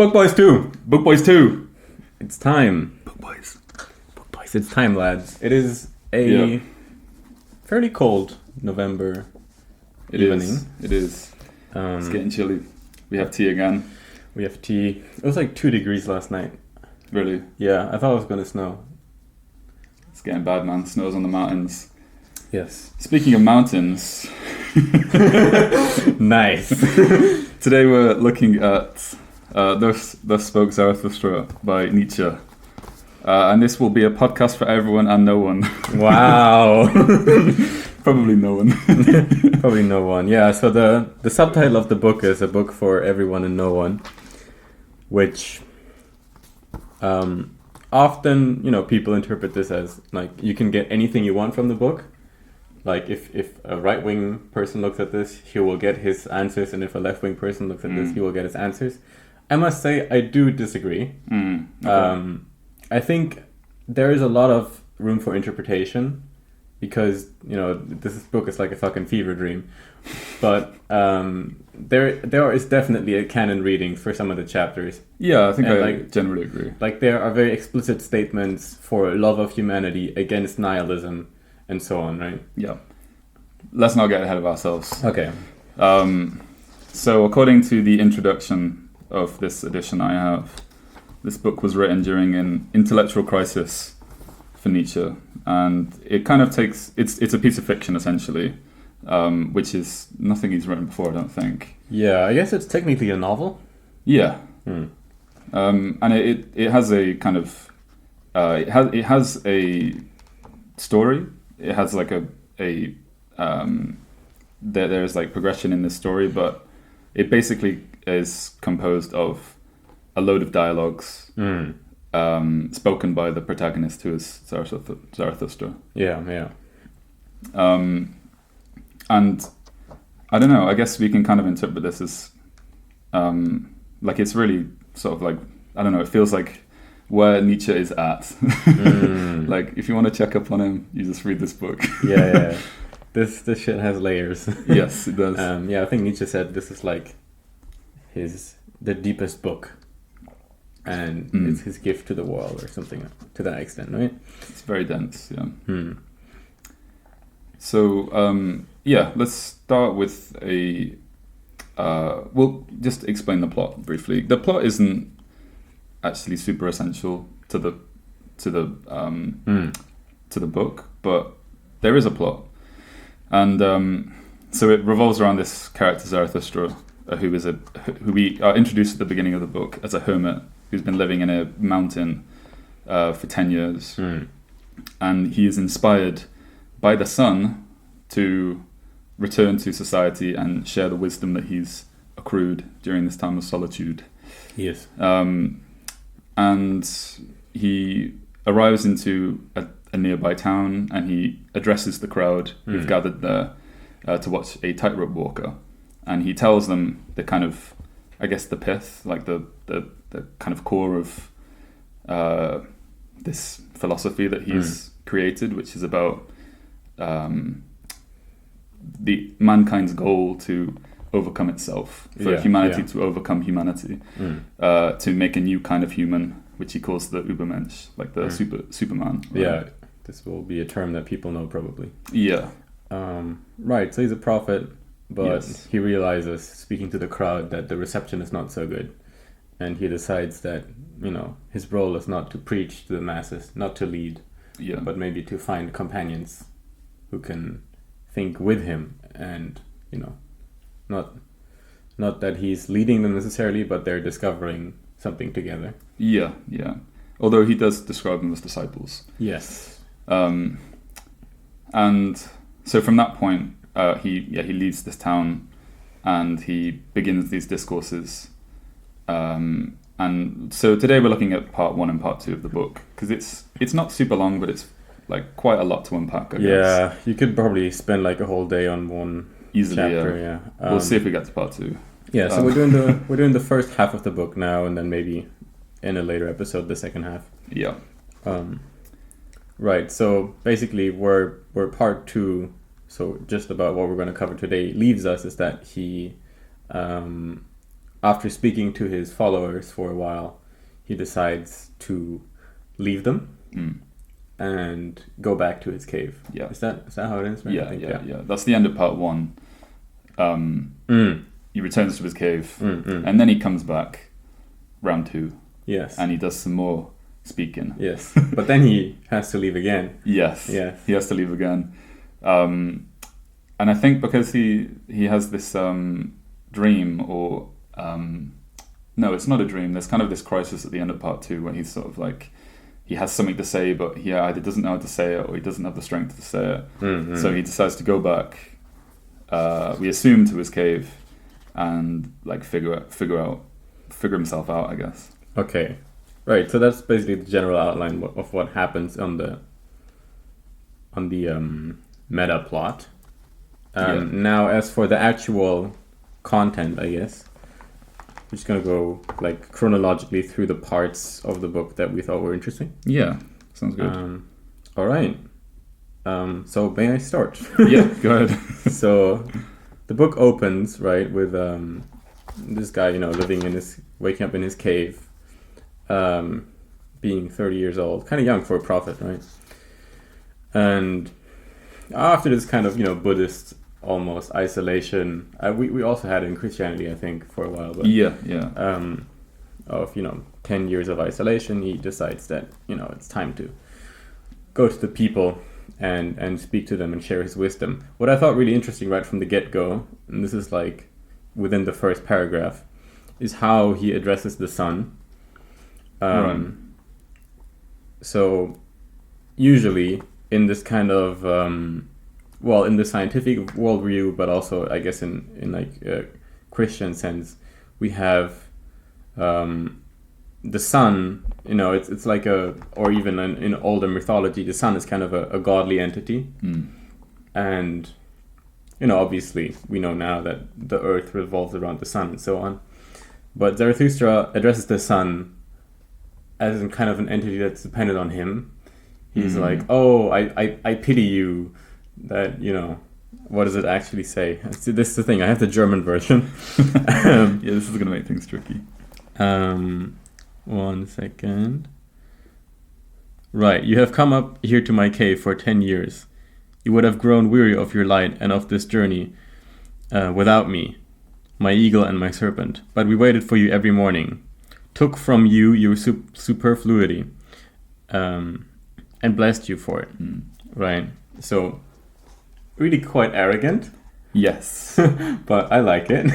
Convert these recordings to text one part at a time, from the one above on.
Book Boys 2! Book Boys 2! It's time. Book Boys. Book Boys, it's time, lads. It is a fairly cold November evening. It is. It's getting chilly. We have tea again. We have tea. It was like 2 degrees last night. Really? Yeah, I thought it was going to snow. It's getting bad, man. Snow's on the mountains. Yes. Speaking of mountains... Nice. Today we're looking at Thus Spoke Zarathustra by Nietzsche. And this will be a podcast for everyone and no one. Wow. Probably no one. Probably no one. Yeah, so the subtitle of the book is A Book for Everyone and No One, which often, people interpret this as, like, you can get anything you want from the book. Like, if a right-wing person looks at this, he will get his answers, and if a left-wing person looks at this, he will get his answers. I must say, I do disagree. Okay. I think there is a lot of room for interpretation, because, this book is like a fucking fever dream. But there is definitely a canon reading for some of the chapters. Yeah, I think I generally agree. Like, there are very explicit statements for love of humanity against nihilism, and so on, right? Yeah. Let's not get ahead of ourselves. Okay. So according to the introduction of this edition I have, this book was written during an intellectual crisis for Nietzsche, and it kind of takes... It's a piece of fiction, essentially, which is nothing he's written before, I don't think. Yeah, I guess it's technically a novel. Yeah. And it has a kind of... it has a story. It has like there's like progression in this story, but it basically is composed of a load of dialogues spoken by the protagonist, who is Zarathustra. Yeah. And I don't know, I guess we can kind of interpret this as like, it's really sort of like, I don't know, it feels like where Nietzsche is at. Like, if you want to check up on him, you just read this book. Yeah. This shit has layers. Yes, it does. I think Nietzsche said this is like the deepest book, and it's his gift to the world, or something to that extent, right? It's very dense, yeah. So, let's start with we'll just explain the plot briefly. The plot isn't actually super essential to the book, but there is a plot, and so it revolves around this character Zarathustra, who we are introduced at the beginning of the book as a hermit who's been living in a mountain for 10 years, and he is inspired by the sun to return to society and share the wisdom that he's accrued during this time of solitude. Yes. And he arrives into a nearby town, and he addresses the crowd who've gathered there to watch a tightrope walker. And he tells them the kind of, I guess, the pith, like the kind of core of this philosophy that he's created, which is about the mankind's goal to overcome itself, for humanity to overcome humanity, to make a new kind of human, which he calls the Übermensch, like the Superman. Right? Yeah, this will be a term that people know probably. Yeah. Right, so he's a prophet, but he realizes, speaking to the crowd, that the reception is not so good, and he decides that, his role is not to preach to the masses, not to lead, but maybe to find companions who can think with him, and not that he's leading them necessarily, but they're discovering something together. Yeah. Although he does describe them as disciples. Yes. And so from that point, he leaves this town, and he begins these discourses. And so today we're looking at part 1 and part 2 of the book, because it's not super long, but it's like quite a lot to unpack, I guess. Yeah, you could probably spend like a whole day on one easily, chapter. Yeah. We'll see if we get to part 2. Yeah, so we're doing the first half of the book now, and then maybe in a later episode the second half. Yeah. Right. So basically, where part 2, so just about what we're going to cover today, leaves us is that he after speaking to his followers for a while, he decides to leave them and go back to his cave. Yeah. Is that how it is? Right? Yeah. That's the end of part 1. He returns to his cave, and then he comes back, round 2. Yes. And he does some more speaking. Yes. But then he has to leave again. Yes. He has to leave again. And I think because he has this dream, or no, it's not a dream. There's kind of this crisis at the end of part 2 where he's sort of like, he has something to say, but he either doesn't know how to say it or he doesn't have the strength to say it. So he decides to go back, we assume, to his cave and like figure himself out, I guess. Okay. Right. So that's basically the general outline of what happens on the meta plot. Now, as for the actual content, I guess we're just gonna go like chronologically through the parts of the book that we thought were interesting. Yeah, sounds good. All right. So may I start? Yeah, go ahead. So the book opens right with this guy, waking up in his cave, being 30 years old, kind of young for a prophet, right? And after this kind of Buddhist almost isolation, we also had it in Christianity, I think, for a while. But of 10 years of isolation, he decides that it's time to go to the people and speak to them and share his wisdom. What I thought really interesting right from the get-go, and this is like within the first paragraph, is how he addresses the sun. So usually in this kind of in the scientific worldview, but also I guess in like a Christian sense, we have the sun. It's like or even in older mythology, the sun is kind of a godly entity, and obviously we know now that the earth revolves around the sun and so on. But Zarathustra addresses the sun as in kind of an entity that's dependent on him. He's like, oh, I pity you. That what does it actually say? See, this is the thing. I have the German version. This is gonna make things tricky. 1 second. Right, you have come up here to my cave for 10 years. You would have grown weary of your light and of this journey without me, my eagle and my serpent. But we waited for you every morning, took from you your superfluity, and blessed you for it. Right, so really quite arrogant. Yes. But I like it.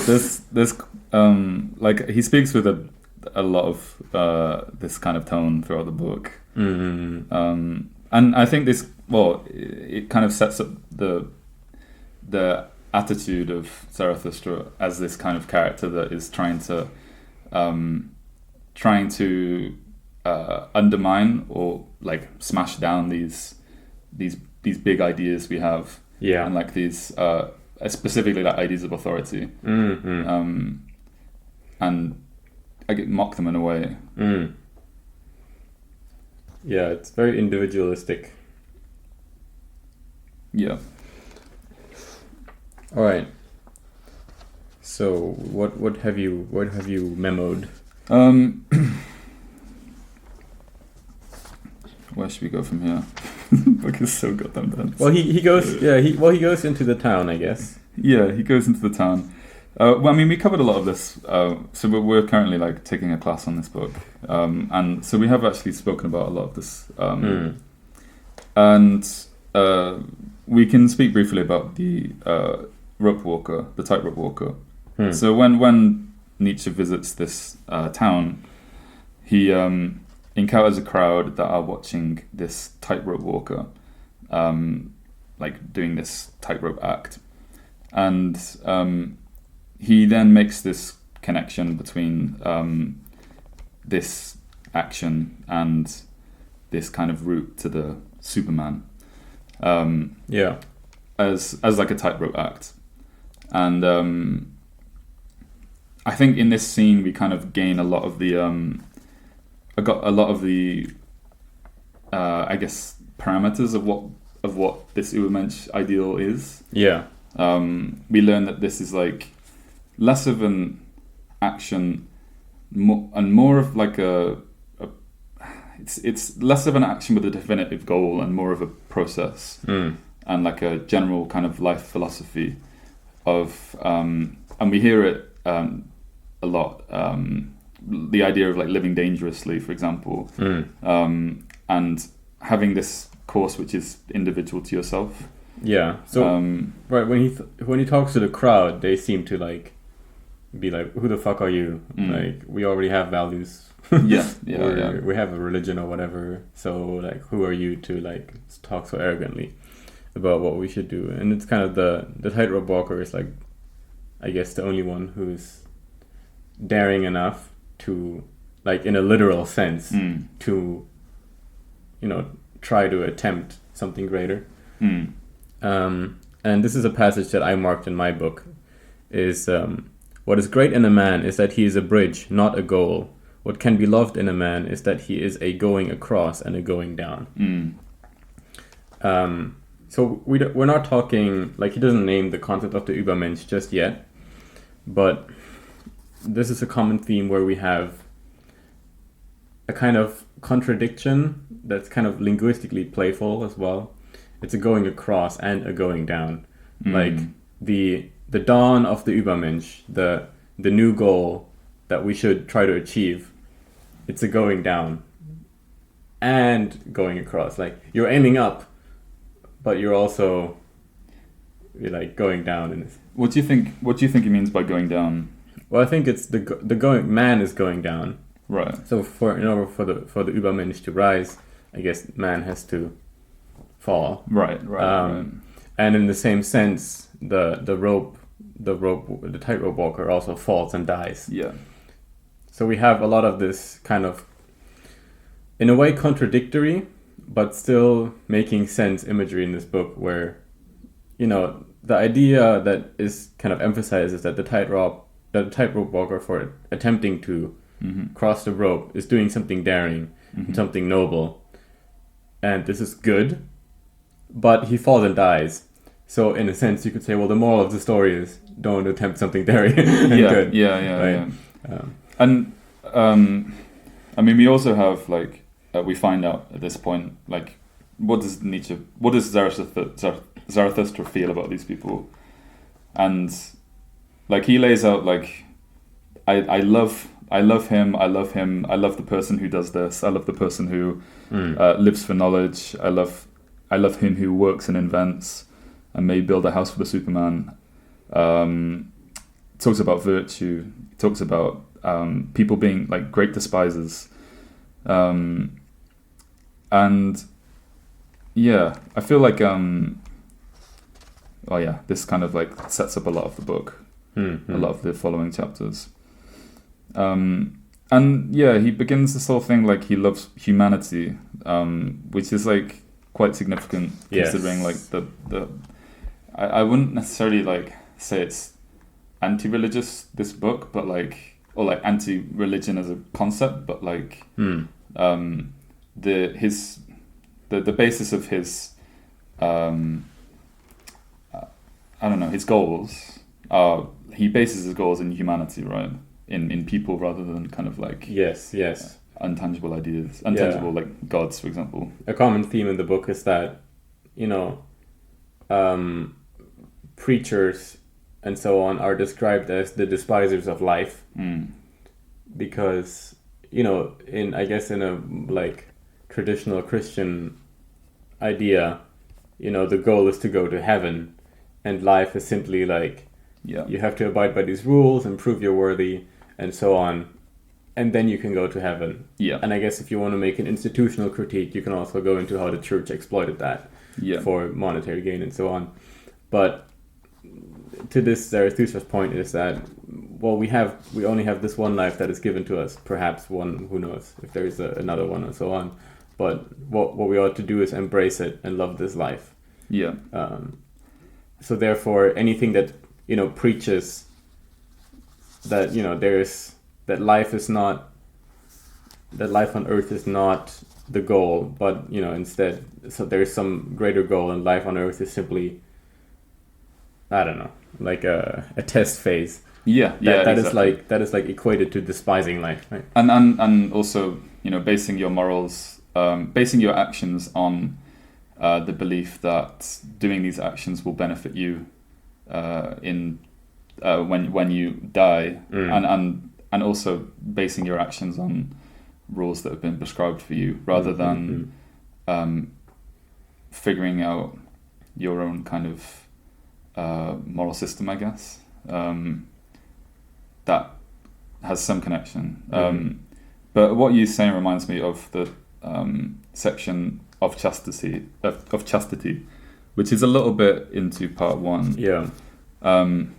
This like he speaks with a lot of this kind of tone throughout the book. And I think this, it kind of sets up the attitude of Zarathustra as this kind of character that is trying to undermine or like smash down these big ideas we have, and like these specifically like ideas of authority, and I get mock them in a way. Yeah, it's very individualistic. Yeah. All right. So what have you memoed? Where should we go from here? The book is so goddamn dense. Well, he goes into the town, I guess. Yeah, he goes into the town. We covered a lot of this. So we're currently like taking a class on this book, and so we have actually spoken about a lot of this. And we can speak briefly about the rope walker, the tightrope walker. So when Nietzsche visits this town, he encounters a crowd that are watching this tightrope walker, like doing this tightrope act, and he then makes this connection between this action and this kind of route to the Superman, as like a tightrope act, and I think in this scene we kind of gain a lot of the I guess parameters of what this Übermensch ideal is. Yeah. We learn that this is like less of an action, and more of like it's less of an action with a definitive goal and more of a process and like a general kind of life philosophy of and we hear it a lot, the idea of like living dangerously, for example, and having this course which is individual to yourself. Yeah. So right when he talks to the crowd, they seem to like be like, "Who the fuck are you? Like, we already have values. Yeah. We have a religion or whatever. So like, who are you to like talk so arrogantly about what we should do?" And it's kind of the tightrope walker is like, I guess, the only one who's daring enough to, like, in a literal sense, to, you know, try to attempt something greater. And this is a passage that I marked in my book. Is what is great in a man is that he is a bridge, not a goal. What can be loved in a man is that he is a going across and a going down. So we're not talking, like, he doesn't name the concept of the Übermensch just yet, but this is a common theme where we have a kind of contradiction that's kind of linguistically playful as well. It's a going across and a going down. Like the dawn of the Übermensch, the new goal that we should try to achieve, it's a going down and going across. Like, you're aiming up, but you're like going down. And what do you think he means by going down? Well, I think it's the going man is going down. Right. So in order for the Übermensch to rise, I guess man has to fall. Right. And in the same sense, the tightrope walker also falls and dies. Yeah. So we have a lot of this kind of, in a way, contradictory, but still making sense imagery in this book, where, you know, the idea that is kind of emphasized is that the tightrope walker, for attempting to cross the rope, is doing something daring and something noble, and this is good, but he falls and dies. So in a sense, you could say, well, the moral of the story is don't attempt something daring and good. Yeah. And I mean, we also have, like, we find out at this point, like, what does Zarathustra feel about these people? And, like, he lays out, like, I love him, I love the person who does this, I love the person who lives for knowledge, I love him who works and invents and may build a house for the Superman. Talks about virtue, talks about people being, like, great despisers. And yeah, I feel like this kind of, like, sets up a lot of the book, a lot of the following chapters. And yeah, he begins this whole thing, like, he loves humanity, which is, like, quite significant, considering, like, the I wouldn't necessarily, like, say it's anti-religious, this book, but, like, or, like, anti-religion as a concept, but, like, the basis of his I don't know, his goals are, he bases his goals in humanity, right? In people, rather than kind of, like, yes intangible ideas, like gods, for example. A common theme in the book is that, you know, preachers and so on are described as the despisers of life, because, you know, in a, like, traditional Christian idea, you know, the goal is to go to heaven, and life is simply, like, you have to abide by these rules and prove you're worthy and so on, and then you can go to heaven. And I guess if you want to make an institutional critique, you can also go into how the church exploited that for monetary gain and so on. But to this, Zarathustra's point is that, well, we only have this one life that is given to us, perhaps one, who knows if there is another one and so on, but what we ought to do is embrace it and love this life. So therefore, anything that, you know, preaches that, you know, that life on earth is not the goal, but, you know, instead, so there's some greater goal, and life on earth is simply, I don't know, like a test phase Exactly. that is like equated to despising life, right? And also, basing your morals, basing your actions on the belief that doing these actions will benefit you in when you die, and also basing your actions on rules that have been prescribed for you, rather than figuring out your own kind of moral system, I guess. That has some connection. But what you're saying reminds me of the section of chastity, which is a little bit into part 1. Yeah. And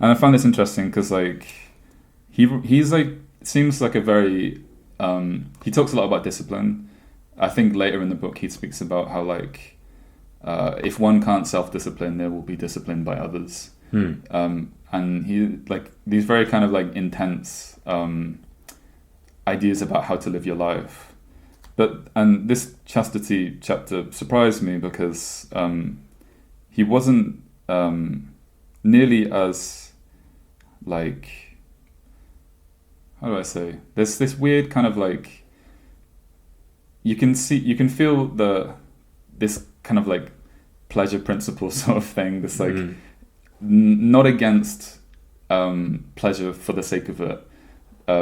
I find this interesting because like he's like seems like a very he talks a lot about discipline. I think later in the book he speaks about how like if one can't self-discipline, there will be discipline by others. And he like these very kind of like intense ideas about how to live your life. And this chastity chapter surprised me because he wasn't nearly as like, how do I say? There's this weird kind of like you can feel this kind of like pleasure principle sort of thing. This like not against pleasure for the sake of it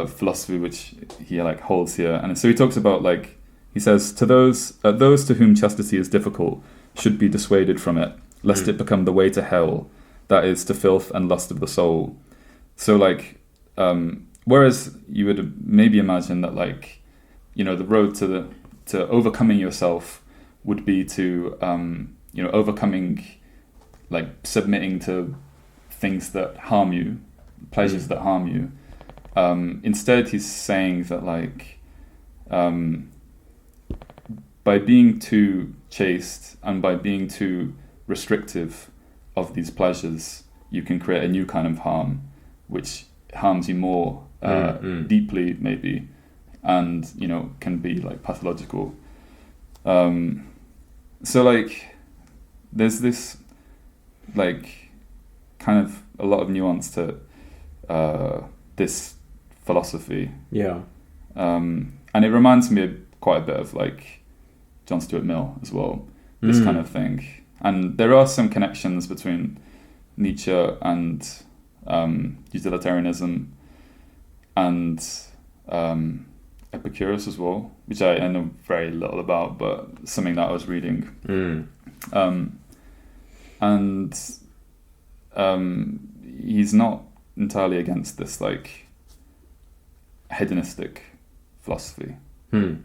philosophy, which he like holds here. And so he talks about like he says to those to whom chastity is difficult should be dissuaded from it, lest it become the way to hell, that is, to filth and lust of the soul. So like whereas you would maybe imagine that like the road to overcoming yourself would be to overcoming like submitting to things that harm you, pleasures that harm you. Instead he's saying that like by being too chaste and by being too restrictive of these pleasures, you can create a new kind of harm, which harms you more deeply maybe, and can be like pathological. So like there's this like kind of a lot of nuance to this philosophy. And it reminds me quite a bit of like John Stuart Mill as well, this kind of thing. And there are some connections between Nietzsche and utilitarianism and Epicurus as well, which I know very little about, but something that I was reading. And he's not entirely against this like hedonistic philosophy. I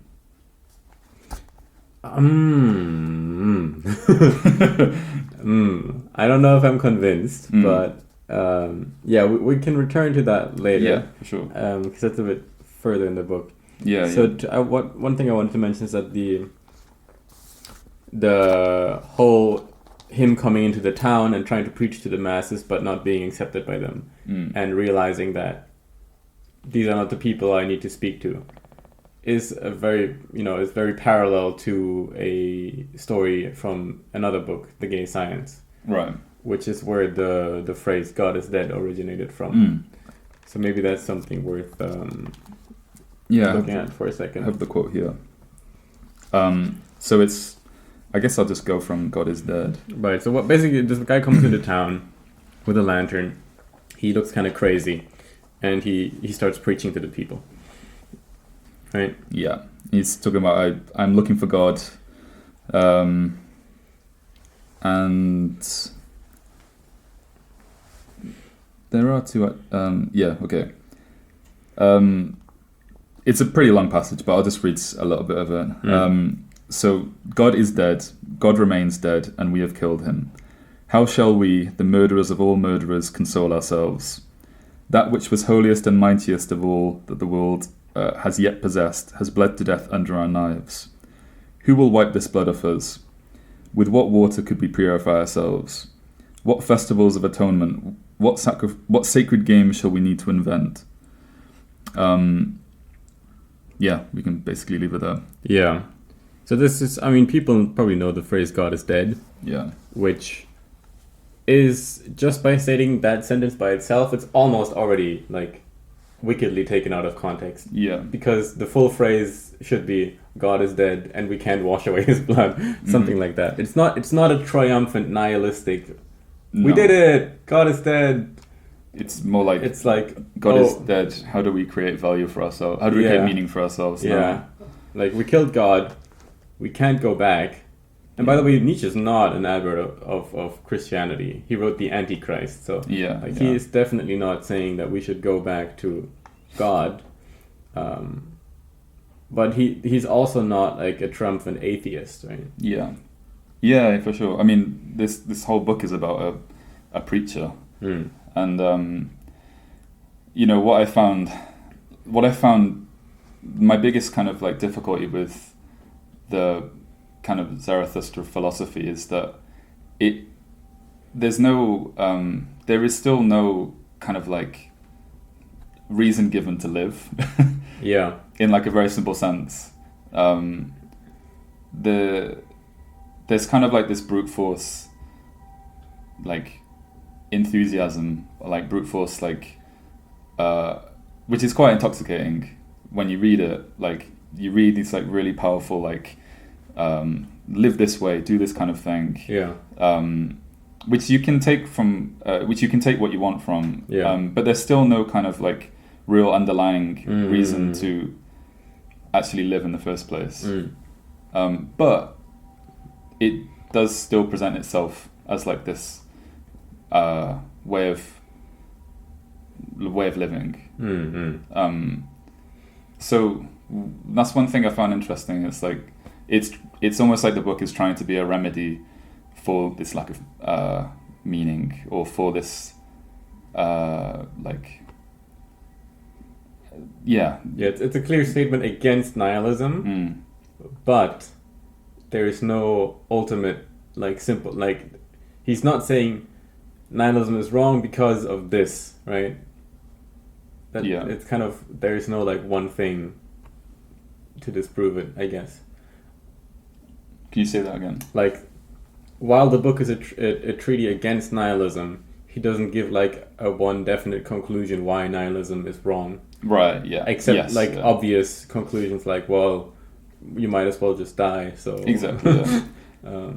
don't know if I'm convinced, but we can return to that later. Yeah, for sure. Because that's a bit further in the book. So one thing I wanted to mention is that the whole him coming into the town and trying to preach to the masses but not being accepted by them, and realizing that these are not the people I need to speak to, is a very is very parallel to a story from another book, The Gay Science, right, which is where the phrase "God is dead" originated from. So maybe that's something worth looking at for a second. I have the quote here. So it's, I guess I'll just go from God is dead. Right, so what basically this guy comes into town with a lantern. He looks kind of crazy, and he starts preaching to the people. Right? Yeah, he's talking about I'm looking for God, and there are two. Okay. It's a pretty long passage, but I'll just read a little bit of it. So, God is dead, God remains dead, and we have killed him. How shall we, the murderers of all murderers, console ourselves? That which was holiest and mightiest of all that the world has yet possessed has bled to death under our knives. Who will wipe this blood off us? With what water could we purify ourselves? What festivals of atonement, what sacred games shall we need to invent? We can basically leave it there. Yeah. So this is, people probably know the phrase "God is dead." Yeah. Which is just by stating that sentence by itself, it's almost already like wickedly taken out of context. Yeah. Because the full phrase should be God is dead and we can't wash away his blood. Something like that. It's not a triumphant nihilistic we did it! God is dead. It's more like God is dead. How do we create value for ourselves? How do we create meaning for ourselves? Yeah. Like we killed God. We can't go back. And by the way, Nietzsche is not an advert of Christianity. He wrote the Antichrist, so he is definitely not saying that we should go back to God. But he's also not like a triumphant atheist, right? Yeah. Yeah, for sure. I mean, this whole book is about a preacher. And what I found my biggest kind of like difficulty with the kind of Zarathustra philosophy is that there is still no kind of like reason given to live. Yeah. In like a very simple sense. There's kind of like this brute force like enthusiasm, like brute force, like which is quite intoxicating when you read it. Like you read these like really powerful like live this way, do this kind of thing, which you can take what you want from, but there's still no kind of like real underlying reason to actually live in the first place. But it does still present itself as like this way of living. So that's one thing I found interesting. It's like it's almost like the book is trying to be a remedy for this lack of meaning, or for this it's a clear statement against nihilism, but there is no ultimate like simple like he's not saying nihilism is wrong because of this, right? It's kind of, there is no like one thing to disprove it, I guess. Can you say that again? Like, while the book is a treaty against nihilism, he doesn't give like a one definite conclusion why nihilism is wrong. Right, yeah. Except obvious conclusions like, well, you might as well just die, so... Exactly, yeah.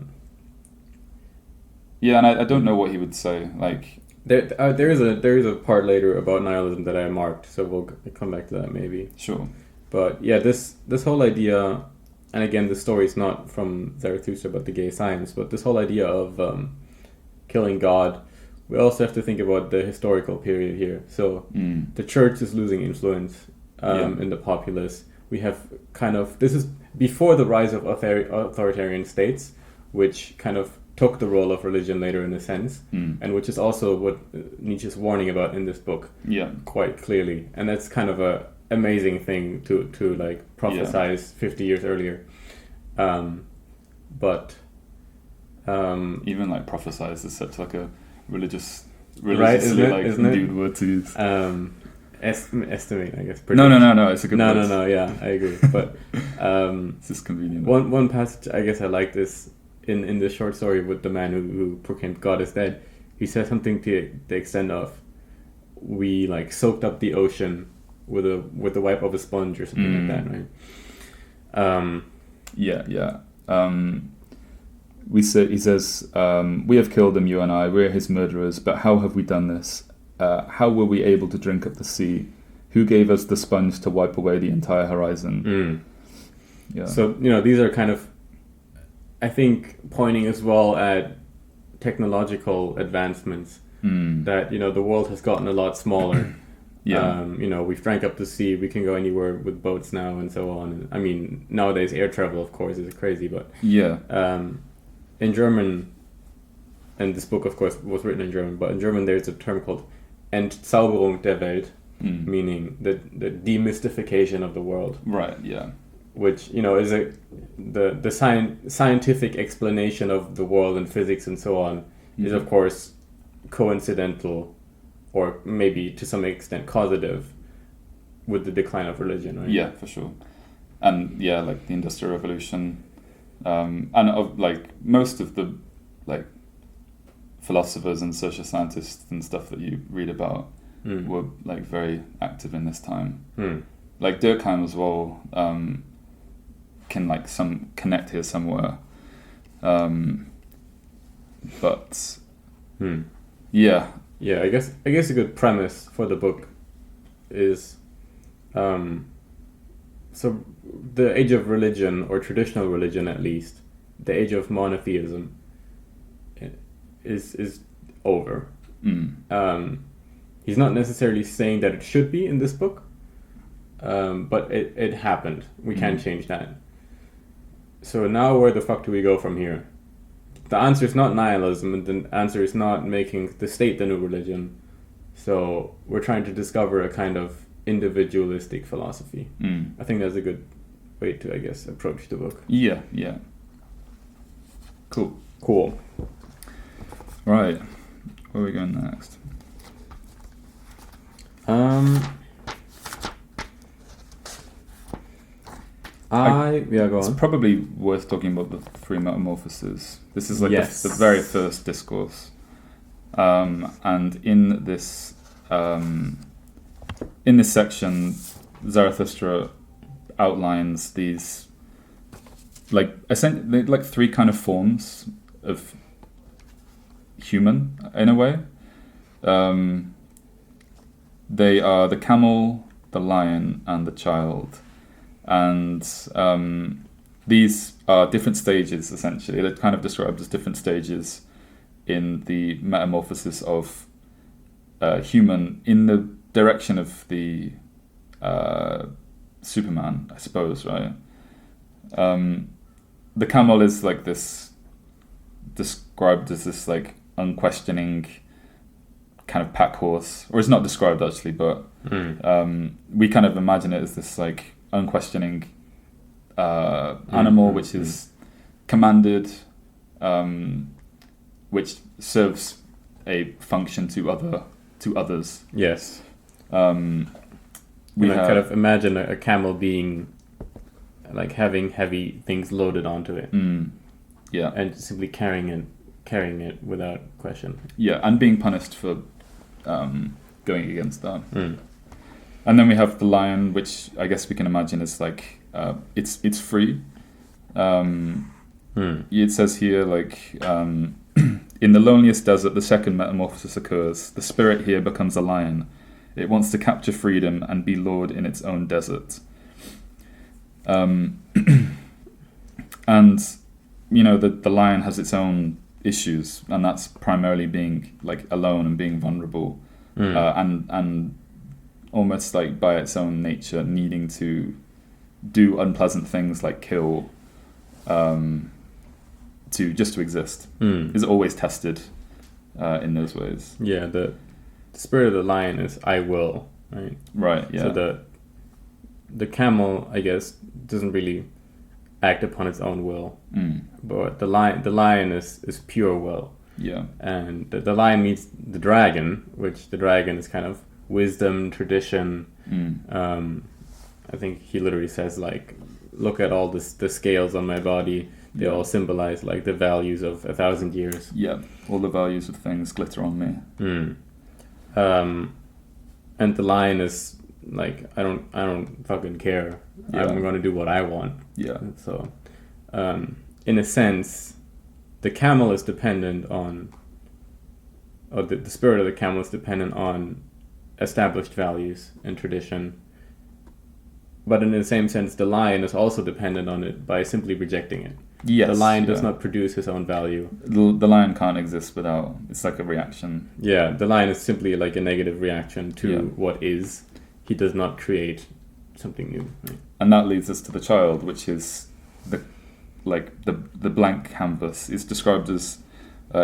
Yeah, and I don't know what he would say. Like there is a part later about nihilism that I marked, so we'll come back to that maybe. Sure. But yeah, this whole idea, and again, the story is not from Zarathustra but the gay science, but this whole idea of killing God, we also have to think about the historical period here. So the church is losing influence in the populace. We have this is before the rise of authoritarian states, which kind of took the role of religion later in a sense, and which is also what Nietzsche is warning about in this book quite clearly. And that's kind of a amazing thing to like prophesize 50 years earlier. But even like prophesize is such like a religiously isn't imbued word to use. Estimate, I guess. No, it's a good word. No, yeah, I agree. But it's just convenient. One passage I guess I like this in the short story with the man who proclaimed God is dead. He says something to the extent of, we like soaked up the ocean with the wipe of a sponge or something like that, right? He says, we have killed him, you and I, we're his murderers, but how have we done this? How were we able to drink up the sea? Who gave us the sponge to wipe away the entire horizon? So, these are kind of, I think, pointing as well at technological advancements, that, the world has gotten a lot smaller. We've drank up the sea, we can go anywhere with boats now and so on. I mean, nowadays air travel, of course, is crazy, but in German, and this book, of course, was written in German, but in German there's a term called Entzauberung der Welt, meaning the demystification of the world. Right, yeah. Which, is the scientific explanation of the world and physics and so on is, of course, coincidental, or maybe to some extent causative, with the decline of religion, right? Yeah, for sure. And like the Industrial Revolution, and of like most of the like philosophers and social scientists and stuff that you read about were like very active in this time. Like Durkheim as well can like some connect here somewhere, but yeah. I guess a good premise for the book is so the age of religion, or traditional religion at least, the age of monotheism is over. He's not necessarily saying that it should be in this book, but it happened. We can't change that. So now where the fuck do we go from here? The answer is not nihilism, and the answer is not making the state the new religion. So we're trying to discover a kind of individualistic philosophy. I think that's a good way to, I guess, approach the book. Yeah. Cool. Right. Where are we going next? Go It's on. probably worth talking about the three metamorphoses. This is like Yes. the very first discourse, and in this section, Zarathustra outlines these essentially like three kind of forms of human in a way. They are the camel, the lion, and the child. And these are different stages, essentially. They're kind of described as different stages in the metamorphosis of human in the direction of the Superman, I suppose, right? The camel is like this, described as this like unquestioning kind of pack horse, or it's not described actually, but we kind of imagine it as this like unquestioning animal which is commanded, which serves a function to others. Yes. We kind of imagine a camel being like having heavy things loaded onto it. Yeah. And simply carrying it without question. Yeah, and being punished for going against that. And then we have the lion, which I guess we can imagine is like it's free. It says here like in the loneliest desert, the second metamorphosis occurs. The spirit here becomes a lion. It wants to capture freedom and be lord in its own desert. And you know the lion has its own issues, and that's primarily being like alone and being vulnerable, and almost like by its own nature needing to do unpleasant things like kill, to exist, is always tested in those ways. Yeah, the spirit of the lion is I will, right? Right. Yeah. So the camel, I guess, doesn't really act upon its own will, but the lion is pure will. Yeah. And the lion meets the dragon, which the dragon is kind of wisdom, tradition. I think he literally says like, look at all the scales on my body. They all symbolize like the values of 1,000 years. Yeah, all the values of things glitter on me. And the lion is like, I don't fucking care. Yeah. I'm gonna do what I want. Yeah. So, in a sense, the camel is dependent on, or the spirit of the camel is dependent on established values and tradition. But in the same sense, the lion is also dependent on it by simply rejecting it. Yes. The lion does not produce his own value. The lion can't exist without. It's like a reaction. Yeah, the lion is simply like a negative reaction to what is. He does not create something new. Right? And that leads us to the child, which is the blank canvas. It's described as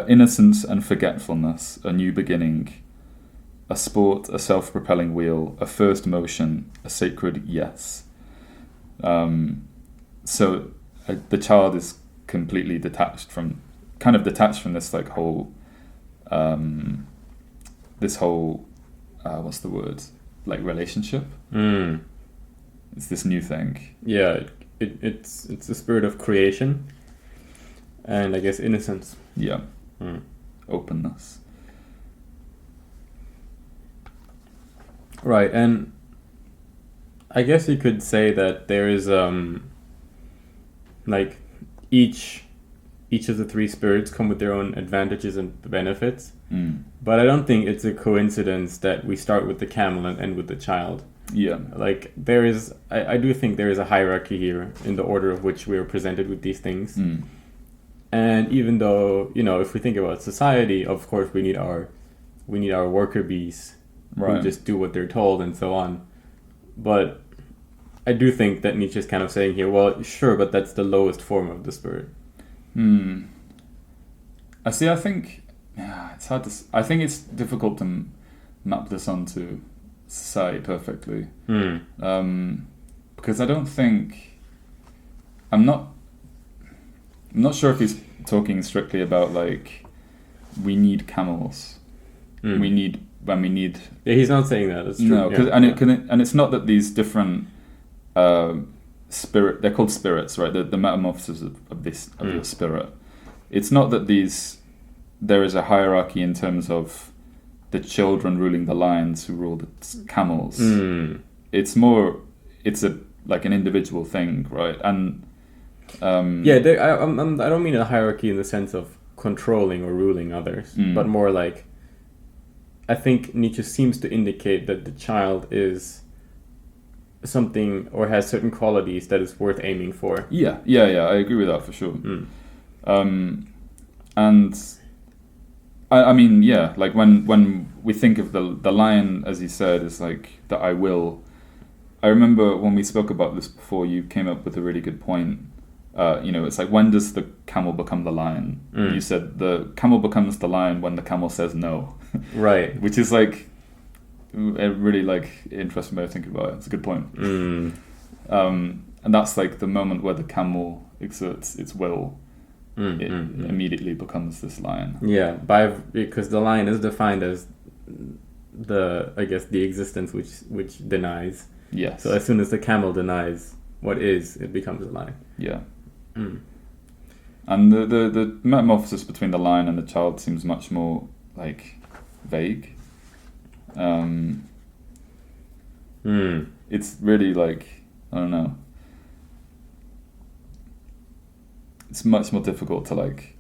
innocence and forgetfulness, a new beginning, a sport, a self-propelling wheel, a first motion, a sacred yes. So the child is completely detached from this like whole, what's the word? Like relationship. It's this new thing. Yeah, it's the spirit of creation, and I guess innocence. Yeah. openness. Right, and I guess you could say that there is like each of the three spirits come with their own advantages and benefits. But I don't think it's a coincidence that we start with the camel and end with the child. Yeah. Like there is, I do think there is a hierarchy here in the order of which we are presented with these things. And even though, if we think about society, of course we need our worker bees who just do what they're told and so on. But I do think that Nietzsche's kind of saying here, well, sure, but that's the lowest form of the spirit. I think it's hard to. I think it's difficult to map this onto society perfectly, because I don't think I'm not sure if he's talking strictly about like we need camels, we need. Yeah, he's not saying that. It's true. No, and it's not that these different spirit. They're called spirits, right? The metamorphosis of your spirit. It's not that there is a hierarchy in terms of the children ruling the lions who rule the camels. It's more. It's like an individual thing, right? And I don't mean a hierarchy in the sense of controlling or ruling others, but more like. I think Nietzsche seems to indicate that the child is something or has certain qualities that is worth aiming for. Yeah, I agree with that for sure. And I mean, yeah, like when we think of the lion, as you said, is like the I will. I remember when we spoke about this before, you came up with a really good point. It's like, when does the camel become the lion? You said the camel becomes the lion when the camel says no. Right. Which is like a really like interesting way of thinking about it. It's a good point. And that's like the moment where the camel exerts its will. It immediately becomes this lion. Yeah, because the lion is defined as the existence which denies. Yes. So as soon as the camel denies what is, it becomes a lion. Yeah. And the metamorphosis between the lion and the child seems much more like vague. It's really like, I don't know. It's much more difficult to like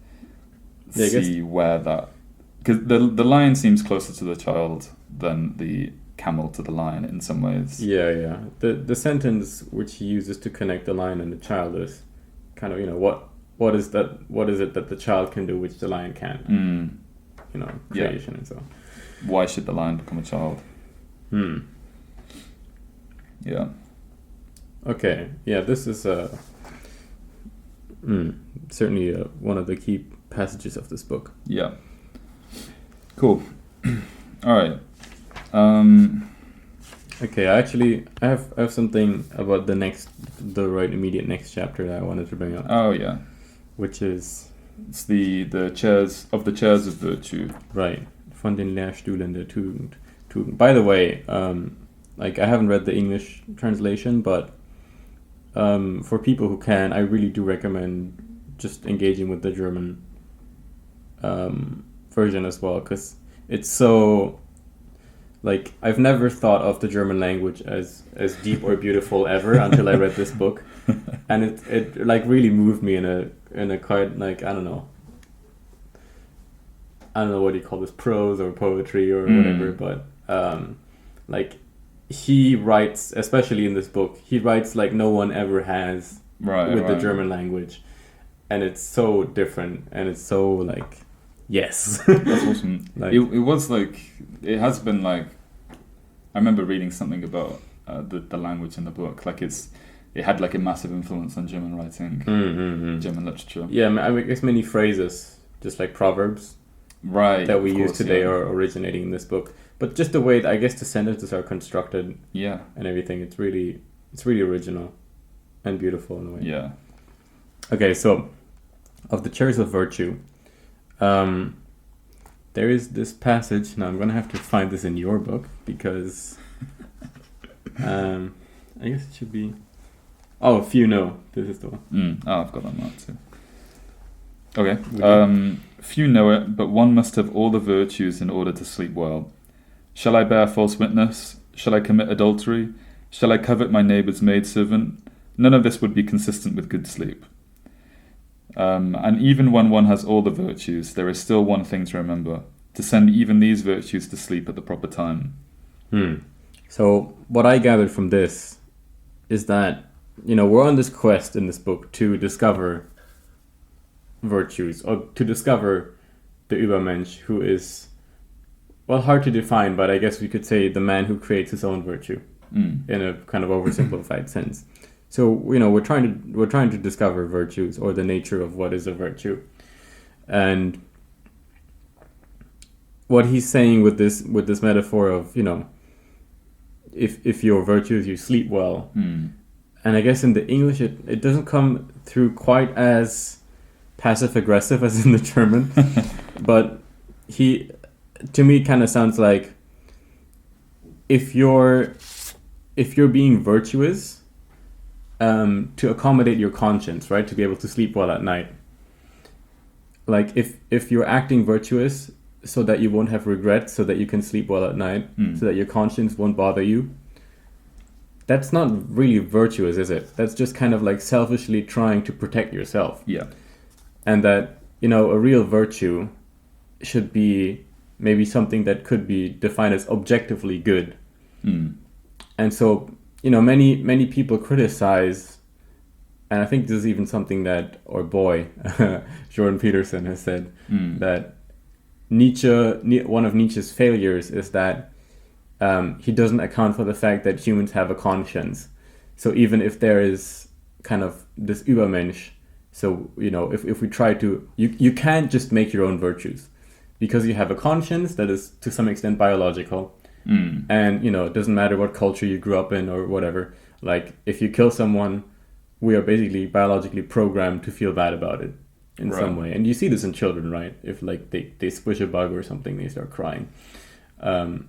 see where that, because the lion seems closer to the child than the camel to the lion in some ways. Yeah. The sentence which he uses to connect the lion and the child is kind of, what is it that the child can do which the lion can't? Creation and so on. Why should the lion become a child? Yeah. Okay. Yeah, this is certainly one of the key passages of this book. Yeah. Cool. All right. Okay, I have something about the immediate next chapter that I wanted to bring up. Oh yeah. Which is it's the chairs of virtue. Right. Von den Lehrstühlen der Tugend. By the way, I haven't read the English translation, but for people who can, I really do recommend just engaging with the German version as well, because it's so, like, I've never thought of the German language as deep or beautiful ever until I read this book, and it like really moved me in a quite, like, I don't know what you call this, prose or poetry or whatever, but like, he writes, especially in this book, he writes like no one ever has the German language, and it's so different, and it's so like, yes. That's awesome. Like, it was like, it has been like, I remember reading something about the language in the book, like it had like a massive influence on German writing, German literature. Yeah, I guess many phrases, just like proverbs, that we use today are originating in this book. But just the way, I guess, the sentences are constructed, and everything, it's really original and beautiful in a way. Yeah. Okay, so of the chairs of virtue, there is this passage. Now I'm gonna have to find this in your book because, I guess it should be. Oh, this is the one. I've got that marked too. Okay. Few know it, but one must have all the virtues in order to sleep well. Shall I bear false witness? Shall I commit adultery? Shall I covet my neighbour's maidservant? None of this would be consistent with good sleep. And even when one has all the virtues, there is still one thing to remember: to send even these virtues to sleep at the proper time. So what I gathered from this is that, we're on this quest in this book to discover virtues, or to discover the Übermensch, who is, well, hard to define, but I guess we could say the man who creates his own virtue in a kind of oversimplified sense. So, we're trying to discover virtues, or the nature of what is a virtue. And what he's saying with this metaphor of, if your virtues, you sleep well. And I guess in the English it doesn't come through quite as passive aggressive as in the German. But to me, it kind of sounds like if you're being virtuous, to accommodate your conscience, right? To be able to sleep well at night. Like if you're acting virtuous so that you won't have regrets, so that you can sleep well at night, so that your conscience won't bother you. That's not really virtuous, is it? That's just kind of like selfishly trying to protect yourself. Yeah. And that, a real virtue should be maybe something that could be defined as objectively good. And so, many people criticize, and I think this is even something that our boy, Jordan Peterson, has said, that one of Nietzsche's failures is that he doesn't account for the fact that humans have a conscience. So even if there is kind of this Übermensch, so, if we try to, you can't just make your own virtues, because you have a conscience that is to some extent biological. And, it doesn't matter what culture you grew up in or whatever. Like, if you kill someone, we are basically biologically programmed to feel bad about it in some way. And you see this in children, right? If, like, they squish a bug or something, they start crying. That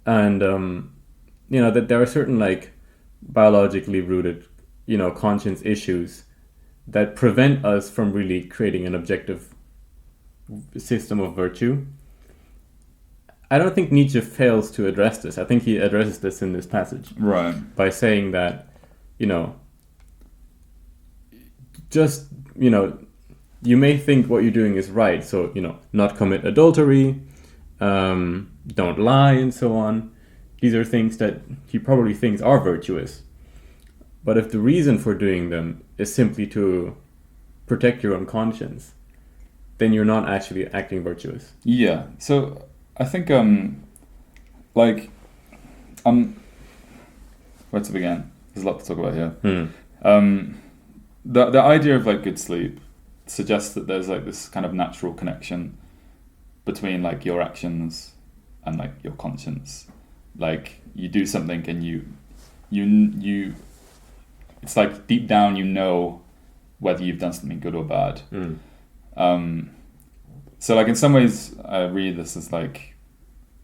there are certain, like, biologically rooted, conscience issues that prevent us from really creating an objective system of virtue. I don't think Nietzsche fails to address this. I think he addresses this in this passage. Right. By saying that, you may think what you're doing is right. So, not commit adultery, don't lie, and so on. These are things that he probably thinks are virtuous. But if the reason for doing them is simply to protect your own conscience, then you're not actually acting virtuous. Yeah. So I think, where to begin? There's a lot to talk about here. The idea of, like, good sleep suggests that there's, like, this kind of natural connection between, like, your actions and, like, your conscience. Like, you do something and you it's like deep down whether you've done something good or bad. So, like, in some ways I read this as, like,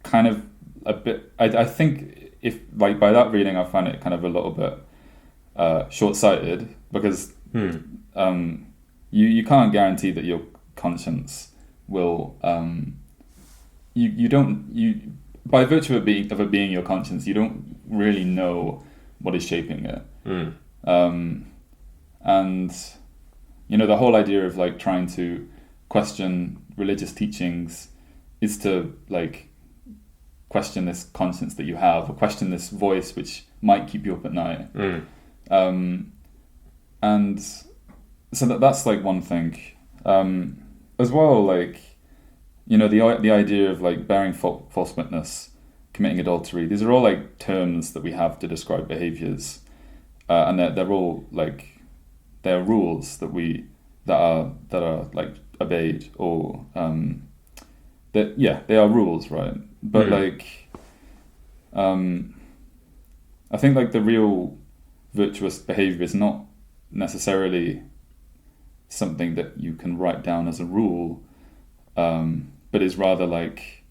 kind of a bit, I think, if, like, by that reading I find it kind of a little bit short-sighted, because you can't guarantee that your conscience will by virtue of it being your conscience, you don't really know what is shaping it. And the whole idea of, like, trying to question religious teachings is to, like, question this conscience that you have, or question this voice which might keep you up at night. And so that's, like, one thing. As well, like, the idea of, like, bearing false witness, committing adultery, these are all, like, terms that we have to describe behaviors, and they're all, like, they're rules that are like obeyed, or they are rules, right? But like, I think, like, the real virtuous behavior is not necessarily something that you can write down as a rule, but is rather, like,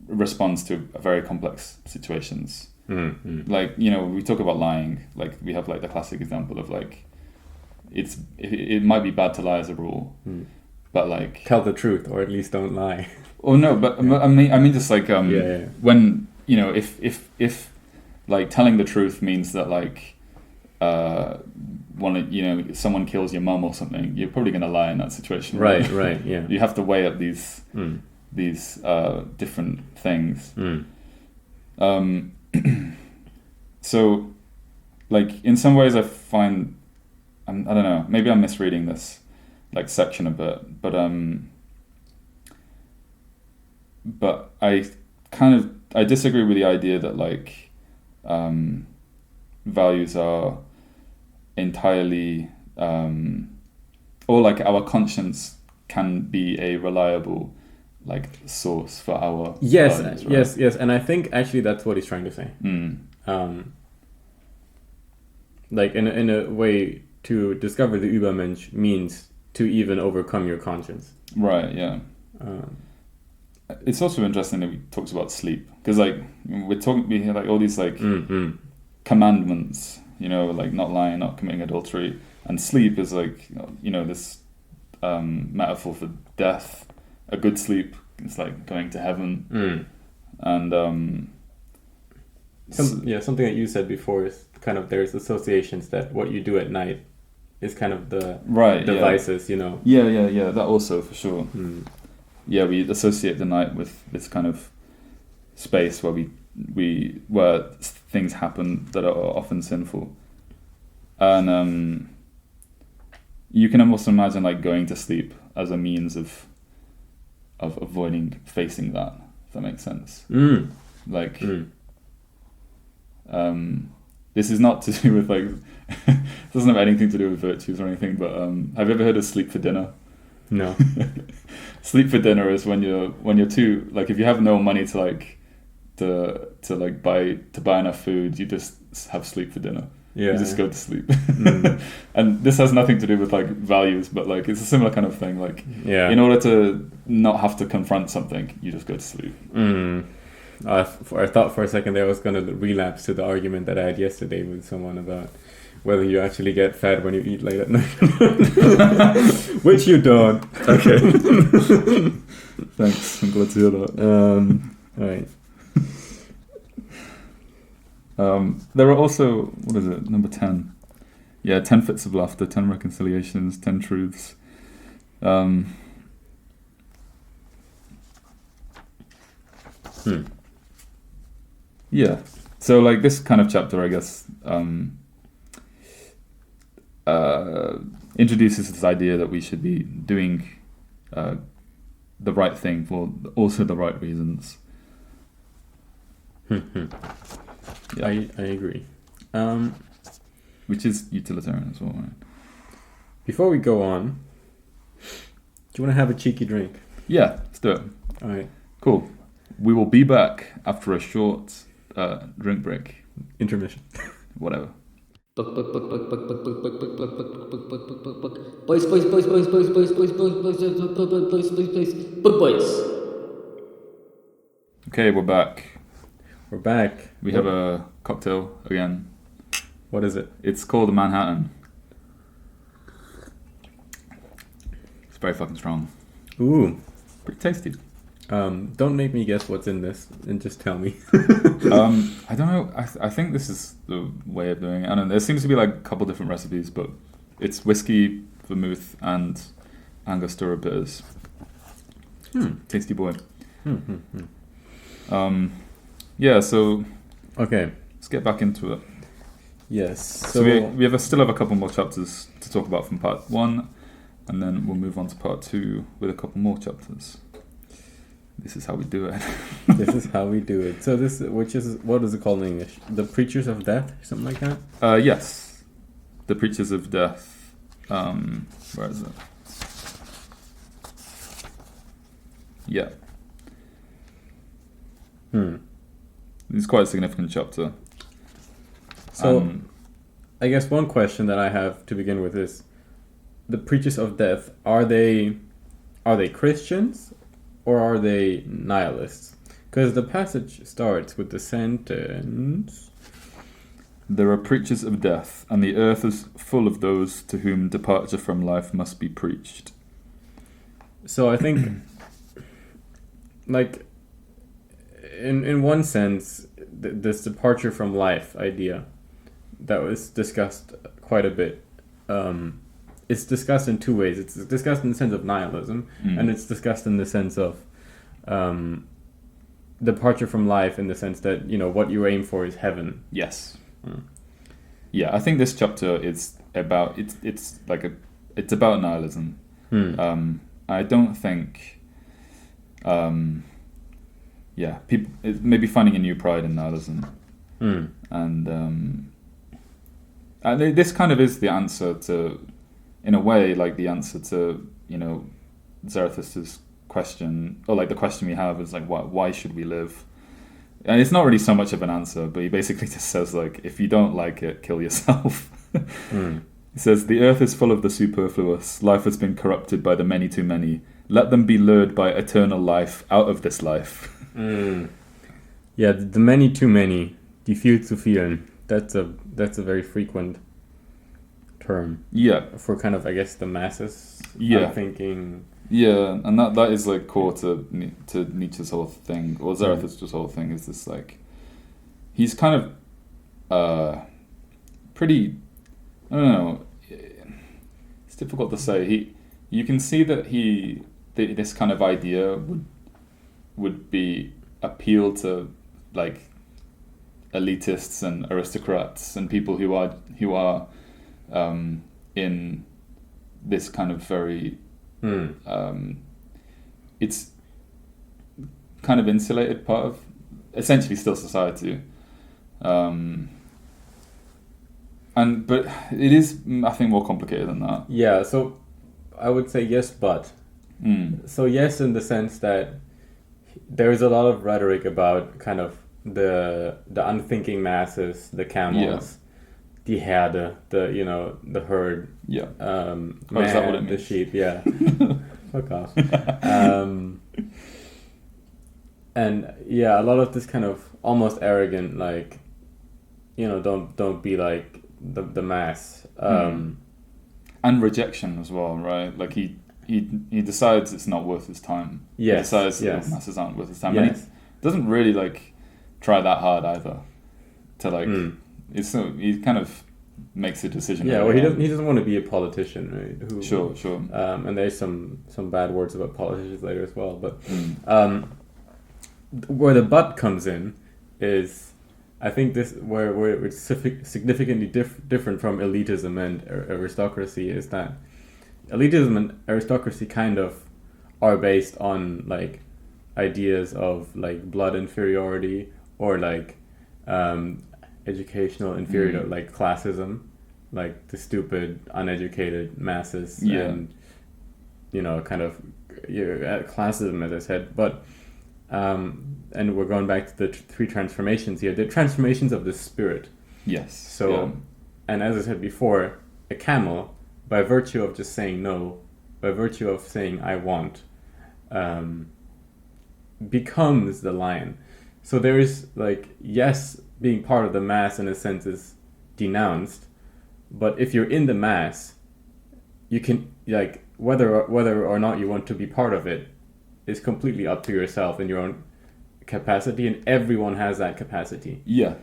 responds to very complex situations. Like, we talk about lying, like, we have, like, the classic example of, like, it might be bad to lie as a rule, but like tell the truth, or at least don't lie. Oh no, but I mean, just like when if like telling the truth means that like someone kills your mum or something, you're probably gonna lie in that situation. Right, yeah. You have to weigh up these different things. So, like in some ways, I find I don't know. Maybe I'm misreading this like section a bit, but I disagree with the idea that like values are entirely or like our conscience can be a reliable like source for our values, right? yes, and I think actually that's what he's trying to say. Like in a way, to discover the Übermensch means to even overcome your conscience. Right. Yeah. It's also interesting that he talks about sleep, because like we hear like all these like commandments, like not lying, not committing adultery, and sleep is like this metaphor for death. A good sleep is like going to heaven, and something that you said before is kind of there's associations that what you do at night is kind of the devices, Yeah, that also for sure. Yeah, we associate the night with this kind of space where where things happen that are often sinful, and you can almost imagine like going to sleep as a means of avoiding facing that. If that makes sense. Like, this is not to do with like it doesn't have anything to do with virtues or anything. But have you ever heard of sleep for dinner? No. Sleep for dinner is when you're too like if you have no money to buy enough food, you just have sleep for dinner. Yeah. You just go to sleep. And this has nothing to do with like values, but like it's a similar kind of thing. Like in order to not have to confront something, you just go to sleep. I thought for a second there I was going to relapse to the argument that I had yesterday with someone about whether you actually get fat when you eat late at night. Which you don't. Okay. Thanks. I'm glad to hear that. All right. There are also, what is it, number 10? Yeah, 10 fits of laughter, 10 reconciliations, 10 truths. Yeah. So like this kind of chapter, I guess, introduces this idea that we should be doing the right thing for also the right reasons. Yeah. I agree. Which is utilitarian as well, right? Before we go on, do you want to have a cheeky drink? Yeah, let's do it. All right. Cool. We will be back after a short drink break. Intermission. Whatever. Boys. Okay, we're back. We're back. We have a cocktail again. What is it? It's called a Manhattan. It's very fucking strong. Ooh. Pretty tasty. Don't make me guess what's in this, and just tell me. I don't know. I think this is the way of doing it. I don't know. There seems to be like a couple different recipes, but it's whiskey, vermouth, and Angostura bitters. Tasty boy. Yeah. So. Okay. Let's get back into it. Yes. So we still have a couple more chapters to talk about from part 1, and then we'll move on to part 2 with a couple more chapters. This is how we do it. This is how we do it. So what is it called in English? The Preachers of Death, something like that? Yes. The Preachers of Death. Where is it? Yeah. It's quite a significant chapter. So, I guess one question that I have to begin with is, the Preachers of Death, are they Christians? Or are they nihilists? Because the passage starts with the sentence... There are preachers of death, and the earth is full of those to whom departure from life must be preached. So I think, like, in one sense, this departure from life idea that was discussed quite a bit. It's discussed in two ways. It's discussed in the sense of nihilism, and it's discussed in the sense of departure from life, in the sense that, you know, what you aim for is heaven. Yes. Yeah, I think this chapter is about it's about nihilism. I don't think, people maybe finding a new pride in nihilism, and this kind of is the answer to, in a way, like the answer to, you know, Zarathustra's question, or like the question we have is like, why should we live? And it's not really so much of an answer, but he basically just says, like, if you don't like it, kill yourself. He says, the earth is full of the superfluous. Life has been corrupted by the many too many. Let them be lured by eternal life out of this life. Yeah, the many too many, die viel zu vielen. That's a very frequent term. Yeah. For kind of, I guess, the masses. Yeah. I'm thinking. Yeah, and that is like core to Nietzsche's whole thing, or Zarathustra's whole thing, is this, like, he's kind of pretty, I don't know, it's difficult to say. You can see that this kind of idea would be appeal to, like, elitists and aristocrats and people who are in this kind of very it's kind of insulated part of essentially still society, but it is, I think, more complicated than that. Yeah, so I would say yes, but so yes, in the sense that there is a lot of rhetoric about kind of the unthinking masses, the camels, the herde, the herd. Yeah. Man, is that what it means? The sheep. Yeah. Fuck off. And yeah, a lot of this kind of almost arrogant, like, you know, don't be like the mass. And rejection as well, right? Like he decides it's not worth his time. Yes. He decides that the masses aren't worth his time. Yes. And he doesn't really, like, try that hard either to, like, he kind of makes a decision. Yeah, well, he doesn't want to be a politician, right? Sure. And there's some bad words about politicians later as well. But where the but comes in is, I think this where it's significantly different from elitism and aristocracy, is that elitism and aristocracy kind of are based on, like, ideas of, like, blood inferiority, or like educational inferiority, like classism, like the stupid uneducated masses, and, you know, kind of classism, as I said. But and we're going back to the three transformations here, the transformations of the spirit. Yes. So and as I said before, a camel, by virtue of just saying no, by virtue of saying I want, becomes the lion. So there is, like, yes, being part of the mass in a sense is denounced, but if you're in the mass, you can, like, whether or not you want to be part of it is completely up to yourself and your own capacity, and everyone has that capacity. Yeah.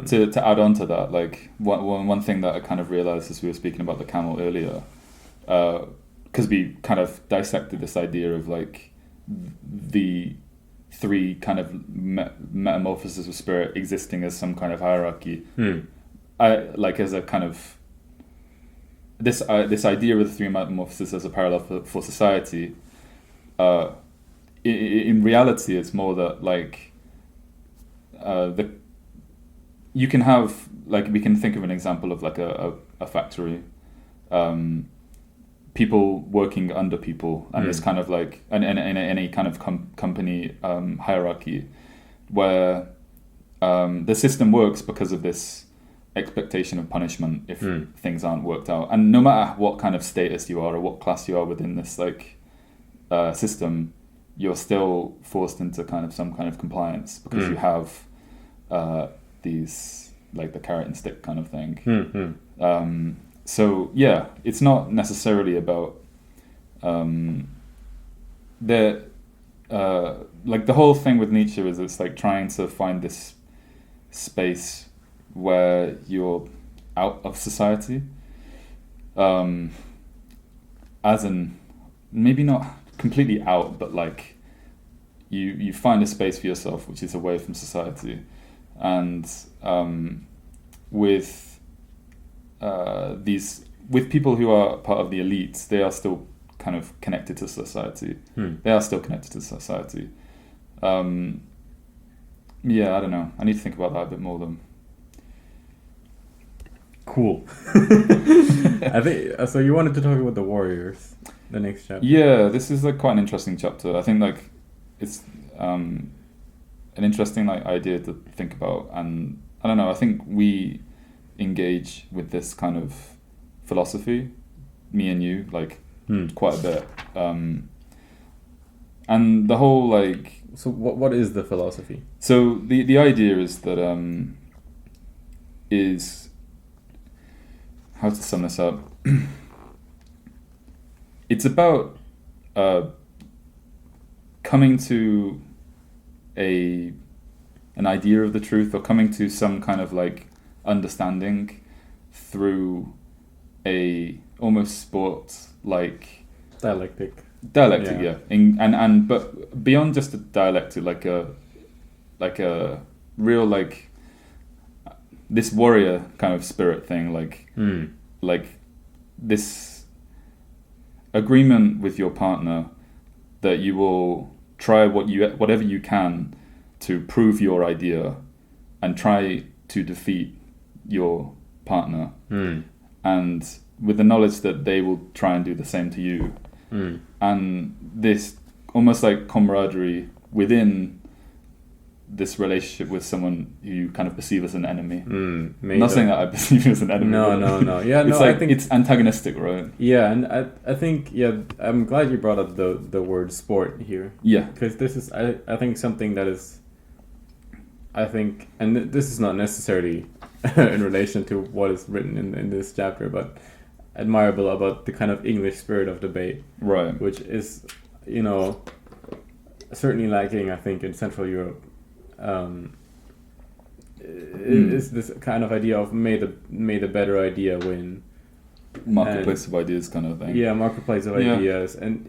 To add on to that, like, one thing that I kind of realized as we were speaking about the camel earlier, because we kind of dissected this idea of, like, the three kind of metamorphoses of spirit existing as some kind of hierarchy. I like, as a kind of this idea of the three metamorphoses as a parallel for society. In reality, it's more that, like, you can have, like, we can think of an example of, like, a factory, people working under people, and it's kind of like in any kind of company hierarchy, where the system works because of this expectation of punishment if things aren't worked out. And no matter what kind of status you are or what class you are within this, like, system, you're still forced into kind of some kind of compliance because you have these, like, the carrot and stick kind of thing. So yeah, it's not necessarily about the like the whole thing with Nietzsche is it's like trying to find this space where you're out of society, as in maybe not completely out, but like you find a space for yourself which is away from society, and with with people who are part of the elites, they are still kind of connected to society. They are still connected to society. Yeah, I don't know. I need to think about that a bit more then. Cool. I think so. You wanted to talk about the warriors, the next chapter. Yeah, this is like quite an interesting chapter. I think like it's an interesting like idea to think about, and I don't know. I think we engage with this kind of philosophy, me and you, like quite a bit. And the whole like. So what is the philosophy? So the idea is that is how to sum this up. It's about coming to an idea of the truth, or coming to some kind of like understanding through a almost sports like dialectic, yeah. And but beyond just a dialectic, like a real like this warrior kind of spirit thing, like this agreement with your partner that you will try whatever you can to prove your idea and try to defeat your partner, and with the knowledge that they will try and do the same to you, and this almost like camaraderie within this relationship with someone who you kind of perceive as an enemy. Not saying that I perceive you as an enemy. No. Yeah, it's I think it's antagonistic, right? Yeah, and I think I'm glad you brought up the word sport here. Yeah, because this is I think something that is, I think, and this is not necessarily in relation to what is written in this chapter, but admirable about the kind of English spirit of debate, right? Which is, certainly lacking, I think, in Central Europe. Is this kind of idea of may the better idea win, marketplace of ideas kind of thing. Yeah, marketplace of ideas, and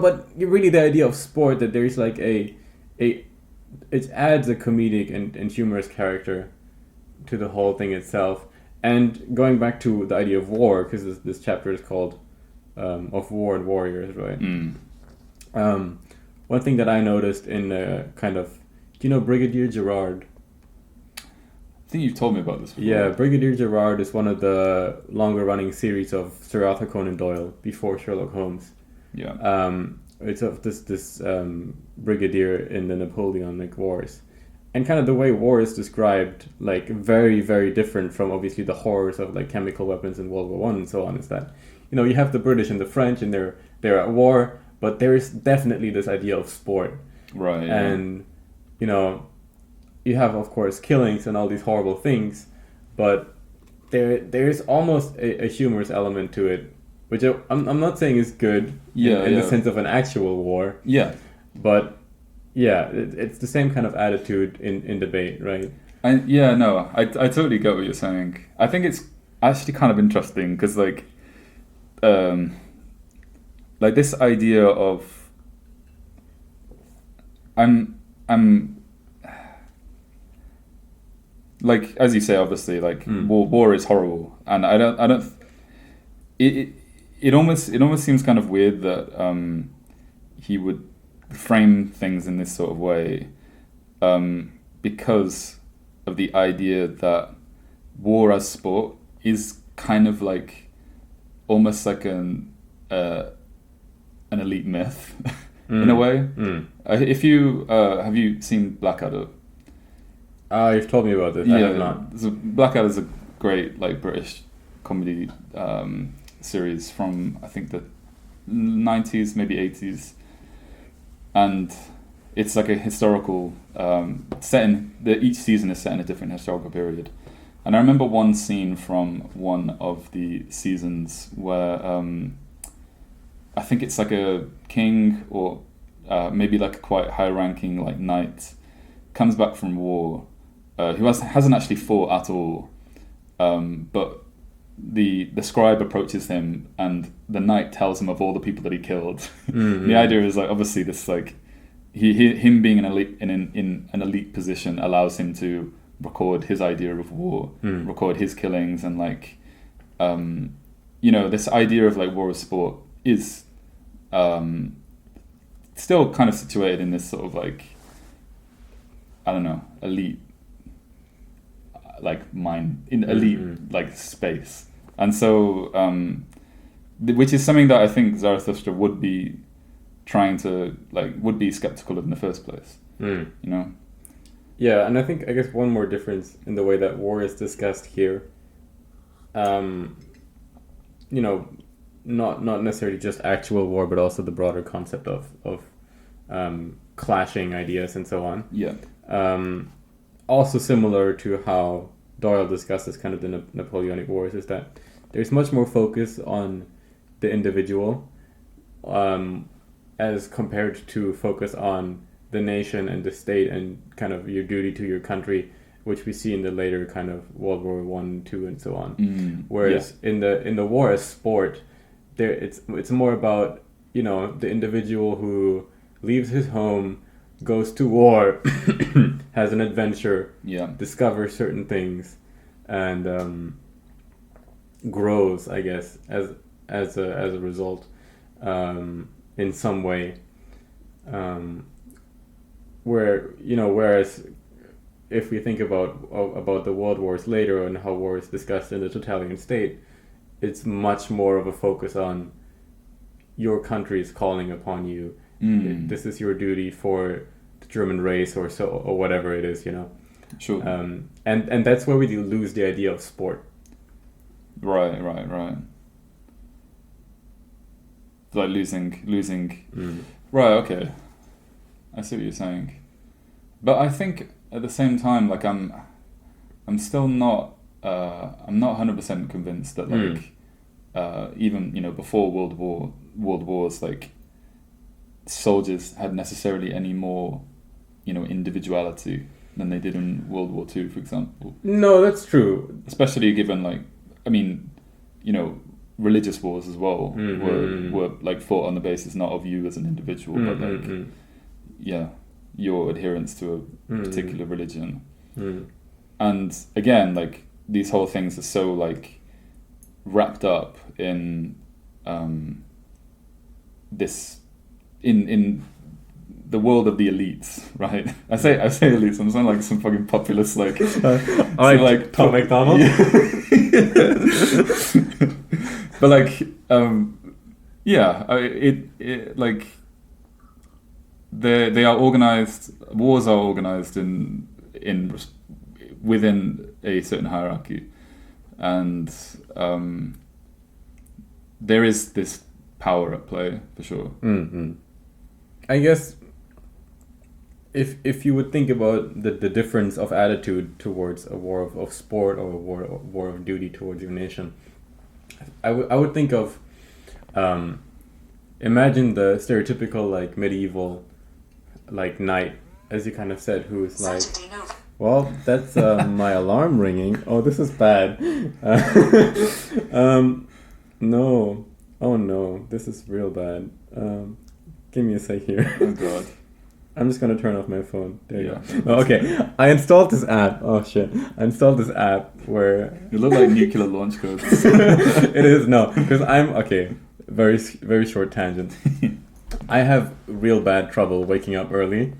but really the idea of sport, that there's like it adds a comedic and humorous character to the whole thing itself. And going back to the idea of war, because this chapter is called Of War and Warriors, right? One thing that I noticed in kind of, do you know Brigadier Gerard? I think you've told me about this before. Yeah, Brigadier Gerard is one of the longer running series of Sir Arthur Conan Doyle before Sherlock Holmes. Yeah. It's of this brigadier in the Napoleonic Wars. And kind of the way war is described, like very, very different from obviously the horrors of like chemical weapons in World War One and so on, is that, you have the British and the French and they're at war, but there is definitely this idea of sport. Right. Yeah. And, you have, of course, killings and all these horrible things, but there is almost a humorous element to it, which I'm not saying is good in the sense of an actual war. Yeah. But yeah, it's the same kind of attitude in debate, right? I totally get what you're saying. I think it's actually kind of interesting because like this idea of I'm like, as you say, obviously, like war is horrible, and I don't. It almost seems kind of weird that he would frame things in this sort of way, because of the idea that war as sport is kind of like almost like an elite myth in a way. If you have you seen Blackadder? You've told me about this. I have not. So Blackadder is a great like British comedy series from I think the 90s, maybe 80s, and it's like a historical each season is set in a different historical period. And I remember one scene from one of the seasons where I think it's like a king or maybe like a quite high-ranking like knight, comes back from war, who hasn't actually fought at all, but the scribe approaches him, and the knight tells him of all the people that he killed. The idea is like, obviously this like him being in an elite position allows him to record his idea of war, record his killings, and like this idea of like war as sport is still kind of situated in this sort of like, I don't know, elite like elite like space. And so which is something that I think Zarathustra would be trying to like, would be skeptical of in the first place. Yeah, and I guess one more difference in the way that war is discussed here, not necessarily just actual war, but also the broader concept of clashing ideas and so on. Yeah. Also similar to how Doyle discusses kind of the Napoleonic Wars, is that there's much more focus on the individual, as compared to focus on the nation and the state and kind of your duty to your country, which we see in the later kind of World War I, II, and so on. Whereas in the war as sport, there it's more about the individual who leaves his home, goes to war, has an adventure, discovers certain things, and grows, I guess, as a result, in some way. Whereas if we think about the world wars later and how war is discussed in the totalitarian state, it's much more of a focus on your country's calling upon you. This is your duty for the German race or whatever it is, Sure. And that's where we lose the idea of sport. Right. Like losing. Right. Okay. I see what you're saying, but I think at the same time, like I'm still not. I'm not 100% convinced that like even before world wars, like soldiers had necessarily any more individuality than they did in World War II, for example. No, that's true. Especially given like, I mean, religious wars as well were like fought on the basis not of you as an individual, but like your adherence to a particular religion. And again, like these whole things are so like wrapped up in this in the world of the elites, right? I say elites. I'm sounding like some fucking populist, like like Tom McDonald. But like, it like they are organized. Wars are organized in within a certain hierarchy, and there is this power at play for sure. I guess if you would think about the difference of attitude towards a war of sport or a war of duty towards your nation, I would think of imagine the stereotypical like medieval like knight, as you kind of said, who's like, well, that's my alarm ringing. Oh, this is bad. No. Oh no, this is real bad. Give me a sec here. Oh god. I'm just gonna turn off my phone. There you go. Oh, okay, I installed this app. Oh shit. I installed this app where... You look like nuclear launch codes. It is, no. Because okay, very, very short tangent. I have real bad trouble waking up early.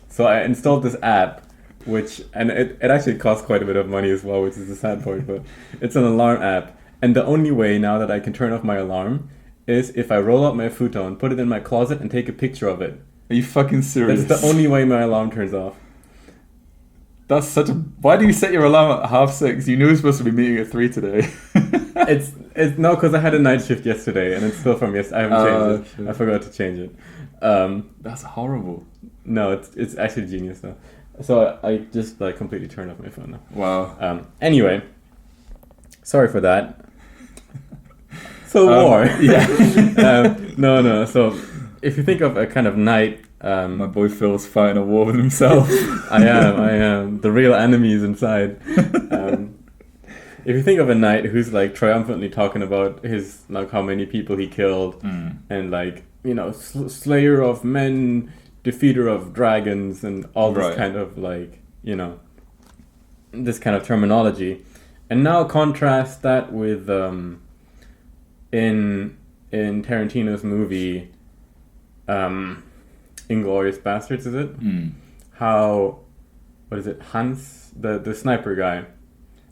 So I installed this app, and it actually costs quite a bit of money as well, which is the sad part, but it's an alarm app. And the only way now that I can turn off my alarm is if I roll up my futon, put it in my closet, and take a picture of it. Are you fucking serious? That's the only way my alarm turns off. That's such a... Why do you set your alarm at 6:30? You knew we were supposed to be meeting at 3 today. It's no, because I had a night shift yesterday, and it's still from yesterday. I haven't changed it. Shit. I forgot to change it. That's horrible. No, it's actually genius though. So I just like completely turned off my phone now. Wow. Anyway, sorry for that. So war. Yeah. No. So if you think of a kind of knight My boy Phil's fighting a war with himself. I am. The real enemy is inside. If you think of a knight who's like triumphantly talking about his like how many people he killed and like slayer of men, defeater of dragons, and all this kind of like this kind of terminology, and now contrast that with in Tarantino's movie Inglourious Bastards, is it? How, what is it? Hans, the sniper guy.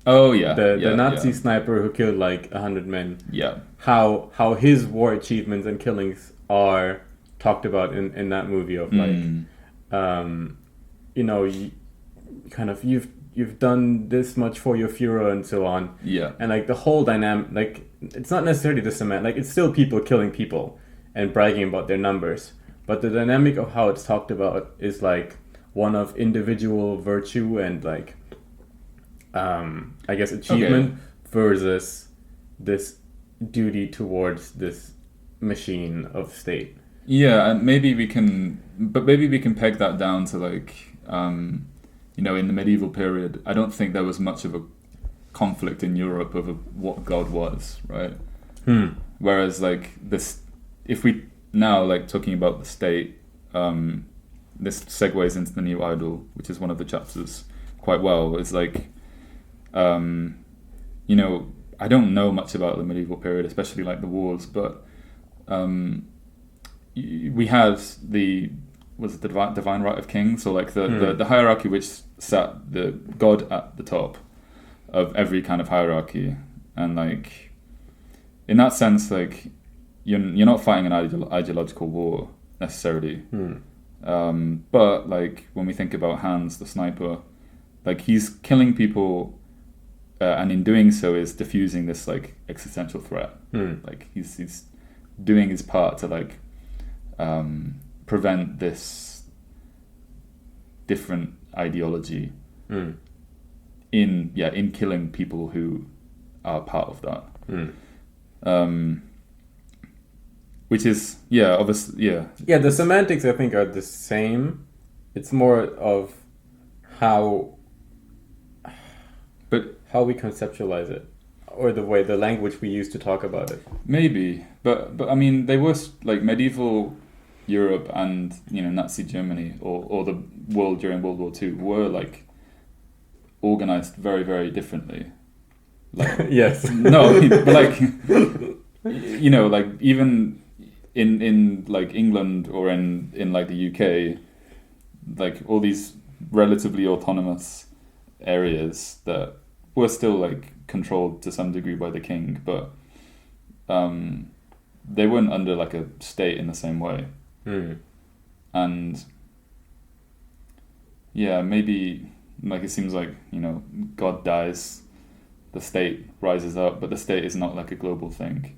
Oh yeah, the Nazi sniper who killed like 100 men. Yeah. How his war achievements and killings are talked about in that movie of like, you've done this much for your Führer and so on. Yeah. And like the whole dynamic, like it's not necessarily the cement, like it's still people killing people and bragging about their numbers, but the dynamic of how it's talked about is like one of individual virtue and like I guess achievement versus this duty towards this machine of state. Yeah, and maybe we can peg that down to like, in the medieval period, I don't think there was much of a conflict in Europe over what God was, right? Whereas like this, if we now like talking about the state, this segues into the new idol, which is one of the chapters quite well. It's like, I don't know much about the medieval period, especially like the wars, but we had the divine right of kings, so like the hierarchy which sat the god at the top of every kind of hierarchy, and like in that sense, like you're not fighting an ideological war necessarily, but like when we think about Hans the sniper, like he's killing people. And in doing so is diffusing this like existential threat. Like he's doing his part to like prevent this different ideology in killing people who are part of that. Which is obviously. Yeah, the semantics I think are the same. It's more of how we conceptualize it, or the language we use to talk about it. Maybe, but I mean, they were like medieval Europe and Nazi Germany or the world during World War II were like organized very, very differently. Like, yes. No, but like like even in like England or in like the UK, like all these relatively autonomous areas that were still like controlled to some degree by the king, but they weren't under like a state in the same way. And maybe like it seems like God dies, the state rises up, but the state is not like a global thing,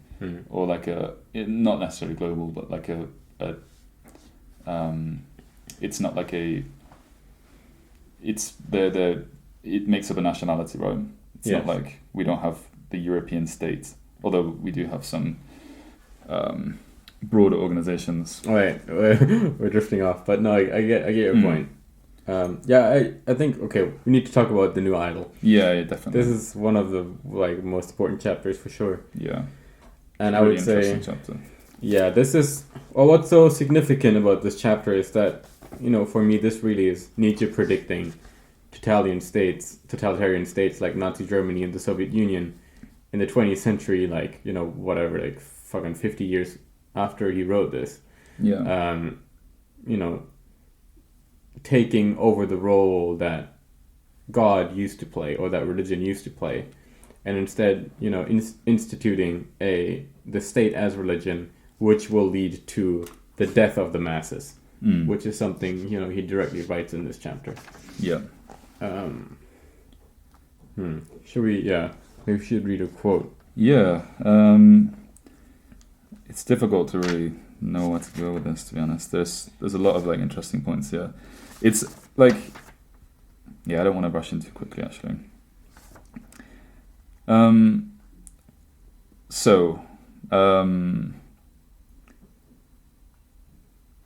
or like not necessarily global, but like it's not like it makes up a nationality, right? It's not like we don't have the European state, although we do have some broader organizations. Right, we're drifting off, but no, I get your point. I think we need to talk about the new idol. Yeah, definitely. This is one of the like most important chapters for sure. Yeah, and I would say, chapter. This is what's so significant about this chapter is that for me this really is Nietzsche predicting totalitarian states like Nazi Germany and the Soviet Union in the 20th century, like whatever, like fucking 50 years after he wrote this. Taking over the role that God used to play or that religion used to play, and instead instituting the state as religion, which will lead to the death of the masses, which is something he directly writes in this chapter. Should we? Maybe we should read a quote. It's difficult to really know where to go with this, to be honest. There's a lot of like interesting points here. It's like, I don't want to rush in too quickly, actually.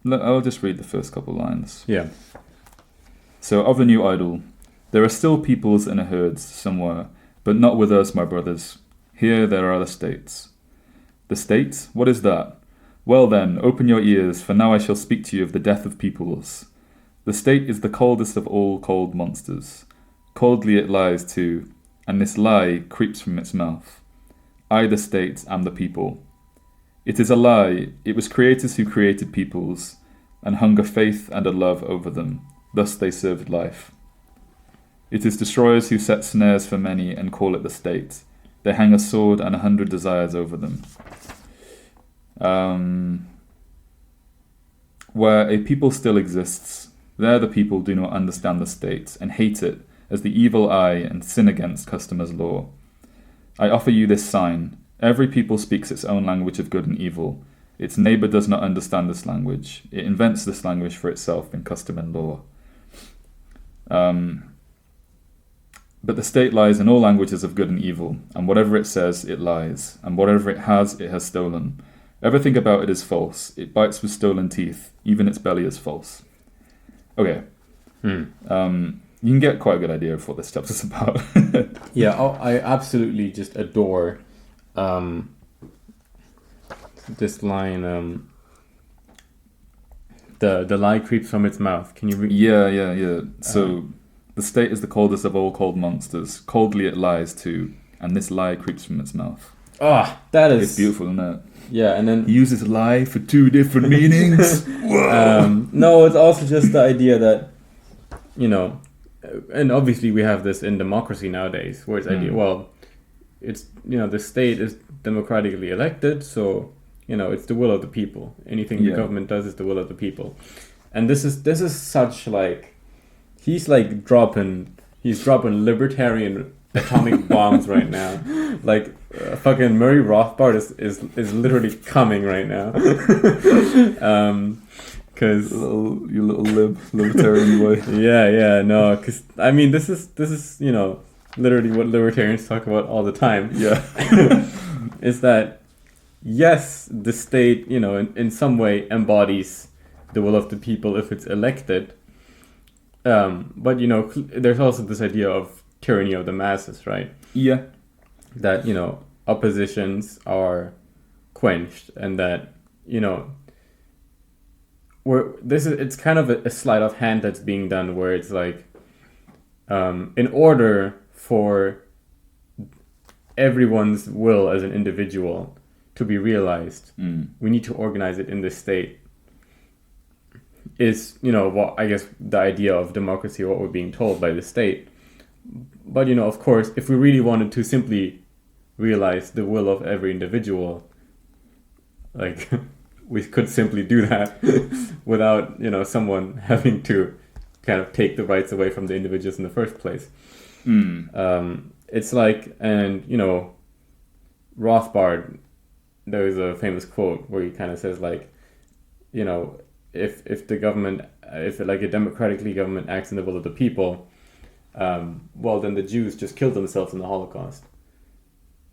I'll just read the first couple lines. Yeah. So, of the new idol, there are still peoples in a herds somewhere, but not with us, my brothers. Here there are the states. The states? What is that? Well then, open your ears, for now I shall speak to you of the death of peoples. The state is the coldest of all cold monsters. Coldly it lies too, and this lie creeps from its mouth. I, the state, am the people. It is a lie. It was creators who created peoples, and hung a faith and a love over them. Thus they served life. It is destroyers who set snares for many and call it the state. They hang a sword and 100 desires over them. Where a people still exists, there the people do not understand the state and hate it as the evil eye and sin against customers' law. I offer you this sign. Every people speaks its own language of good and evil. Its neighbor does not understand this language. It invents this language for itself in custom and law. But the state lies in all languages of good and evil, and whatever it says, it lies, and whatever it has stolen. Everything about it is false. It bites with stolen teeth. Even its belly is false. Okay. You can get quite a good idea of what this chapter's about. Yeah, I absolutely just adore this line. The lie creeps from its mouth. Can you read? Yeah. So the state is the coldest of all cold monsters. Coldly it lies too, and this lie creeps from its mouth. That is... It's beautiful, isn't it? Yeah, and then... He uses lie for two different meanings. No, it's also just the idea that, and obviously we have this in democracy nowadays, where it's idea, well, it's, the state is democratically elected, so, it's the will of the people. Anything the government does is the will of the people. And this is such, like, he's dropping libertarian atomic bombs right now. Like, fucking Murray Rothbard is literally coming right now. Cause you little libertarian boy. No, cause I mean this is literally what libertarians talk about all the time. Yeah, is that yes, the state in some way embodies the will of the people if it's elected. But there's also this idea of tyranny of the masses, right? Yeah. That oppositions are quenched, and that it's kind of a sleight of hand that's being done, where it's like in order for everyone's will as an individual to be realized, we need to organize it in the state. Is what I guess the idea of democracy, what we're being told by the state. But of course, if we really wanted to simply realize the will of every individual, like we could simply do that without someone having to kind of take the rights away from the individuals in the first place. It's like, and Rothbard, there's a famous quote where he kind of says like, if the government, if like a democratically government acts in the will of the people, well then the Jews just killed themselves in the Holocaust.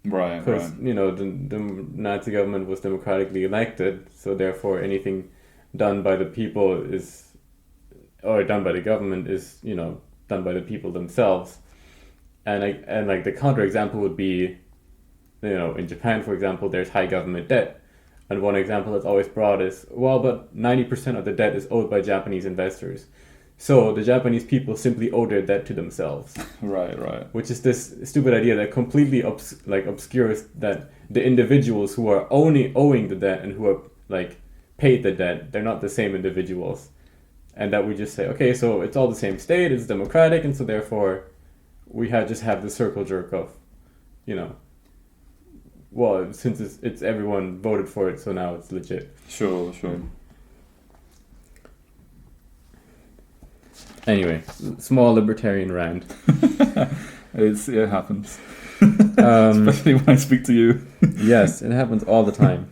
Right. Because the Nazi government was democratically elected, so therefore anything done by the people or done by the government is done by the people themselves. And like the counterexample would be, in Japan, for example, there's high government debt. And one example that's always brought is, well, but 90% of the debt is owed by Japanese investors. So the Japanese people simply owe their debt to themselves. Right. Which is this stupid idea that completely obscures that the individuals who are only owing the debt and who are like paid the debt, they're not the same individuals. And that we just say, okay, so it's all the same state, it's democratic, and so therefore we just have the circle jerk of, well, since it's everyone voted for it, so now it's legit. Sure. Anyway, small libertarian rant. It happens. Especially when I speak to you. Yes, it happens all the time.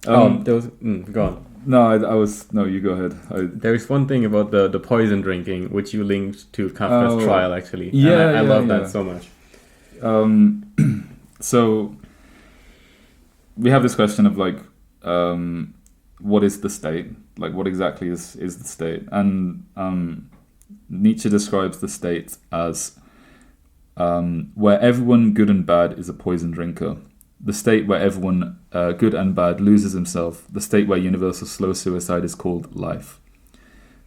There was... go on. No, you go ahead. There's one thing about the poison drinking, which you linked to Kafka's trial, actually. Yeah, I love that so much. So we have this question of like, what is the state? Like, what exactly is the state? And Nietzsche describes the state as where everyone good and bad is a poison drinker. The state where everyone good and bad loses himself. The state where universal slow suicide is called life.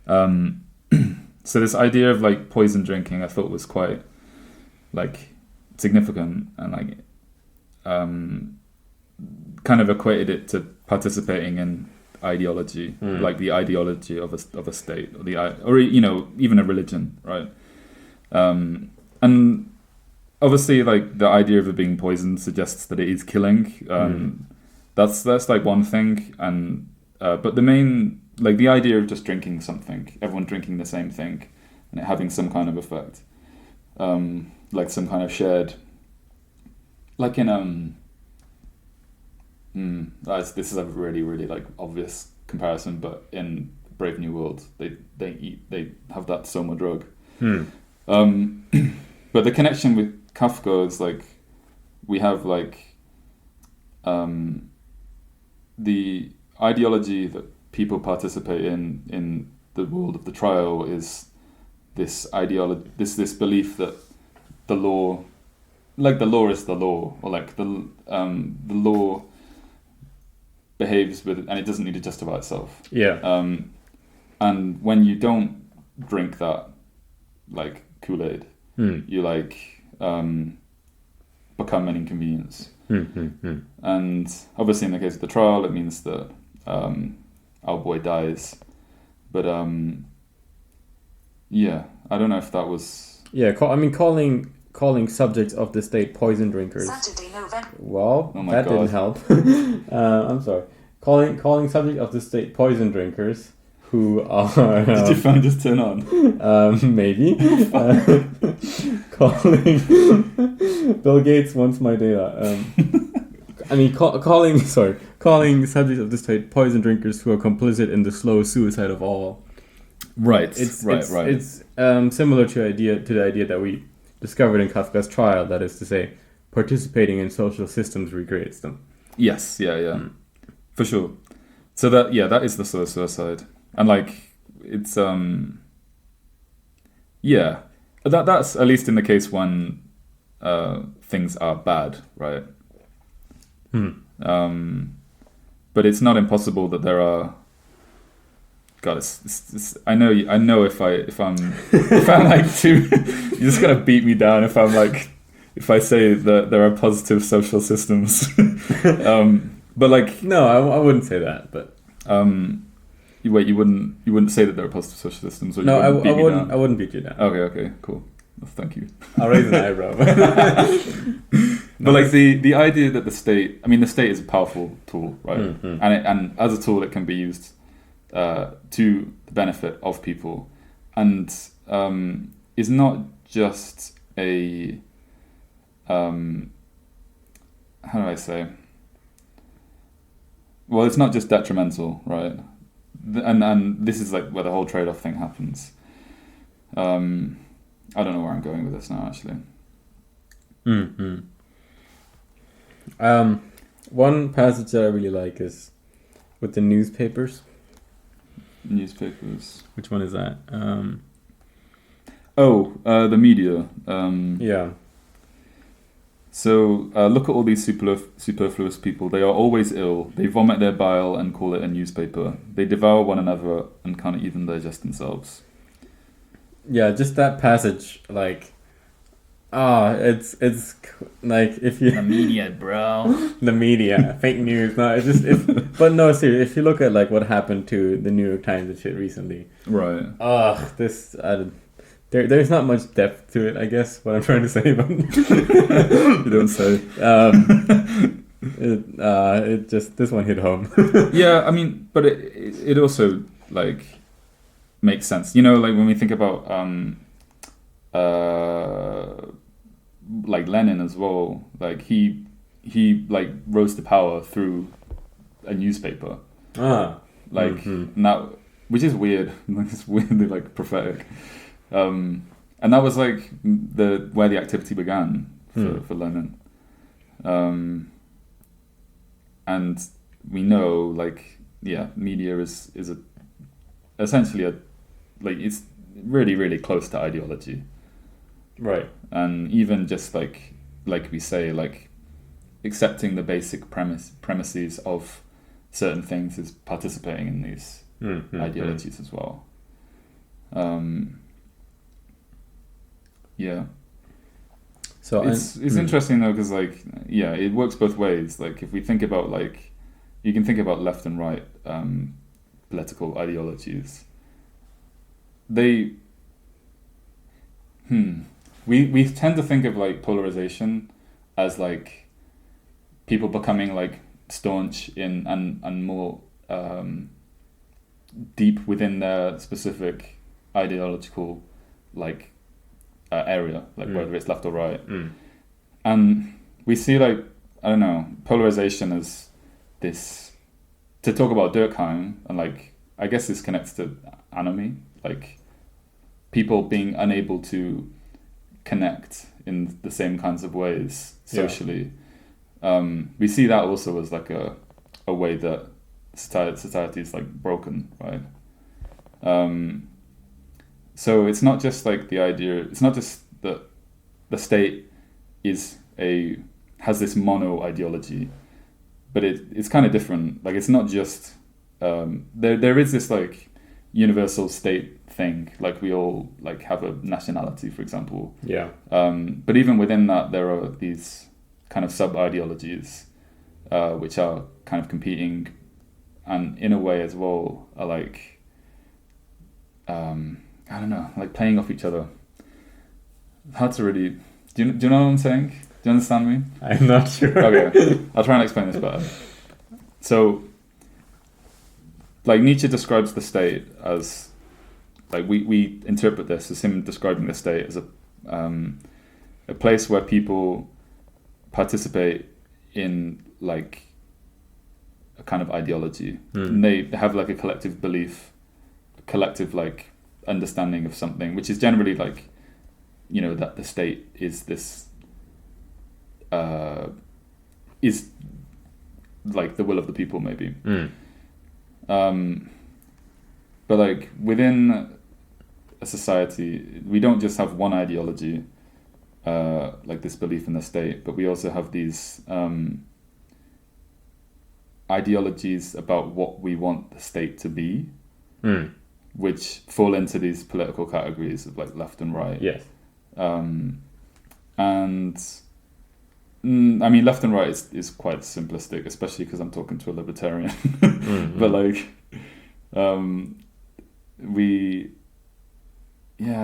So this idea of like poison drinking, I thought was quite like significant, and like kind of equated it to participating in ideology, like the ideology of a state, or even a religion, right? And obviously, like the idea of it being poisoned suggests that it is killing. That's like one thing, and but the main, like the idea of just drinking something, everyone drinking the same thing, and it having some kind of effect, like some kind of shared, like in this is a really really like obvious comparison, but in Brave New World, they have that soma drug. But the connection with Kafka is like we have like the ideology that people participate in the world of the trial is this ideology, this belief that the law, like the law is the law, or like the law behaves with, and it doesn't need to justify itself. Yeah. And when you don't drink that like Kool-Aid, you like become an inconvenience. And obviously in the case of the trial, it means that our boy dies. But yeah, I don't know if that was... Yeah, calling subjects of the state poison drinkers. Saturday, November. Well, Oh my that God. didn't help. I'm sorry. Calling subjects of the state poison drinkers who are... Did your phone just turn on? Maybe. Calling... Bill Gates wants my data. Calling subjects of the state poison drinkers who are complicit in the slow suicide of all. Right. It's similar to the idea that we discovered in Kafka's trial, that is to say, participating in social systems recreates them. Yes, yeah. For sure. So that is the slow suicide. And like it's that's at least in the case when things are bad, right? But it's not impossible that there are... God, I know if I'm like too, you're just gonna beat me down if I say that there are positive social systems. But like, no, I wouldn't say that. But you wouldn't say that there are positive social systems. Or no, I beat me wouldn't. down? I wouldn't beat you down. Okay, cool. Well, thank you. I'll raise an eyebrow. But like the idea that the state is a powerful tool, right? And as a tool, it can be used to the benefit of people, and is not just a how do I say? Well, it's not just detrimental, right? And this is like where the whole trade-off thing happens. I don't know where I'm going with this now, actually. One passage that I really like is with the newspapers. Newspapers. Which one is that? The media. Yeah. So look at all these superfluous people. They are always ill. They vomit their bile and call it a newspaper. They devour one another and can't even digest themselves. Yeah, just that passage, like, it's like if you... The media, bro. The media, fake news. No, but no, seriously, if you look at like what happened to the New York Times and shit recently, right? There's not much depth to it, I guess. What I'm trying to say, but you don't say. It just, this one hit home. Yeah, I mean, but it also like makes sense. You know, like when we think about like Lenin as well, like he like rose to power through a newspaper. Now, which is weird. Like, it's weirdly like prophetic. And that was like where the activity began for Lenin. And we know, like, media is essentially it's really, really close to ideology. Right. And even just like we say, like accepting the basic premises of certain things is participating in these ideologies as well. So it's interesting though, because it works both ways. Like if we think about you can think about left and right political ideologies. We tend to think of polarization as people becoming staunch in and more deep within their specific ideological area, whether it's left or right. And we see polarization as this, to talk about Durkheim, and I guess this connects to anomie, people being unable to connect in the same kinds of ways socially. We see that also as a way that society is broken, right? So it's not just the idea. It's not just that the state has this mono ideology, but it's kind of different. It's not just there is this universal state thing. We all have a nationality, for example. Yeah. But even within that, there are these kind of sub ideologies, which are kind of competing, and in a way as well are I don't know, playing off each other. Hard to really. Do you know what I'm saying? Do you understand me? I'm not sure. Okay, I'll try and explain this better. So, Nietzsche describes the state as we interpret this as him describing the state as a place where people participate in a kind of ideology. And they have a collective belief, a collective understanding of something, which is generally that the state is this is the will of the people, maybe. But within a society, we don't just have one ideology, this belief in the state, but we also have these ideologies about what we want the state to be, which fall into these political categories of left and right. Yes. And I mean, left and right is quite simplistic, especially because I'm talking to a libertarian. But I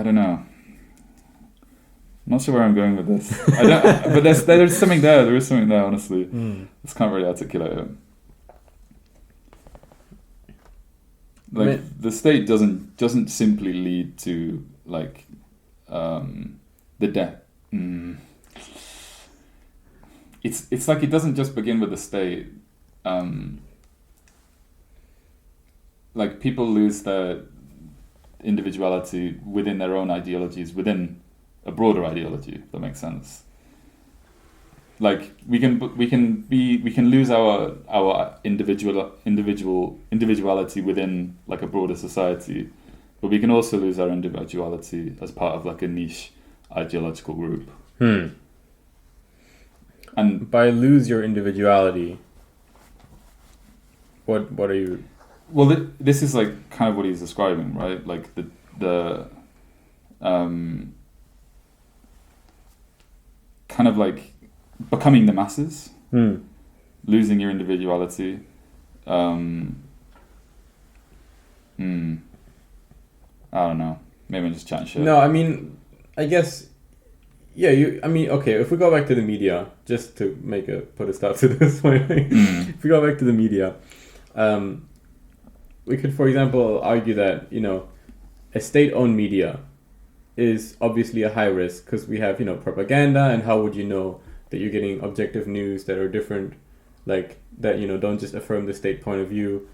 don't know. I'm not sure where I'm going with this. But there's something there. There is something there, honestly. Just can't really articulate it. The state doesn't simply lead to the death. It's it doesn't just begin with the state. People lose their individuality within their own ideologies, within a broader ideology. If that makes sense. We can lose our individuality within a broader society, but we can also lose our individuality as part of a niche ideological group. And by lose your individuality, what are you? Well, this is kind of what he's describing, right? Kind of becoming the masses, losing your individuality. I don't know. Maybe I'm just chatting shit. No, I mean, I guess, yeah. Okay. If we go back to the media, just to put a stop to this point, if we go back to the media, we could, for example, argue that a state-owned media is obviously a high risk because we have propaganda, and how would you know that you're getting objective news that are different, that don't just affirm the state point of view.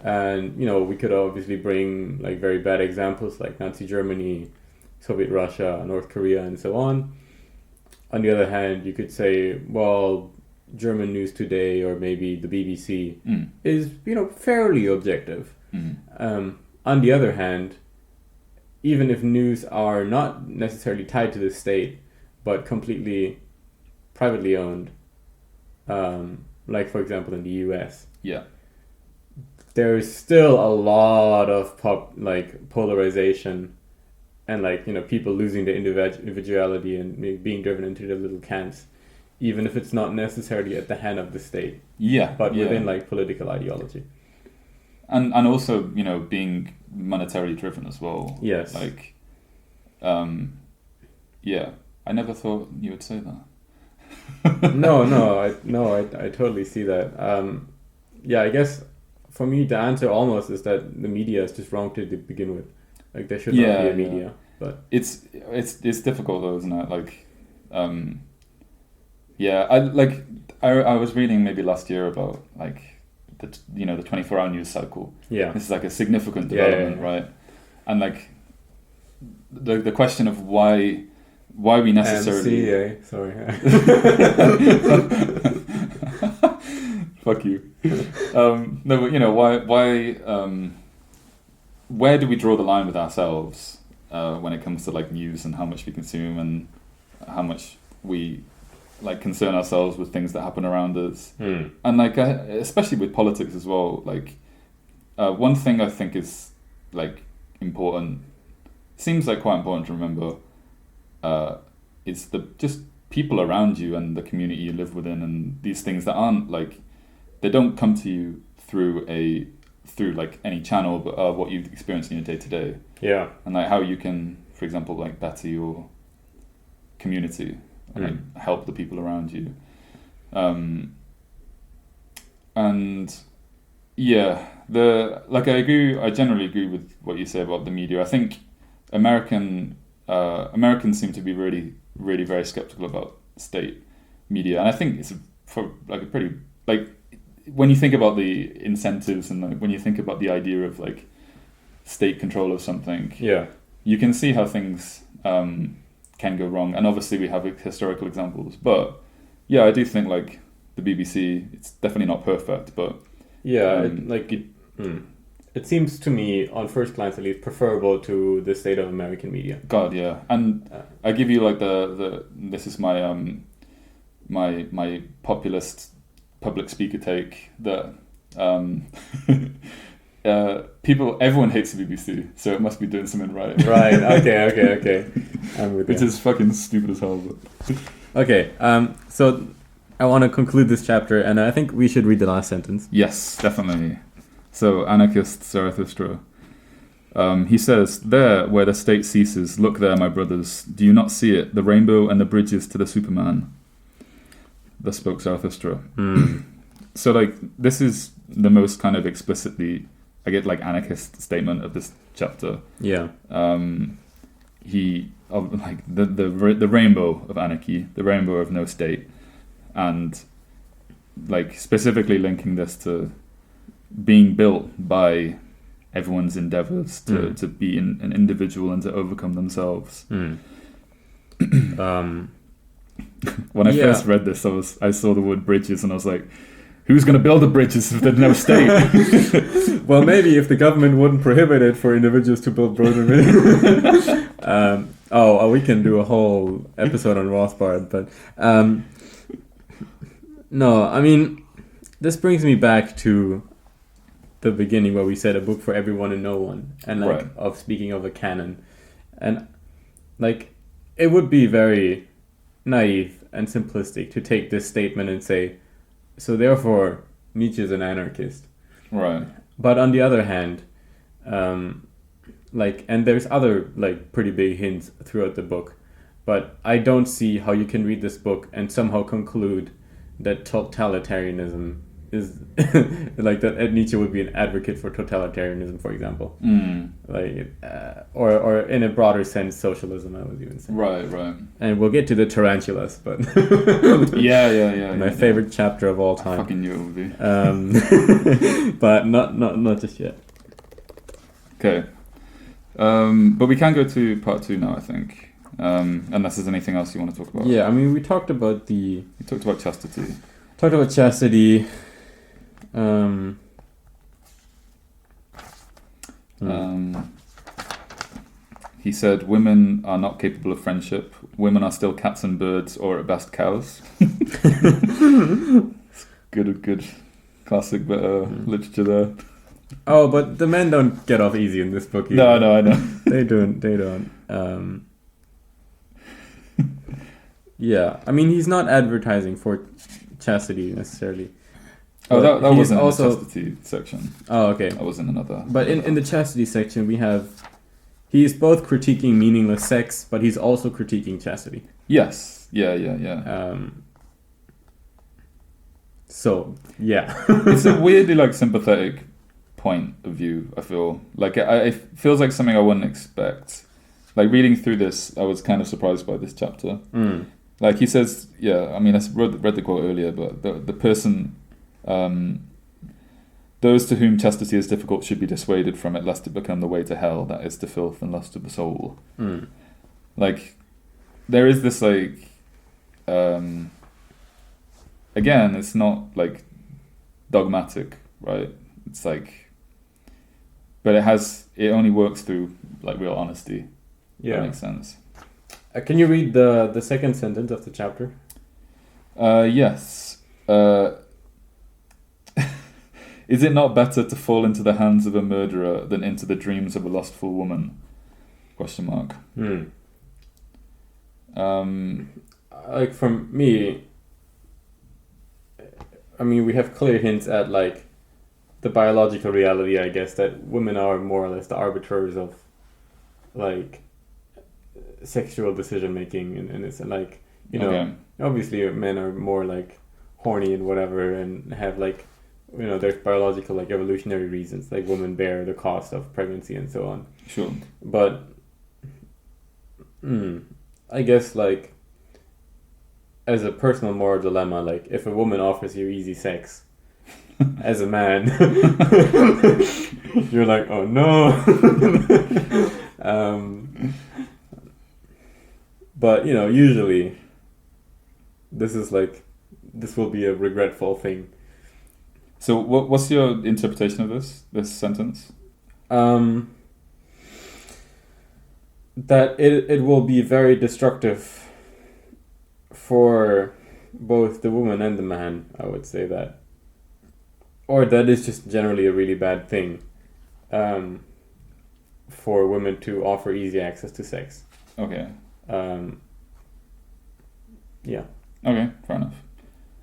And we could obviously bring very bad examples like Nazi Germany, Soviet Russia, North Korea, and so on. On the other hand, you could say, well, German News Today or maybe the BBC is, fairly objective. On the other hand, even if news are not necessarily tied to the state, but completely privately owned, like for example in the US, there's still a lot of polarization and people losing their individuality and being driven into their little camps, even if it's not necessarily at the hand of the state. But within political ideology. And also, being monetarily driven as well. Yes. I never thought you would say that. I totally see that. I guess for me the answer almost is that the media is just wrong to begin with. There should not be a media. But it's difficult though, isn't it? I was reading maybe last year about the 24-hour news cycle. This is a significant development, right? And the question of why we necessarily fuck you. Where do we draw the line with ourselves when it comes to news and how much we consume and how much we concern ourselves with things that happen around us, and especially with politics as well. One thing I think is important, seems quite important to remember, is the just people around you and the community you live within, and these things that aren't they don't come to you through any channel, but what you experience in your day to day. And how you can, for example, better your community. And help the people around you, and I agree. I generally agree with what you say about the media. I think Americans seem to be really, really very skeptical about state media, and I think it's for a pretty when you think about the incentives and when you think about the idea of state control of something, you can see how things can go wrong, and obviously we have historical examples, but I do think the BBC, it's definitely not perfect, but it seems to me on first glance at least preferable to the state of American media. And I give you this is my my populist public speaker take that everyone hates the BBC, so it must be doing something right. Right. Okay. I'm with you. Which is fucking stupid as hell. But. Okay. So I want to conclude this chapter, and I think we should read the last sentence. Yes, definitely. So, anarchist Zarathustra. He says, "There, where the state ceases, look there, my brothers. Do you not see it? The rainbow and the bridges to the Superman." Thus spoke Zarathustra. So, this is the most kind of explicitly, I get anarchist statement of this chapter. He the rainbow of anarchy, the rainbow of no state, and specifically linking this to being built by everyone's endeavors to be an individual and to overcome themselves. When I first read this, I saw the word bridges and I was like, who's going to build the bridges if there's no state? Well, maybe if the government wouldn't prohibit it for individuals to build bridges. We can do a whole episode on Rothbard, but no, I mean, this brings me back to the beginning where we said a book for everyone and no one, and of speaking of a canon, and it would be very naive and simplistic to take this statement and say, so therefore Nietzsche is an anarchist, right? But on the other hand, and there's other pretty big hints throughout the book, but I don't see how you can read this book and somehow conclude that totalitarianism is that Nietzsche would be an advocate for totalitarianism, for example, or in a broader sense, socialism. I was even saying. Right. And we'll get to the tarantulas, but my favorite chapter of all time. I fucking knew it would be. But not just yet. Okay, but we can go to part 2 now, I think. Unless there's anything else you want to talk about. Yeah, I mean, we talked about chastity. talked about chastity. He said, "Women are not capable of friendship. Women are still cats and birds, or at best cows." Good, classic bit of literature there. Oh, but the men don't get off easy in this book either. No, I know. They don't. Yeah, I mean, he's not advertising for chastity necessarily. Oh, that wasn't also in the chastity section. Oh, okay. That was in another. But in the chastity section, we have he's both critiquing meaningless sex, but he's also critiquing chastity. Yes. Yeah. So yeah, It's a weirdly like sympathetic point of view. I feel like it feels like something I wouldn't expect. Like reading through this, I was kind of surprised by this chapter. Like he says, yeah. I mean, I read the quote earlier, but the person, those to whom chastity is difficult should be dissuaded from it, lest it become the way to hell. That is to filth and lust of the soul. Like there is this like. Again, it's not like dogmatic, right? It's like, but it only works through like real honesty. Yeah, that makes sense. Can you read the second sentence of the chapter? Yes. Is it not better to fall into the hands of a murderer than into the dreams of a lustful woman? ? Like from me, I mean, we have clear hints at like the biological reality, I guess, that women are more or less the arbiters of like sexual decision making, and it's like, you know, Okay. Obviously men are more like horny and whatever, and have like, you know, there's biological like evolutionary reasons, like women bear the cost of pregnancy and so on. Sure. But I guess like as a personal moral dilemma, like if a woman offers you easy sex as a man, you're like, oh no. But you know, usually this will be a regretful thing. So what's your interpretation of this sentence? That it will be very destructive for both the woman and the man, I would say that. Or that is just generally a really bad thing for women to offer easy access to sex. Okay. Yeah. Okay, fair enough.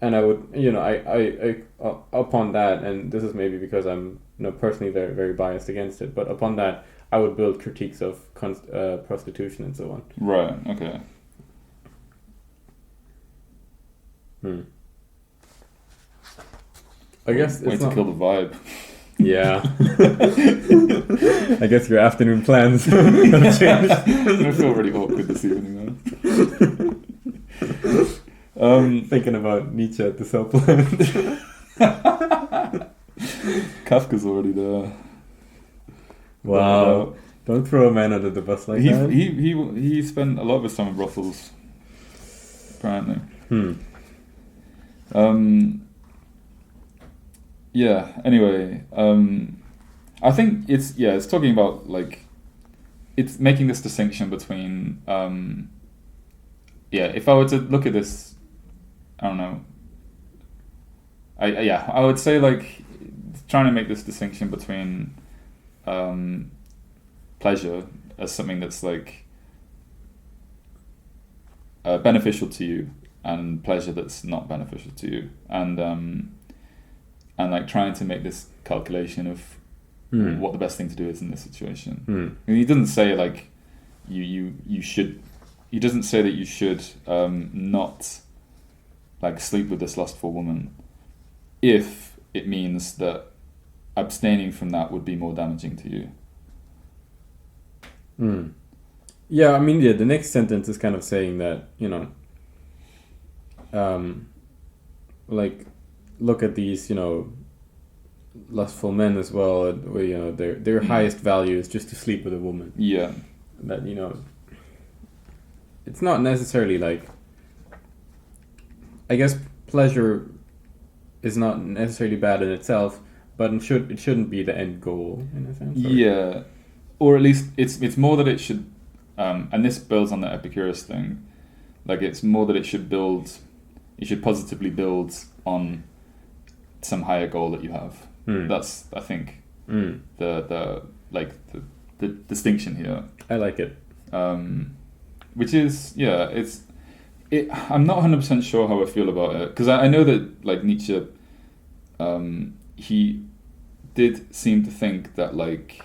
And I would, you know, I upon that, and this is maybe because I'm, you know, personally very, very biased against it, but upon that, I would build critiques of prostitution and so on. Right, okay. I guess way it's to not... kill the vibe. Yeah. I guess your afternoon plans have changed. I feel really awkward this evening, man. Thinking about Nietzsche at the cell planet. Kafka's already there. Wow. Don't throw a man under the bus like that. He spent a lot of his time in Brussels, apparently. Yeah, anyway, I think it's talking about like, it's making this distinction between, if I were to look at this, I don't know, I would say like, trying to make this distinction between pleasure as something that's like beneficial to you, and pleasure that's not beneficial to you, and like trying to make this calculation of what the best thing to do is in this situation. And he doesn't say like you should. He doesn't say that you should not like sleep with this lustful woman if it means that abstaining from that would be more damaging to you. Yeah, I mean, the next sentence is kind of saying that, you know, like, look at these, you know, lustful men as well, where, you know, their highest value is just to sleep with a woman. Yeah. That, you know, it's not necessarily like, I guess pleasure is not necessarily bad in itself, but it shouldn't be the end goal in a sense. Yeah, or at least it's more that it should, and this builds on the Epicurus thing. Like it's more that it should positively build on some higher goal that you have. That's, I think, the distinction here. I like it. Which is, I'm not 100% sure how I feel about it, because I know that like Nietzsche, he did seem to think that like,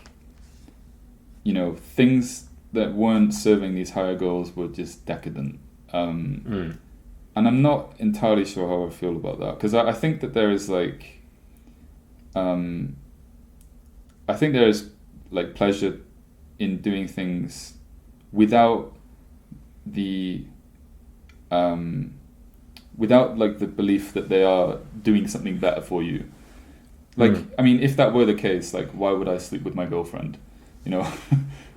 things that weren't serving these higher goals were just decadent. And I'm not entirely sure how I feel about that, because I think that there is like, I think there is like pleasure in doing things without the like the belief that they are doing something better for you. Like, I mean, if that were the case, like, why would I sleep with my girlfriend?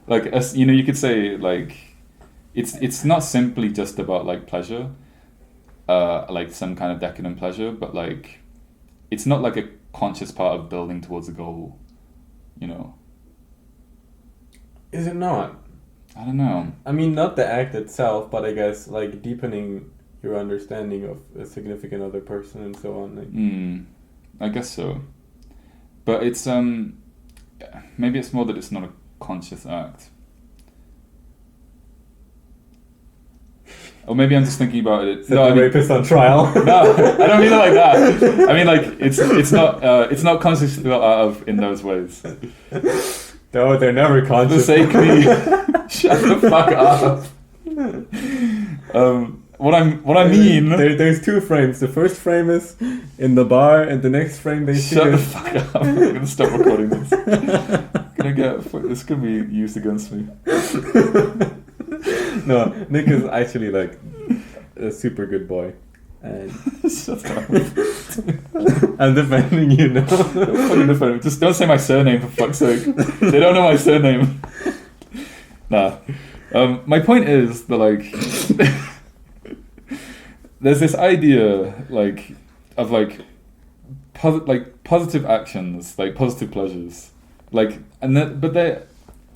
Like, you could say like, it's not simply just about like pleasure, like some kind of decadent pleasure, but like, it's not like a conscious part of building towards a goal, Is it not? I don't know. I mean, not the act itself, but I guess like deepening your understanding of a significant other person and so on. Like. I guess so, but it's maybe it's more that it's not a conscious act, or maybe I'm just thinking about it. The rapist on trial. No, I don't mean it like that. I mean like it's not consciously thought of in those ways. No, they're never conscious. Forsake me. Shut the fuck up. What I mean. There's two frames. The first frame is in the bar, and the next frame they shoot. Shut the fuck up. I'm gonna stop recording this. This could be used against me. No, Nick is actually like a super good boy. And shut up. I'm defending you now. Just don't say my surname, for fuck's sake. They don't know my surname. Nah. My point is that like there's this idea like of like positive actions, like positive pleasures, like but they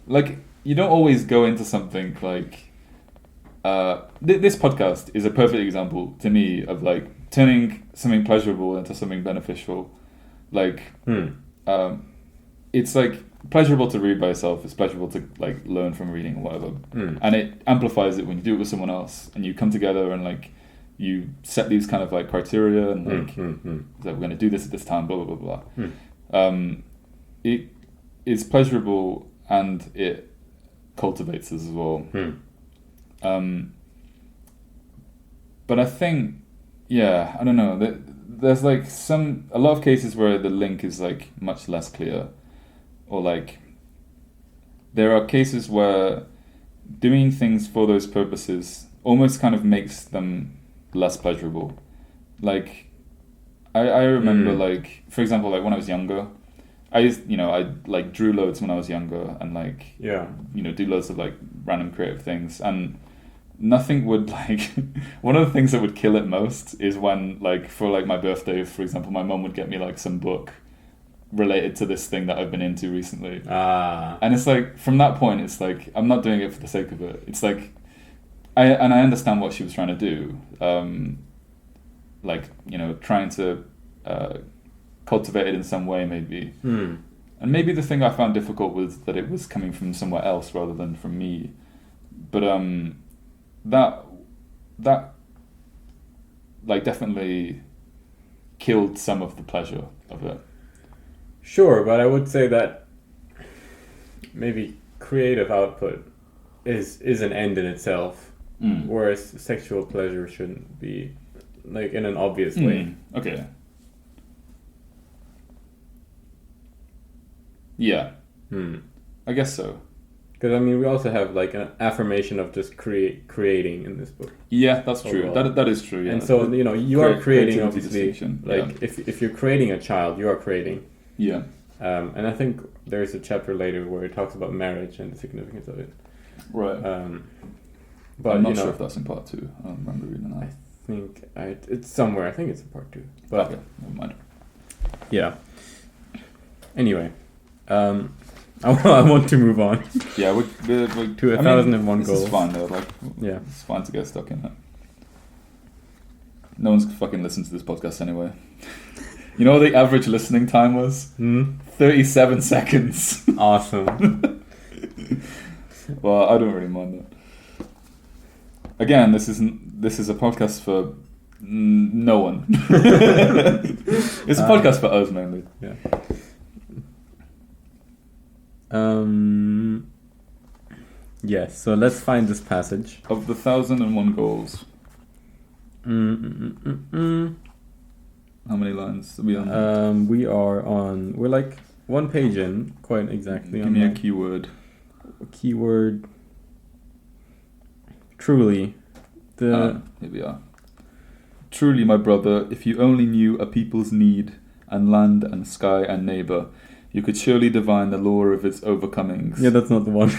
like you don't always go into something like. This podcast is a perfect example to me of like turning something pleasurable into something beneficial. Like, it's like pleasurable to read by yourself. It's pleasurable to like learn from reading or whatever, and it amplifies it when you do it with someone else, and you come together and like you set these kind of like criteria and like that we're going to do this at this time, blah blah blah blah. It is pleasurable and it cultivates us as well. But I think, I don't know. There's like a lot of cases where the link is like much less clear, or like there are cases where doing things for those purposes almost kind of makes them less pleasurable. Like I remember like, for example, like when I was younger, I like drew loads when I was younger and like do loads of like random creative things, and nothing would like one of the things that would kill it most is when like for like my birthday, for example, my mum would get me like some book related to this thing that I've been into recently. And it's like from that point it's like I'm not doing it for the sake of it. It's like I understand what she was trying to do, like trying to cultivate it in some way maybe. And maybe the thing I found difficult was that it was coming from somewhere else rather than from me, but that like definitely killed some of the pleasure of it. Sure, but I would say that maybe creative output is an end in itself, whereas sexual pleasure shouldn't be like in an obvious way. Okay. Yeah. I guess so. Because I mean, we also have like an affirmation of just creating in this book. Yeah, that's true. That is true. Yeah. And so you are creating obviously. Like if you're creating a child, you are creating. Yeah. And I think there's a chapter later where it talks about marriage and the significance of it. Right. But I'm not sure if that's in part 2. I don't remember reading that. I think it's somewhere. I think it's in part 2. But okay, never mind. Yeah. Anyway, I want to move on. Yeah, we're to 1,001 this goals. This is fun though. Like, yeah, it's fun to get stuck in it. No one's fucking listened to this podcast anyway. You know what the average listening time was? 37 seconds. Awesome. Well, I don't really mind that. Again, this is a podcast for no one. It's a podcast for us mainly. Yeah. Yes. So let's find this passage Of the 1,001 goals. How many lines are we on? We're like one page in, quite exactly. Give me a keyword. Keyword. Truly. Here we are. Truly, my brother, if you only knew a people's need, and land and sky and neighbour, you could surely divine the law of its overcomings. Yeah, that's not the one.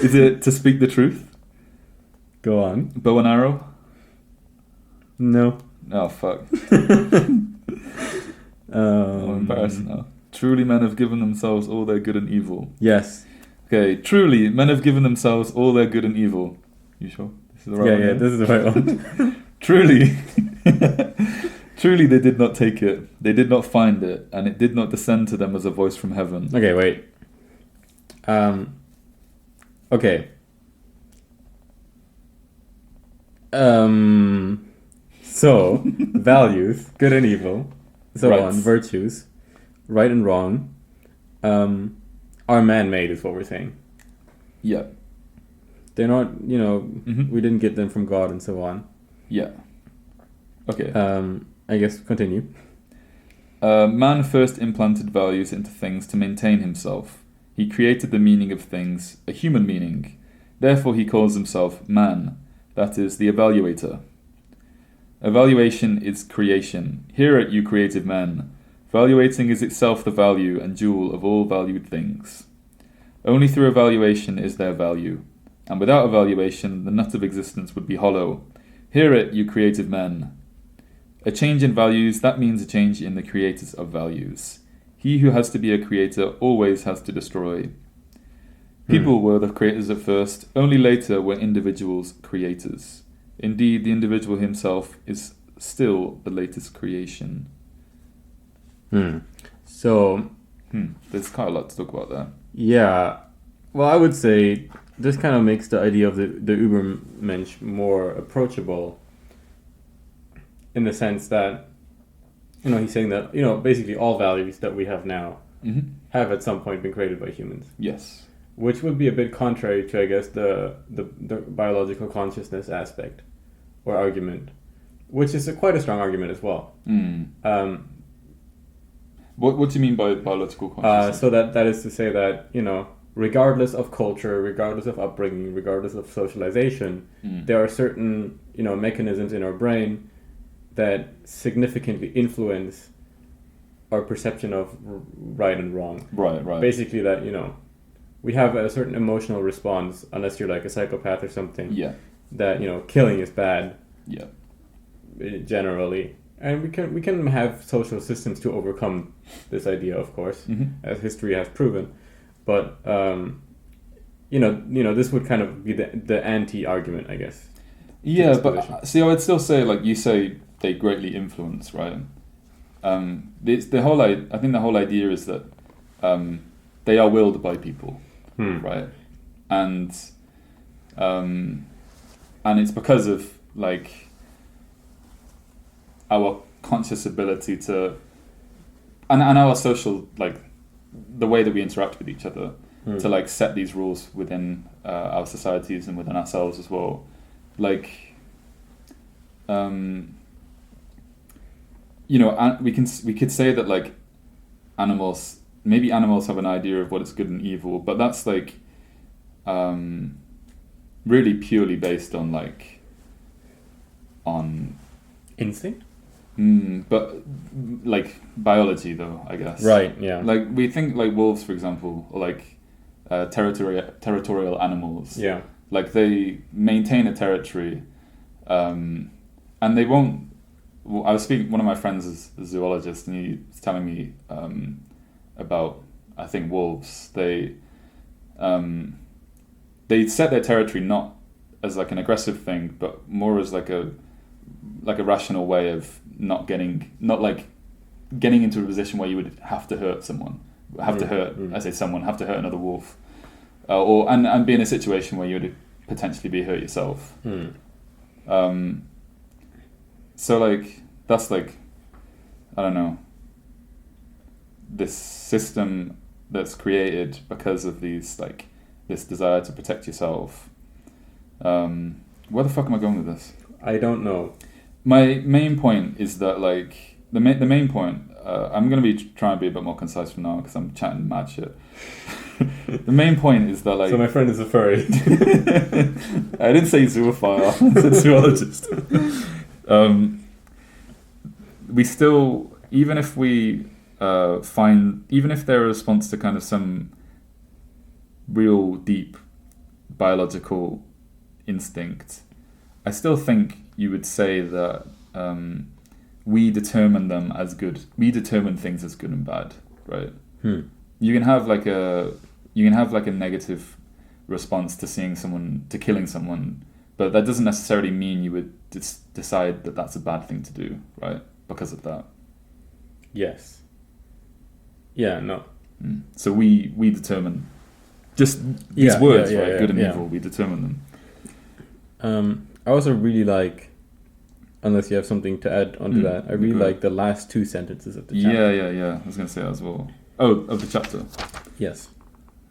Is it to speak the truth? Go on. Bow and arrow? No. Oh, fuck. I'm embarrassed now. Truly, men have given themselves all their good and evil. Yes. Okay, truly, men have given themselves all their good and evil. You sure? This is the right one? Yeah, this is the right one. Truly, truly they did not take it. They did not find it, and it did not descend to them as a voice from heaven. Okay, wait. Okay. So, values, good and evil, so Right. on, virtues, right and wrong, are man-made is what we're saying. Yeah. They're not, we didn't get them from God and so on. Yeah. Okay. I guess continue. Man first implanted values into things to maintain himself. He created the meaning of things, a human meaning. Therefore he calls himself man, that is, the evaluator. Evaluation is creation. Hear it, you creative men. Valuating is itself the value and jewel of all valued things. Only through evaluation is there value, and without evaluation the nut of existence would be hollow. Hear it, you creative men. A change in values, that means a change in the creators of values. He who has to be a creator always has to destroy. People were the creators at first, only later were individuals creators. Indeed, the individual himself is still the latest creation. So, there's quite a lot to talk about there. Yeah. Well, I would say this kind of makes the idea of the Übermensch more approachable in the sense that, he's saying that, basically all values that we have now have at some point been created by humans. Yes. Which would be a bit contrary to, I guess, the biological consciousness aspect or argument, which is quite a strong argument as well. What do you mean by biological consciousness? So that is to say that, regardless of culture, regardless of upbringing, regardless of socialization, there are certain, mechanisms in our brain that significantly influence our perception of right and wrong. Right. Basically that, we have a certain emotional response, unless you're like a psychopath or something. Yeah. That, killing is bad. Yeah. Generally. And we can have social systems to overcome this idea, of course, as history has proven. But this would kind of be the anti-argument, I guess. Yeah, but see, I would still say, like you say, they greatly influence, right? I think the whole idea is that they are willed by people, right? And it's because of like our conscious ability to, and our social, like, the way that we interact with each other, to like set these rules within our societies and within ourselves as well. Like, we could say that like animals have an idea of what is good and evil, but that's like really purely based on instinct. But like biology, though, I guess. Right. Yeah. Like we think like wolves, for example, or like territorial animals. Yeah. Like they maintain a territory, and they won't. Well, I was speaking. One of my friends is a zoologist, and he was telling me about, I think, wolves. They set their territory not as like an aggressive thing, but more as like a rational way of not getting into a position where you would have to hurt someone, have to hurt another wolf, and be in a situation where you would potentially be hurt yourself. So like that's like, I don't know, this system that's created because of these like this desire to protect yourself. Where the fuck am I going with this? I don't know. My main point is that like the main point. I'm going to be trying to be a bit more concise from now because I'm chatting mad shit. The main point is that like. So my friend is a furry. I didn't say zoophile. I said zoologist. We still, even if they're a response to kind of some real deep biological instinct, I still think you would say that we determine them as good. We determine things as good and bad, right? You can have like a negative response to killing someone, but that doesn't necessarily mean you would decide that that's a bad thing to do, right? Because of that. Yes. Yeah. No. So we determine just these words, right? Good and evil. We determine them. I also really like, unless you have something to add onto that, I really like the last two sentences of the chapter. Yeah. I was going to say that as well. Oh, of the chapter. Yes.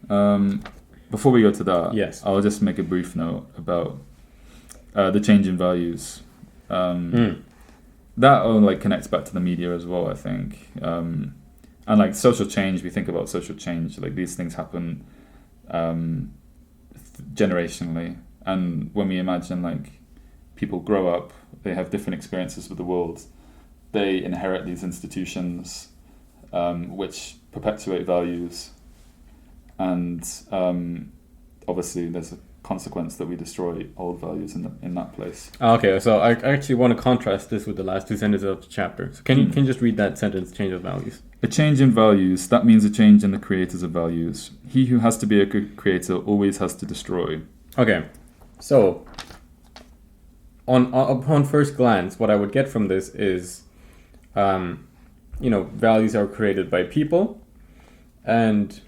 Before we go to that, yes, I'll just make a brief note about the change in values. That like connects back to the media as well, I think. And like social change, we think about social change, like these things happen generationally. And when we imagine like people grow up, they have different experiences with the world, they inherit these institutions which perpetuate values. And obviously there's a consequence that we destroy old values in that place. Okay, so I actually want to contrast this with the last two sentences of the chapter. So can you just read that sentence, change of values? A change in values, that means a change in the creators of values. He who has to be a good creator always has to destroy. Okay, so upon first glance, what I would get from this is, values are created by people, and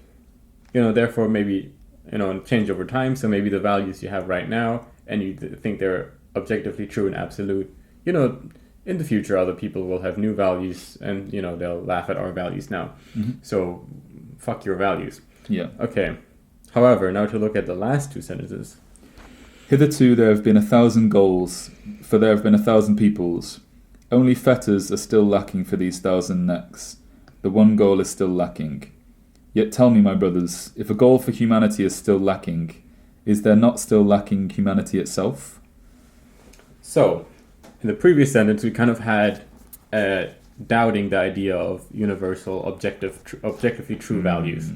therefore maybe change over time. So maybe the values you have right now, and you think they're objectively true and absolute, in the future other people will have new values, and they'll laugh at our values now. So fuck your values. Yeah. Okay. However, now to look at the last two sentences. Hitherto there have been 1,000 goals, for there have been 1,000 peoples. Only fetters are still lacking for these 1,000 necks. The one goal is still lacking. Yet tell me, my brothers, if a goal for humanity is still lacking, is there not still lacking humanity itself? So, in the previous sentence, we kind of had doubting the idea of universal, objectively true values.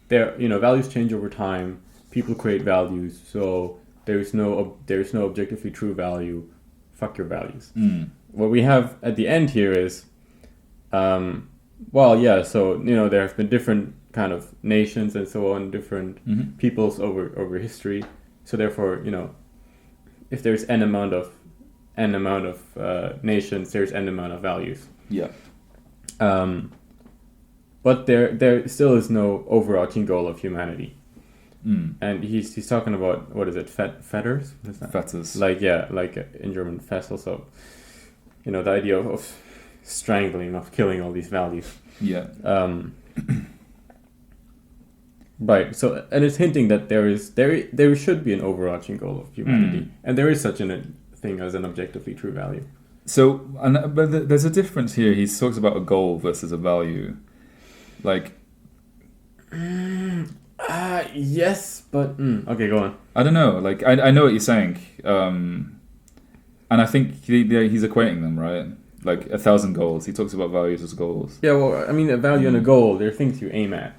Values change over time. People create values, so there's no objectively true value. Fuck your values. What we have at the end here is, so there have been different kind of nations and so on, different peoples over history. So therefore, if there's n amount of nations, there's n amount of values. Yeah. But there still is no overarching goal of humanity. And he's talking about, what is it, fetters? What is that? Fetters. Like in German, Fessel. So, the idea of strangling, of killing all these values. Yeah. Right. So, and it's hinting that there should be an overarching goal of humanity, and there is such a thing as an objectively true value. So, but there's a difference here. He talks about a goal versus a value, like. Yes, but okay, go on. I don't know. Like, I know what you're saying, and I think he's equating them, right? Like 1,000 goals. He talks about values as goals. Yeah, well, I mean, a value and a goal, they're things you aim at.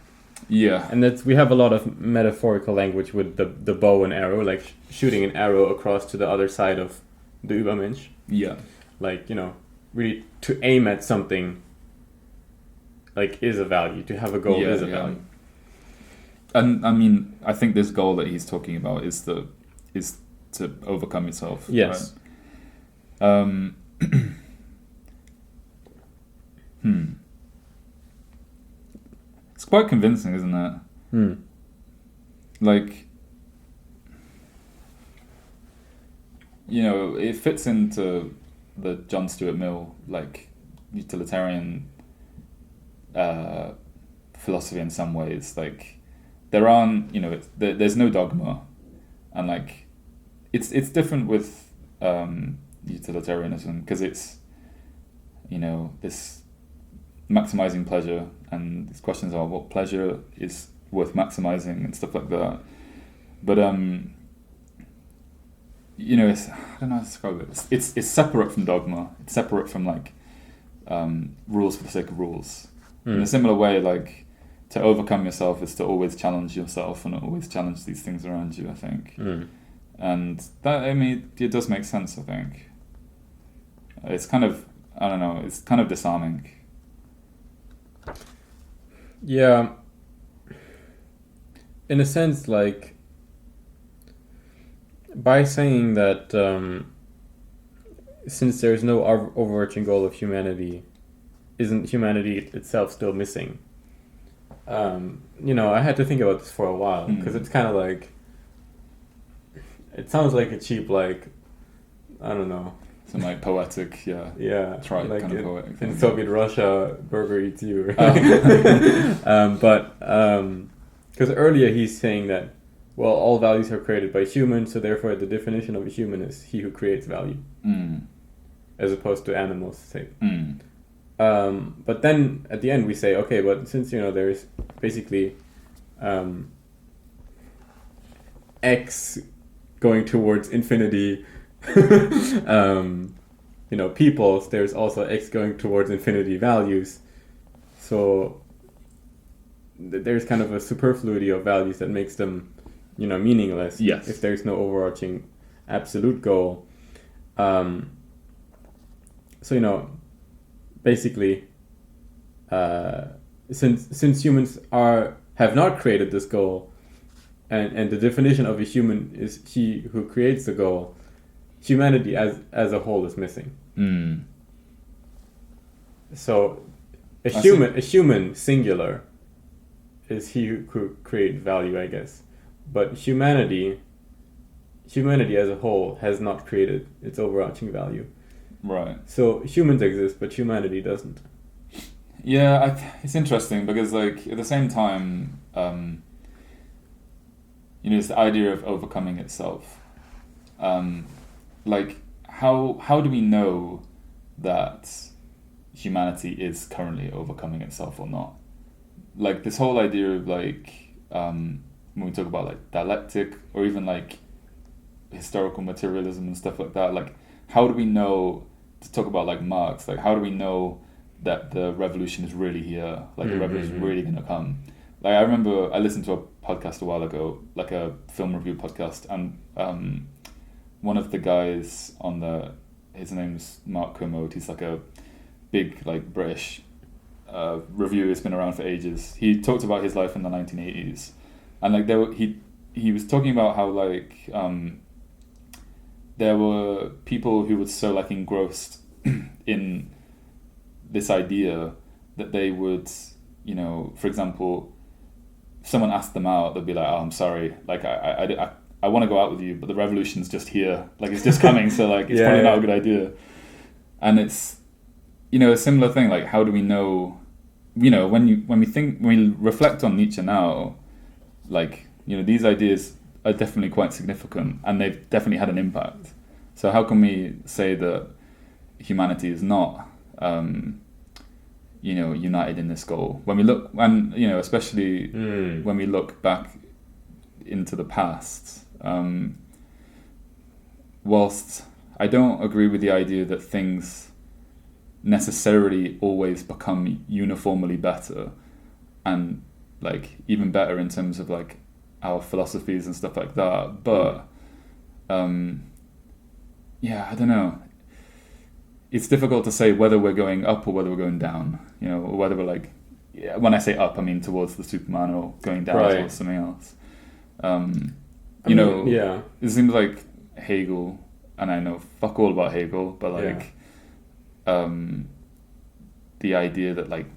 Yeah. And we have a lot of metaphorical language with the bow and arrow, like shooting an arrow across to the other side of the Übermensch. Yeah. Like, really to aim at something, like, is a value. To have a goal is a value. And I mean, I think this goal that he's talking about is to overcome yourself. Yes. Right? It's quite convincing, isn't it? Like, it fits into the John Stuart Mill, like, utilitarian philosophy in some ways. Like, there aren't, there's no dogma, and like, it's different with utilitarianism because it's, this maximizing pleasure, and these questions are what pleasure is worth maximizing and stuff like that. But it's, I don't know how to describe it. It's separate from dogma. It's separate from like rules for the sake of rules. In a similar way, like, to overcome yourself is to always challenge yourself and always challenge these things around you, I think. And that, I mean, it does make sense, I think. It's kind of, I don't know, it's kind of disarming. Yeah. In a sense, like, by saying that since there's no overarching goal of humanity, isn't humanity itself still missing? I had to think about this for a while, because it's kind of like, it sounds like a cheap, like, I don't know, some like poetic, tribe like kind of poetic in thing. Soviet Russia, burger eats you. But because earlier he's saying that, well, all values are created by humans, so therefore the definition of a human is he who creates value, as opposed to animals, say. But then at the end we say, okay, but since there's basically X going towards infinity, peoples, there's also X going towards infinity values. So there's kind of a superfluity of values that makes them, meaningless. Yes. If there's no overarching absolute goal. Basically, since humans have not created this goal, and the definition of a human is he who creates the goal, humanity as a whole is missing. So a human singular is he who could create value, I guess. But humanity as a whole has not created its overarching value. Right. So humans exist, but humanity doesn't. Yeah, it's interesting because, like, at the same time, it's the idea of overcoming itself. Like, how do we know that humanity is currently overcoming itself or not? Like, this whole idea of, like, when we talk about, like, dialectic or even, like, historical materialism and stuff like that, like, how do we know, to talk about, like, Marx, like, how do we know that the revolution is really here, like, the revolution is really going to come? Like, I remember I listened to a podcast a while ago, like a film review podcast, and one of the guys on his name's Mark Kermode, he's like a big, like, British reviewer, has been around for ages. He talked about his life in the 1980s, and like he was talking about how, like, there were people who were so, like, engrossed in this idea that they would, for example, if someone asked them out, they'd be like, "Oh, I'm sorry, like, I want to go out with you, but the revolution's just here, like, it's just coming, so, like, it's probably not a good idea." And it's, a similar thing, like, how do we know, when we reflect on Nietzsche now, like, these ideas are definitely quite significant, and they've definitely had an impact. So how can we say that humanity is not, united in this goal? When we look, and especially when we look back into the past, whilst I don't agree with the idea that things necessarily always become uniformly better, and, like even better in terms of like our philosophies and stuff like that. But yeah, I don't know. It's difficult to say whether we're going up or whether we're going down. You know, or whether we're like, yeah, when I say up, I mean towards the Superman, or going down towards something else. Yeah, it seems like Hegel, and I know fuck all about Hegel, but like, the idea that like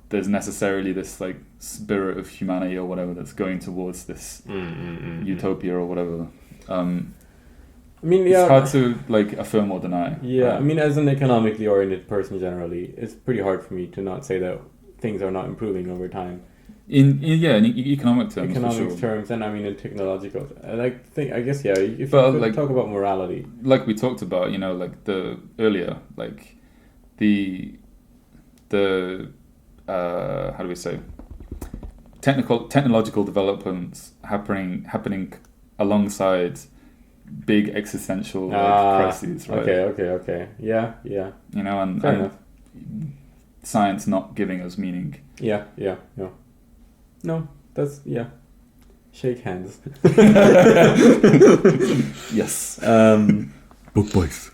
there's necessarily this like spirit of humanity or whatever that's going towards this utopia or whatever. I mean, yeah, it's hard to like affirm or deny. Yeah, I mean, as an economically oriented person generally, it's pretty hard for me to not say that things are not improving over time. In economic terms, terms, and I mean in technological. I guess if you like, talk about morality, like we talked about, you know, like the earlier, like the how do we say, technological developments happening alongside big existential crises, right? Okay. Yeah. You know, and science not giving us meaning. Yeah. No, that's Shake hands. Yes. Book boys.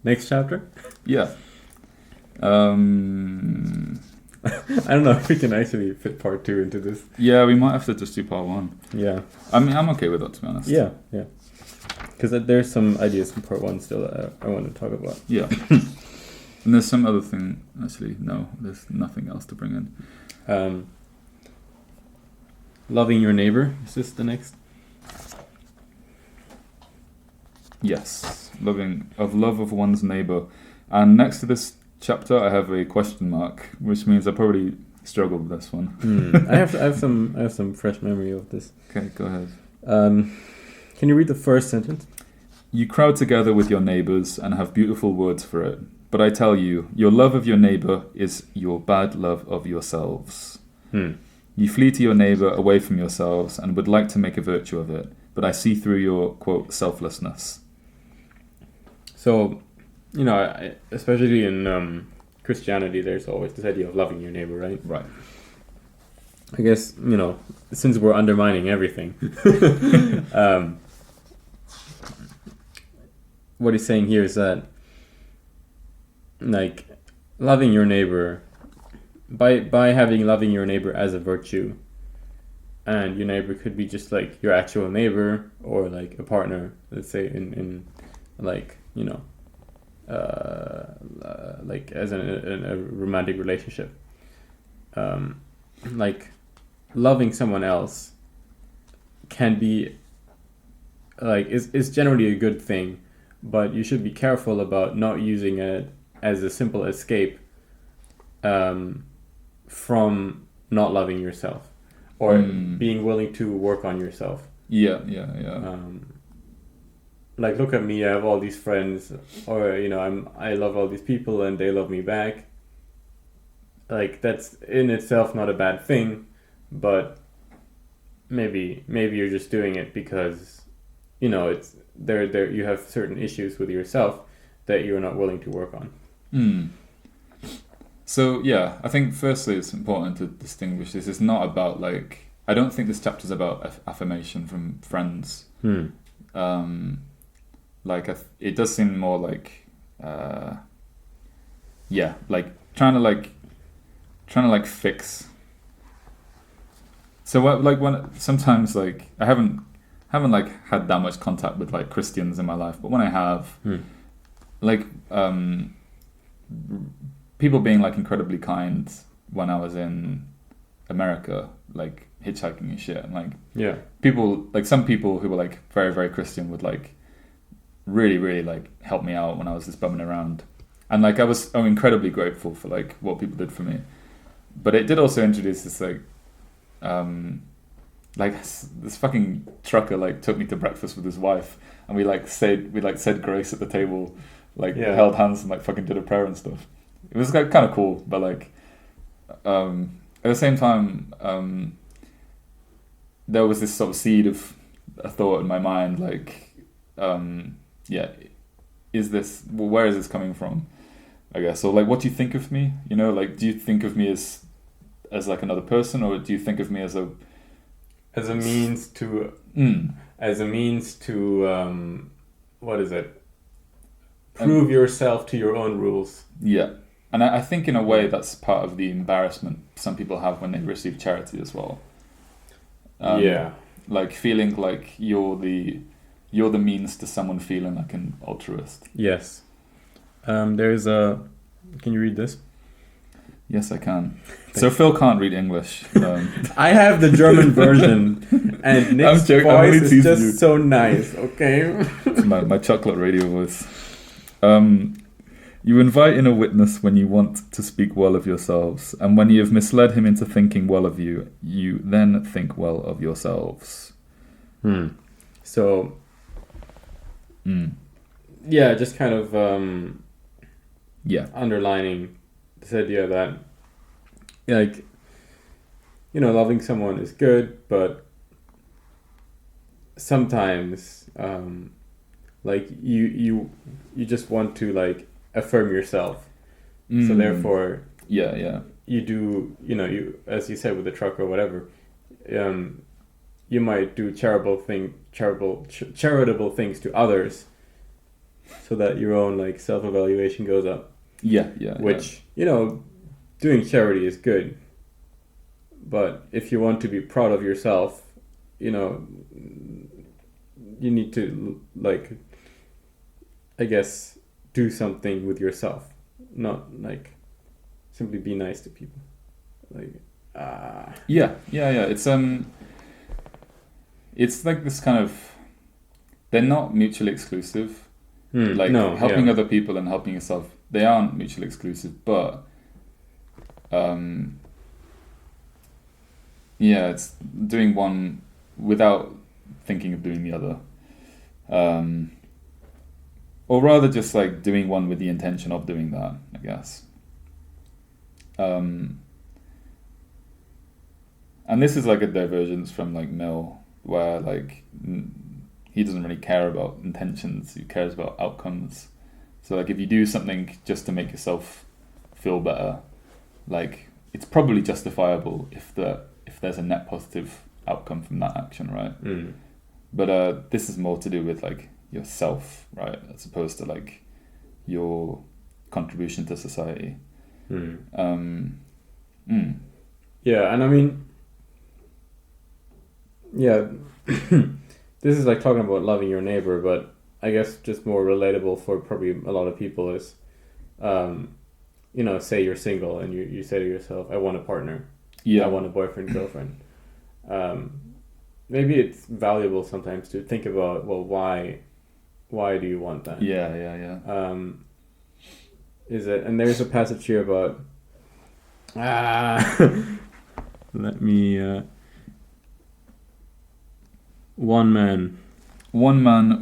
Next chapter. Yeah. I don't know if we can actually fit part 2 into this. Yeah, we might have to just do part 1. Yeah. I mean, I'm okay with that, to be honest. Yeah. Because there's some ideas from part 1 still that I want to talk about. Yeah. And there's some other thing. Actually, no, there's nothing else to bring in. Loving your neighbor. Is this the next? Yes. Love of one's neighbor. And next to this chapter, I have a question mark, which means I probably struggled with this one. I have some fresh memory of this. Okay, go ahead. Can you read the first sentence? You crowd together with your neighbors and have beautiful words for it. But I tell you, your love of your neighbor is your bad love of yourselves. You flee to your neighbor away from yourselves and would like to make a virtue of it. But I see through your, quote, selflessness. So, you know, especially in Christianity, there's always this idea of loving your neighbor, right? Right. I guess, you know, since we're undermining everything, what he's saying here is that, like, loving your neighbor, by having loving your neighbor as a virtue, and your neighbor could be just like your actual neighbor or like a partner, let's say in like, you know, like as in a romantic relationship, like loving someone else can be like is generally a good thing, but you should be careful about not using it as a simple escape from not loving yourself or being willing to work on yourself. Yeah. Like, look at me, I have all these friends, or, you know, I love all these people and they love me back. Like, that's in itself not a bad thing, but maybe you're just doing it because, you know, it's there you have certain issues with yourself that you're not willing to work on. So yeah, I think firstly it's important to distinguish this. It's not about like, I don't think this chapter's about affirmation from friends. Like it does seem more like like trying to fix. So when sometimes like I haven't like had that much contact with like Christians in my life, but when I have, like people being like incredibly kind when I was in America, like hitchhiking and shit, and like people, like some people who were like very, very Christian would like really, really like help me out when I was just bumming around, and like I'm incredibly grateful for like what people did for me. But it did also introduce this like this fucking trucker like took me to breakfast with his wife, and we said grace at the table, like held hands and like fucking did a prayer and stuff. It was like kind of cool, but like at the same time, there was this sort of seed of a thought in my mind, like, where is this coming from? I guess. Or like, what do you think of me? You know, like, do you think of me as like another person, or do you think of me as a means to what is it? Prove yourself to your own rules. Yeah. And I think in a way that's part of the embarrassment some people have when they receive charity as well. Like feeling like you're the means to someone feeling like an altruist. Yes. Can you read this? Yes, I can. So Phil can't read English. I have the German version, and Nick's voice is just so nice. Okay. It's my chocolate radio voice. You invite in a witness when you want to speak well of yourselves, and when you have misled him into thinking well of you, you then think well of yourselves. So, yeah, just kind of underlining this idea that, like, you know, loving someone is good, but sometimes, like, you just want to, like, affirm yourself. So therefore, you do, you know, you, as you said with the truck or whatever, you might do charitable things to others, so that your own like self-evaluation goes up. Which you know, doing charity is good, but if you want to be proud of yourself, you know, you need to, like, I guess, do something with yourself, not like simply be nice to people. Like, it's like this kind of, they're not mutually exclusive. Helping other people and helping yourself, they aren't mutually exclusive, but it's doing one without thinking of doing the other. Or rather just like doing one with the intention of doing that, I guess. And this is like a divergence from like Mill, where like he doesn't really care about intentions, he cares about outcomes. So like if you do something just to make yourself feel better, like it's probably justifiable if there's a net positive outcome from that action, right? But this is more to do with like yourself, right, as opposed to like your contribution to society. Yeah, and I mean, this is like talking about loving your neighbor, but I guess just more relatable for probably a lot of people is, you know, say you're single and you say to yourself, I want a partner. I want a boyfriend, girlfriend. Maybe it's valuable sometimes to think about, well, why do you want that? Is it, and there's a passage here about let me one man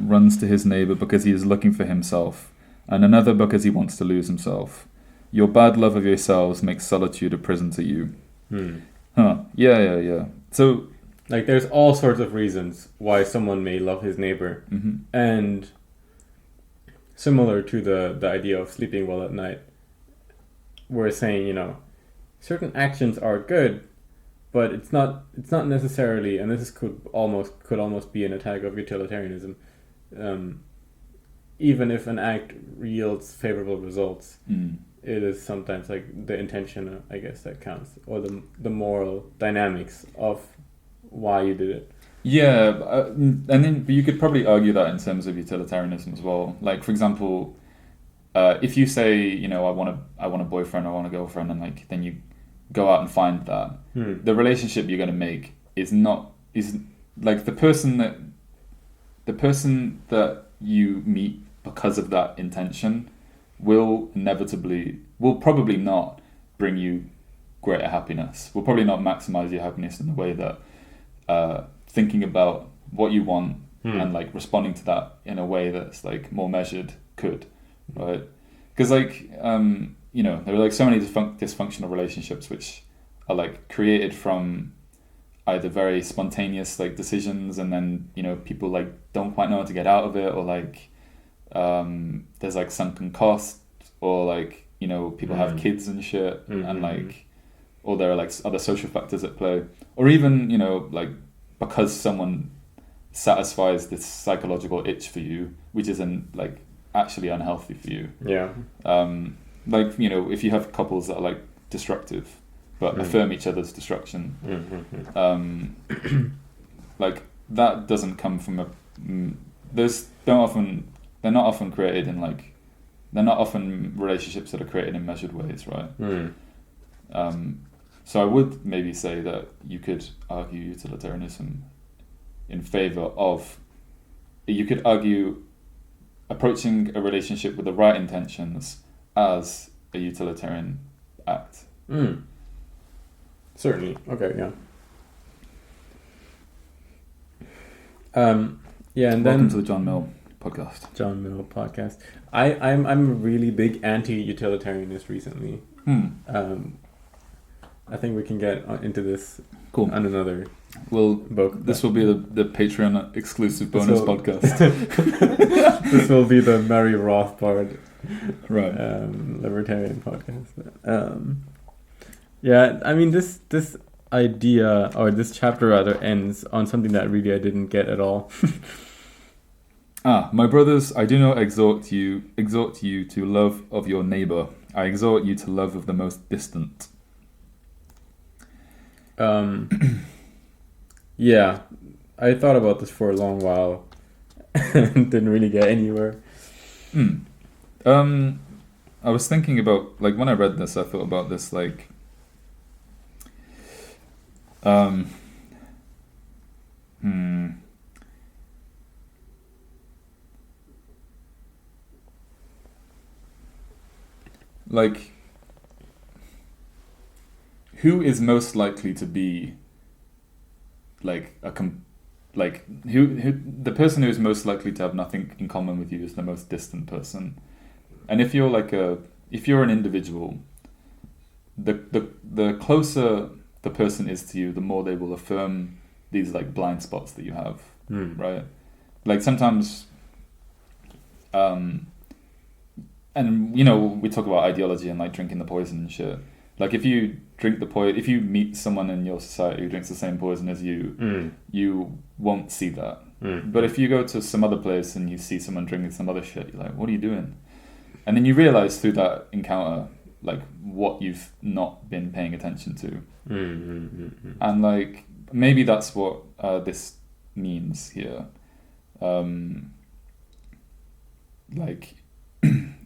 runs to his neighbor because he is looking for himself, and another because he wants to lose himself. Your bad love of yourselves makes solitude a prison to you. So like there's all sorts of reasons why someone may love his neighbor. And similar to the idea of sleeping well at night, we're saying, you know, certain actions are good, but it's not necessarily, and this could almost be an attack of utilitarianism, even if an act yields favorable results, it is sometimes like the intention, I guess, that counts, or the moral dynamics of why you did it. And then you could probably argue that in terms of utilitarianism as well. Like, for example, if you say, you know, I want a boyfriend, I want a girlfriend, and like then you go out and find that, the relationship you're going to make is like the person that you meet because of that intention will probably not bring you greater happiness, will probably not maximize your happiness in the way that thinking about what you want and like responding to that in a way that's like more measured could, right? Because like you know, there are like so many dysfunctional relationships which are like created from either very spontaneous like decisions, and then, you know, people like don't quite know how to get out of it, or like there's like sunken cost, or like people have kids and shit, and like, or there are like other social factors at play, or even like because someone satisfies this psychological itch for you, which isn't like actually unhealthy for you. Yeah. Like if you have couples that are like destructive but affirm each other's destruction, like that doesn't come from they're not often created in like, they're not often relationships that are created in measured ways, right? So I would maybe say that you could argue utilitarianism in favor of, you could argue approaching a relationship with the right intentions as a utilitarian act. Certainly. Okay, yeah. Yeah, and Welcome then to the John Mill podcast. John Mill podcast. I'm a really big anti-utilitarianist recently. I think we can get into this Cool. on another book. This will be the Patreon exclusive bonus podcast. This will be the Mary Rothbard Right. libertarian podcast. Yeah, I mean this idea, or this chapter rather, ends on something that really I didn't get at all. My brothers, I do not exhort you to love of your neighbor. I exhort you to love of the most distant. Yeah, I thought about this for a long while and didn't really get anywhere. I was thinking about, like, when I read this, I thought about this, like, like, who is most likely to be like who the person who is most likely to have nothing in common with you is the most distant person. And if you're an individual, the closer the person is to you, the more they will affirm these like blind spots that you have, right? Like sometimes, and we talk about ideology and like drinking the poison and shit. Like if you drink the poison, if you meet someone in your society who drinks the same poison as you, you won't see that. But if you go to some other place and you see someone drinking some other shit, you're like, what are you doing? And then you realize through that encounter, like what you've not been paying attention to. And like, maybe that's what this means here. Like,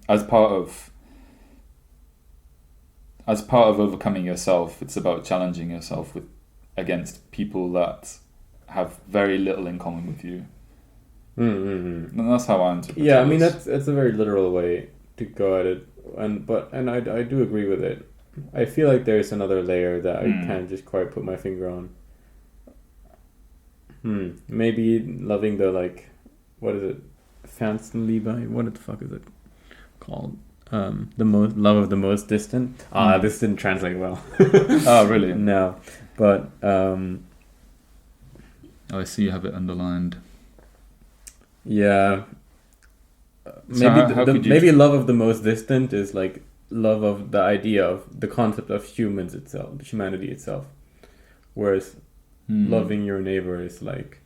as part of overcoming yourself, it's about challenging yourself against people that have very little in common with you. And that's how I interpret it. Yeah, I mean that's a very literal way to go at it, and I do agree with it. I feel like there's another layer that I can't just quite put my finger on. Maybe loving the, like, what is it? Fernstenliebe? What the fuck is it called? The most love of the most distant. This didn't translate well. Oh, really? No, but I see you have it underlined. Yeah. So maybe love of the most distant is like love of the idea of the concept of humans itself, humanity itself, whereas loving your neighbor is like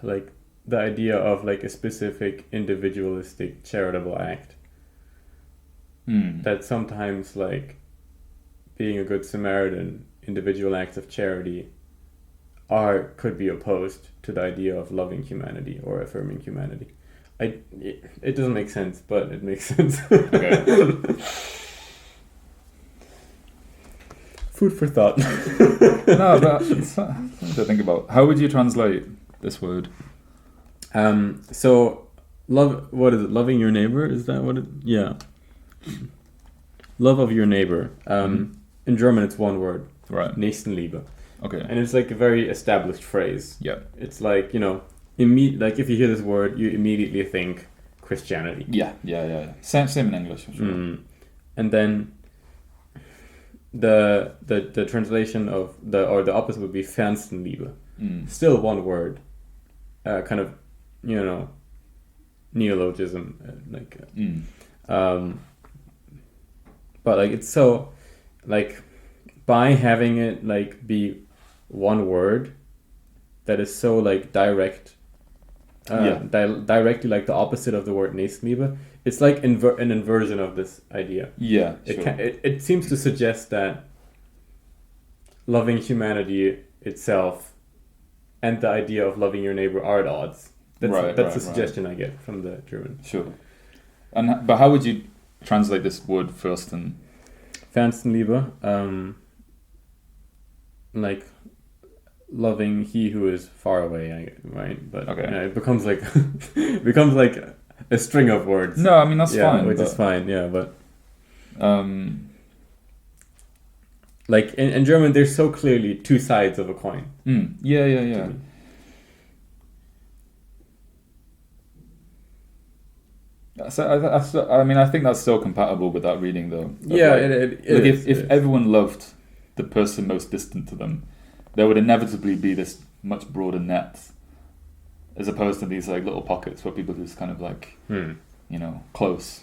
the idea of like a specific individualistic charitable act. That sometimes, like, being a good Samaritan, individual acts of charity could be opposed to the idea of loving humanity or affirming humanity. It doesn't make sense, but it makes sense. Okay. Food for thought. No, but it's something to think about. How would you translate this word? So love, what is it? Loving your neighbor? Is that what it? Yeah. Love of your neighbor. In German, it's one word. Right. Nächstenliebe. Okay. And it's like a very established phrase. Yeah. It's like, like if you hear this word, you immediately think Christianity. Yeah. Same in English. Sure. And then the translation of the opposite would be Fernstenliebe. Still one word. Kind of, neologism, but like it's so like by having it like be one word that is so like direct, directly like the opposite of the word Nächstenliebe. It's like an inversion of this idea. Yeah, It seems to suggest that loving humanity itself and the idea of loving your neighbor are at odds. That's the suggestion I get from the German. Sure. But how would you translate this word Fürsten? Fernstenliebe, like loving he who is far away, right? But it becomes like a string of words. No, I mean that's fine. Which is fine, yeah, but like in German, there's so clearly two sides of a coin. Yeah. So I think that's still compatible with that reading, though. Yeah, it is. If everyone loved the person most distant to them, there would inevitably be this much broader net, as opposed to these like little pockets where people just kind of like, close.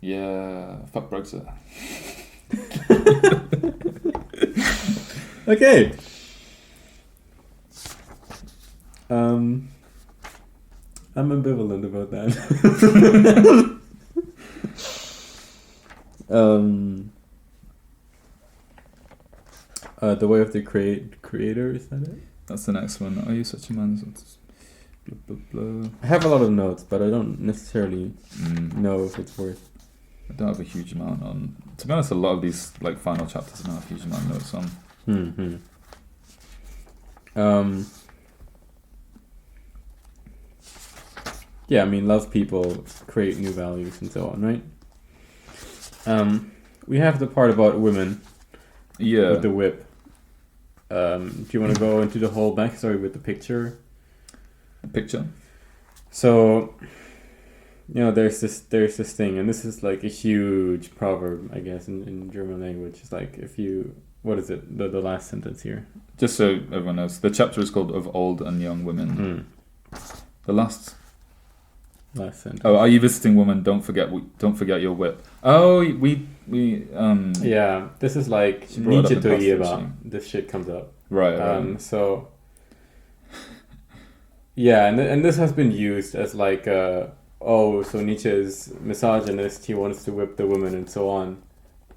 Yeah, fuck Brexit. Okay. I'm ambivalent about that. The way of the creator, is that it? That's the next one. Are you such a man? Blah, blah, blah. I have a lot of notes, but I don't necessarily know if it's worth. I don't have a huge amount on. To be honest, a lot of these like final chapters I don't have a huge amount of notes on. Yeah, I mean, love people, create new values, and so on, right? We have the part about women. Yeah. With the whip. Do you want to go into the whole backstory with the picture? Picture? So, there's this thing, and this is like a huge proverb, I guess, in German language. It's like what is it? The last sentence here. Just so everyone knows, the chapter is called "Of Old and Young Women." The last sentence. Oh, are you visiting woman? Don't forget your whip. Oh, we. Yeah, this is like Nietzsche to Eva. This shit comes up. Right. So. Yeah, and this has been used as like, so Nietzsche is misogynist. He wants to whip the woman and so on.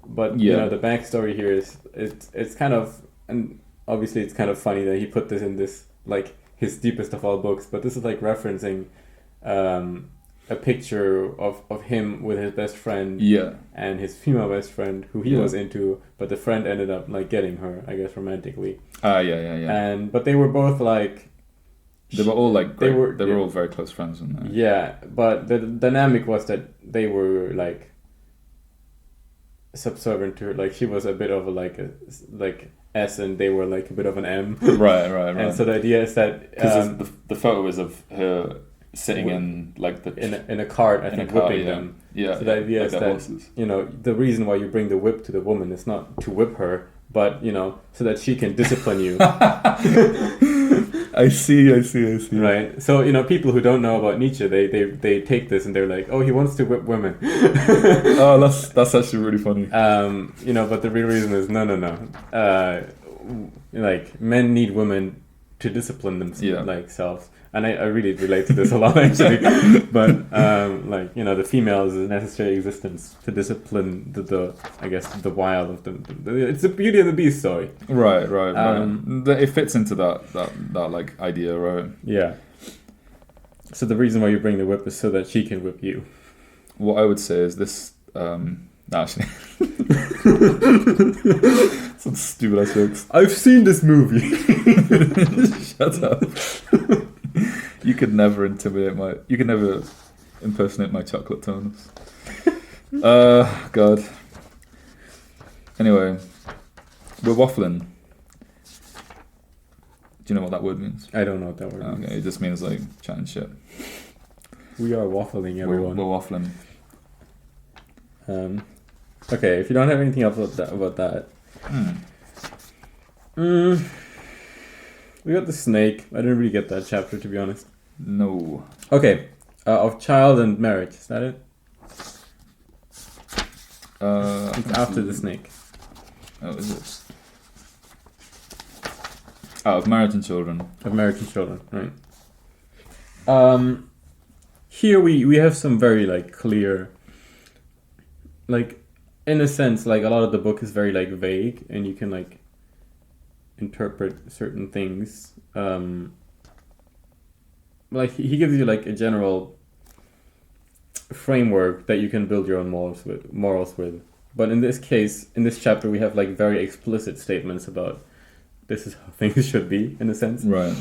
But the backstory here is it's kind of, and obviously it's kind of funny that he put this in this like his deepest of all books. But this is like referencing a picture of him with his best friend and his female best friend who he was into, but the friend ended up like getting her, I guess, romantically. Yeah. But they were both like. They were all like great. They were all very close friends, weren't they? Yeah, but the dynamic was that they were like subservient to her. Like she was a bit of a like S, and they were like a bit of an M. Right. And so the idea is that because the photo is of her sitting in like in a cart, I think, whipping them. Yeah. So the idea like is that horses. the reason why you bring the whip to the woman is not to whip her, but so that she can discipline you. I see. Right. So people who don't know about Nietzsche, they take this and they're like, oh, he wants to whip women. Oh, that's actually really funny. But the real reason is no. Like men need women to discipline themselves. And I really relate to this a lot, actually. But the female is a necessary existence to discipline the wild of it's the Beauty and the Beast story. Right. It fits into that like idea, right? Yeah. So the reason why you bring the whip is so that she can whip you. What I would say is this. Actually, some stupid ass jokes. I've seen this movie. Shut up. You could never impersonate my chocolate tones. God. Anyway, we're waffling. Do you know what that word means? I don't know what that word means. Okay, it just means like chatting shit. We are waffling, everyone. We're waffling. Okay, if you don't have anything else about that. We got the snake. I didn't really get that chapter, to be honest. No. Okay, of child and marriage. Is that it? It's after the snake. Oh, is it? Oh, of marriage and children. Of marriage and children, right. Here we have some very like clear, like in a sense, like a lot of the book is very like vague, and you can like interpret certain things. Like he gives you like a general framework that you can build your own morals with. But in this case, in this chapter, we have like very explicit statements about this is how things should be, in a sense. Right.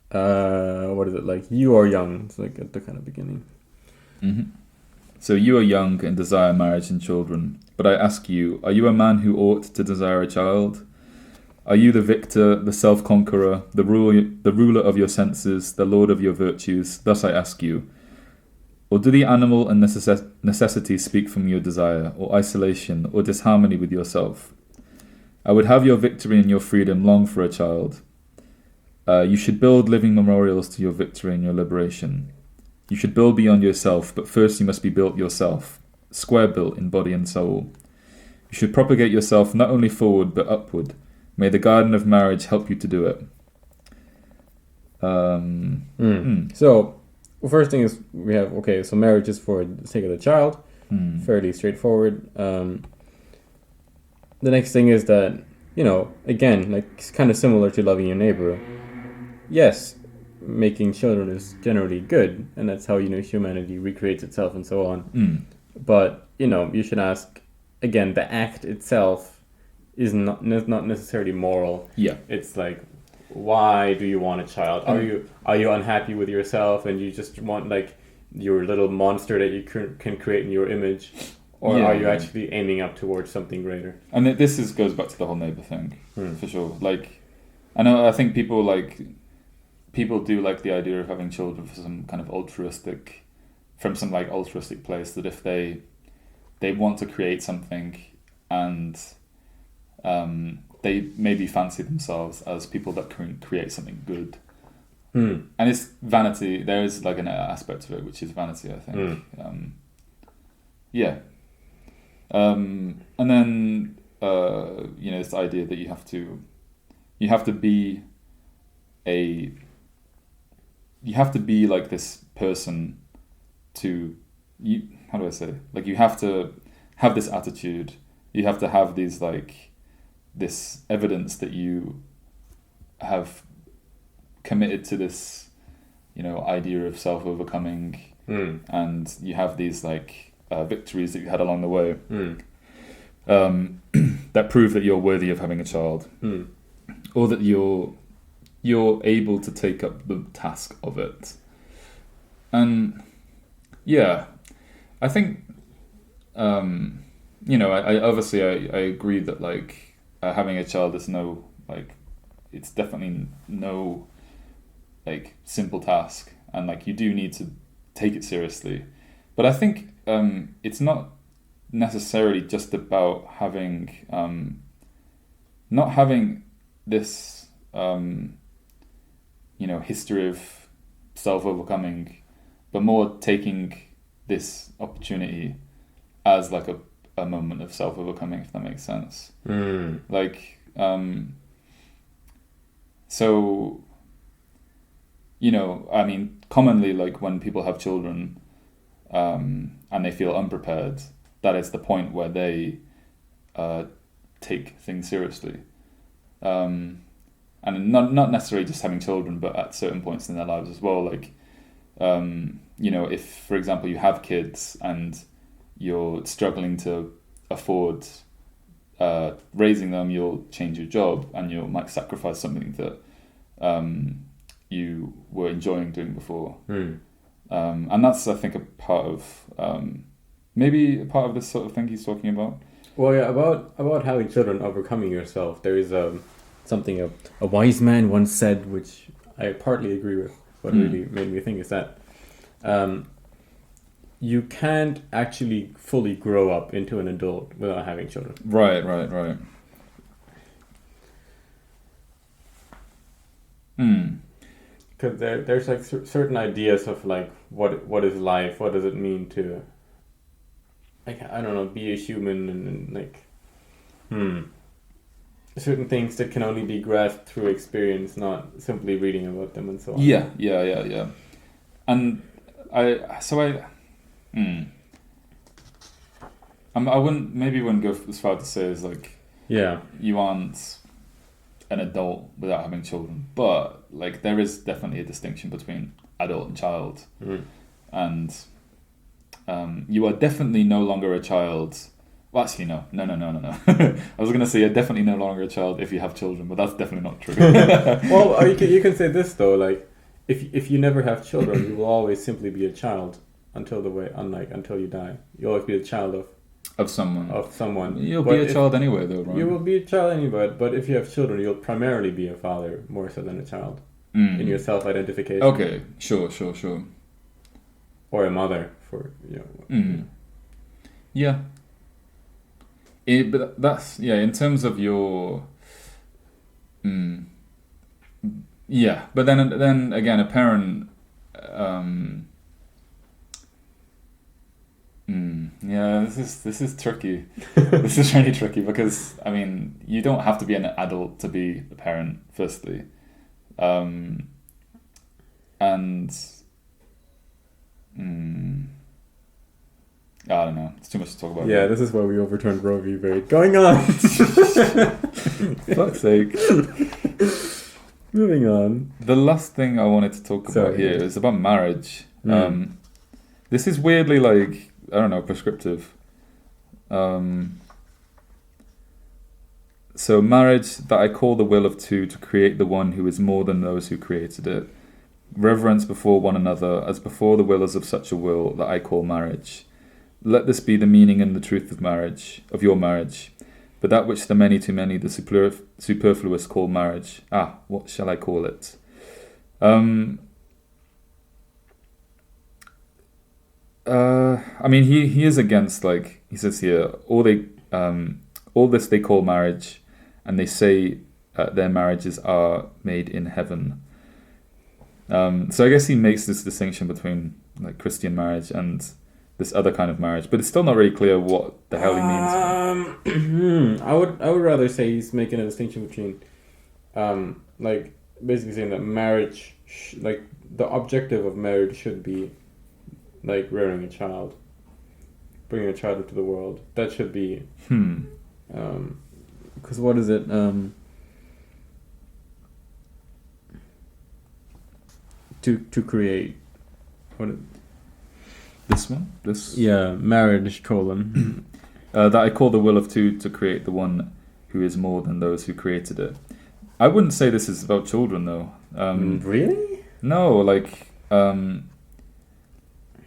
What is it like? You are young. It's like at the kind of beginning. Mm-hmm. So you are young and desire marriage and children. But I ask you, are you a man who ought to desire a child? Are you the victor, the self-conqueror, the ruler of your senses, the lord of your virtues? Thus I ask you. Or do the animal and necessity speak from your desire, or isolation, or disharmony with yourself? I would have your victory and your freedom long for a child. You should build living memorials to your victory and your liberation. You should build beyond yourself, but first you must be built yourself, square built in body and soul. You should propagate yourself not only forward, but upward. May the garden of marriage help you to do it. So, the first thing is we have, so marriage is for the sake of the child. Fairly straightforward. The next thing is that, again, like it's kind of similar to loving your neighbor. Yes, making children is generally good, and that's how, humanity recreates itself and so on. But, you should ask, again, the act itself is not necessarily moral. Yeah. It's like, why do you want a child? Are you unhappy with yourself and you just want like your little monster that you can create in your image, or are you actually aiming up towards something greater? And this goes back to the whole neighbor thing for sure. Like, I think people do like the idea of having children for some kind of altruistic place, that if they want to create something and they maybe fancy themselves as people that can create something good. And it's vanity. There is like an aspect to it, which is vanity, I think. And then, this idea that you have to be like this person how do I say? Like you have to have this attitude. You have to have these like this evidence that you have committed to this, idea of self-overcoming, and you have these like victories that you had along the way, that prove that you're worthy of having a child, or that you're able to take up the task of it. And I think I obviously agree that like having a child is it's definitely no like simple task, and like you do need to take it seriously. But I think it's not necessarily just about having not having this history of self-overcoming, but more taking this opportunity as like a moment of self-overcoming, if that makes sense. Like so commonly like when people have children and they feel unprepared, that is the point where they take things seriously, and not necessarily just having children, but at certain points in their lives as well. Like if for example you have kids and you're struggling to afford raising them, you'll change your job and you might sacrifice something that you were enjoying doing before. And that's, I think, a part of this sort of thing he's talking about. Well, yeah, about having children, overcoming yourself. There is something a wise man once said, which I partly agree with. What really made me think is that you can't actually fully grow up into an adult without having children. Right. because there's like certain ideas of like what is life, what does it mean to, like, I don't know, be a human, and like certain things that can only be grasped through experience, not simply reading about them and so on. Yeah. And I wouldn't go as far to say as like, yeah, you aren't an adult without having children, but like there is definitely a distinction between adult and child, and you are definitely no longer a child. Well, actually, no. I was going to say you're definitely no longer a child if you have children, but that's definitely not true. Well, you can say this though, like if you never have children, you will always simply be a child until you die. You'll always be a child of someone. You'll be a child anyway, though, right? You will be a child anyway, but if you have children, you'll primarily be a father more so than a child in your self-identification. Okay, sure. Or a mother for Yeah. But that's in terms of your. Yeah, but then again, a parent. Yeah, this is tricky. This is really tricky because I mean you don't have to be an adult to be a parent. Firstly, and I don't know. It's too much to talk about. Yeah, this is why we overturned Roe v. Wade. Going on. Fuck's sake. Moving on. The last thing I wanted to talk about here is about marriage. This is weirdly like, I don't know, prescriptive. So marriage, that I call the will of two to create the one who is more than those who created it. Reverence before one another as before the willers of such a will that I call marriage. Let this be the meaning and the truth of marriage, of your marriage. But that which the many to many, the superfluous call marriage. What shall I call it? I mean, he is against, like, he says here, all this they call marriage, and they say their marriages are made in heaven. So I guess he makes this distinction between like Christian marriage and this other kind of marriage, but it's still not really clear what the hell he means. I would rather say he's making a distinction between, like basically saying that marriage, like the objective of marriage should be, like rearing a child, bringing a child into the world. That should be. Because what is it? To create. What? This one? This? Yeah, marriage, that I call the will of two to create the one who is more than those who created it. I wouldn't say this is about children, though. Really? No, like,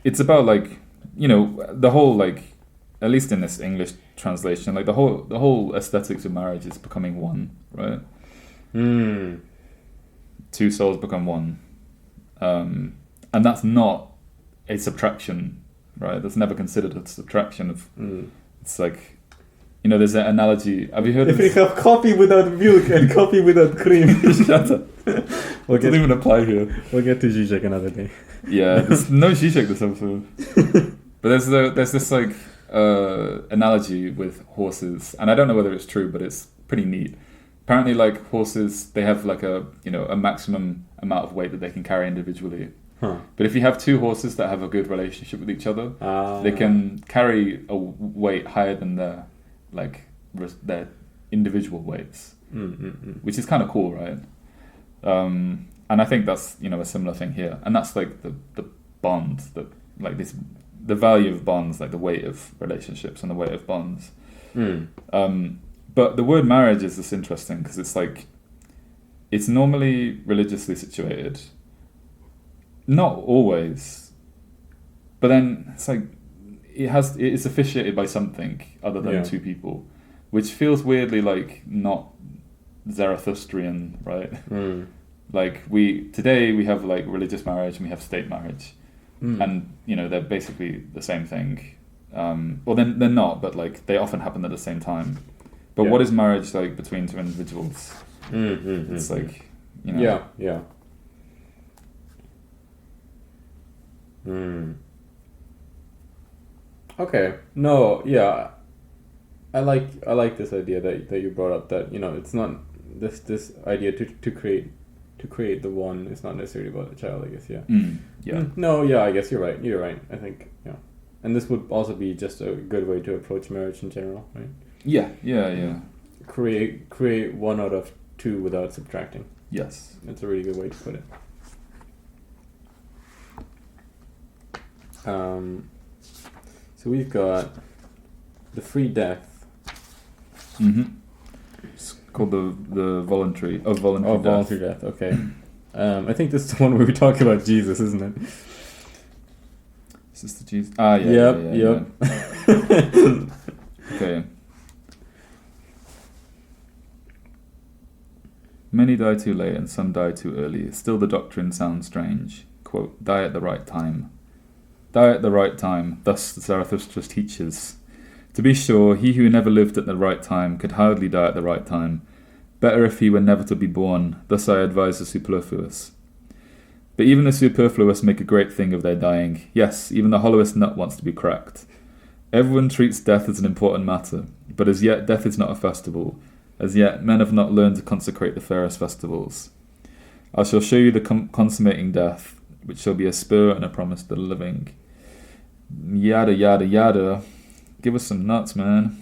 it's about, like, you know, the whole, like, at least in this English translation, like, the whole aesthetics of marriage is becoming one, right? Two souls become one. And that's not a subtraction, right? That's never considered a subtraction of. It's like, you know, there's an analogy. Have you heard of this? If we have coffee without milk and coffee without cream. Shut up. It doesn't even apply here. We'll get to Zizek another day. Yeah, there's no Zizek this episode. But there's this like analogy with horses, and I don't know whether it's true, but it's pretty neat. Apparently, like horses, they have like a maximum amount of weight that they can carry individually. But if you have two horses that have a good relationship with each other, they can carry a weight higher than their individual weights, which is kind of cool, right? And I think that's a similar thing here, and that's like the bond that like this, the value of bonds, like the weight of relationships and the weight of bonds. But the word marriage is just interesting because it's like it's normally religiously situated. Not always, but then it's like it's officiated by something other than two people, which feels weirdly like not Zarathustrian, right? Like today we have like religious marriage and we have state marriage, and they're basically the same thing. Well, then they're not, but like they often happen at the same time. But what is marriage like between two individuals? It's like Yeah. Hmm. Okay. No. Yeah. I like this idea that you brought up, that it's not this idea to create the one. It's not necessarily about the child, I guess. Yeah. Yeah. No. Yeah. I guess you're right. You're right. I think. Yeah. And this would also be just a good way to approach marriage in general, right? Yeah. Create one out of two without subtracting. Yes. That's a really good way to put it. So we've got the free death. It's called the voluntary death. Voluntary death. Okay. I think this is the one where we talk about Jesus, isn't it? Is this the Jesus? Ah, yeah. Yep. Okay. Many die too late and some die too early. Still the doctrine sounds strange. Quote, die at the right time. Die at the right time, thus Zarathustra teaches. To be sure, he who never lived at the right time could hardly die at the right time. Better if he were never to be born, thus I advise the superfluous. But even the superfluous make a great thing of their dying. Yes, even the hollowest nut wants to be cracked. Everyone treats death as an important matter, but as yet death is not a festival. As yet men have not learned to consecrate the fairest festivals. I shall show you the consummating death, which shall be a spur and a promise to the living. Yada yada yada. Give us some nuts, man.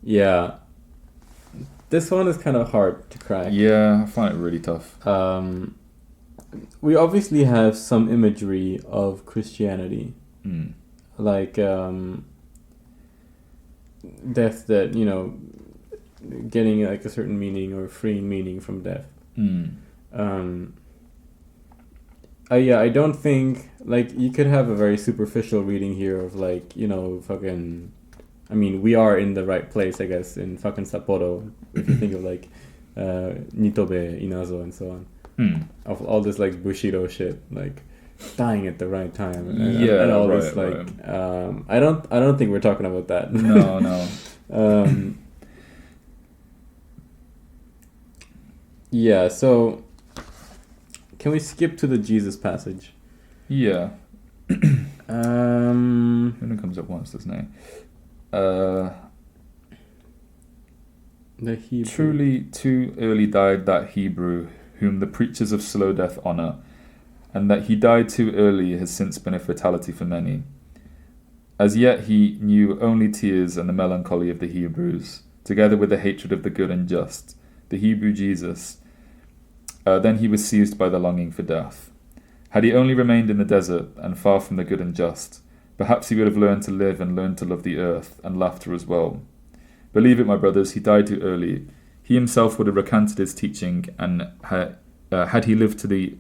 Yeah. This one is kind of hard to crack. Yeah, I find it really tough. We obviously have some imagery of Christianity. Like death, that, getting like a certain meaning or freeing meaning from death. I don't think, like, you could have a very superficial reading here of, like, fucking, I mean, we are in the right place, I guess, in fucking Sapporo, if you think of, like, Nitobe, Inazo, and so on. Of all this, like, Bushido shit, like, dying at the right time, and all right, this, like, I don't think we're talking about that. No. Yeah, so can we skip to the Jesus passage? Yeah. Only comes up once, doesn't it? The Hebrew. Truly too early died that Hebrew, whom the preachers of slow death honour, and that he died too early has since been a fatality for many. As yet he knew only tears and the melancholy of the Hebrews, together with the hatred of the good and just, the Hebrew Jesus. Then he was seized by the longing for death. Had he only remained in the desert and far from the good and just, perhaps he would have learned to live and learned to love the earth and laughter as well. Believe it, my brothers, he died too early. He himself would have recanted his teaching, and had he lived to the...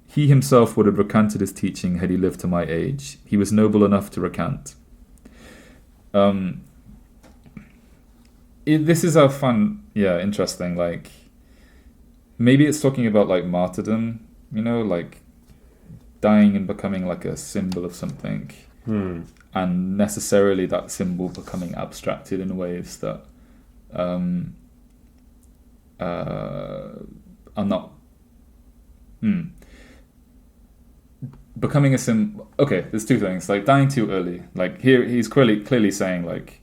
He himself would have recanted his teaching had he lived to my age. He was noble enough to recant. This is a fun, interesting, like... Maybe it's talking about, like, martyrdom, like dying and becoming, like, a symbol of something. And necessarily that symbol becoming abstracted in ways that are not... Becoming a symbol... Okay, there's two things. Like, dying too early. Like, here he's clearly saying, like,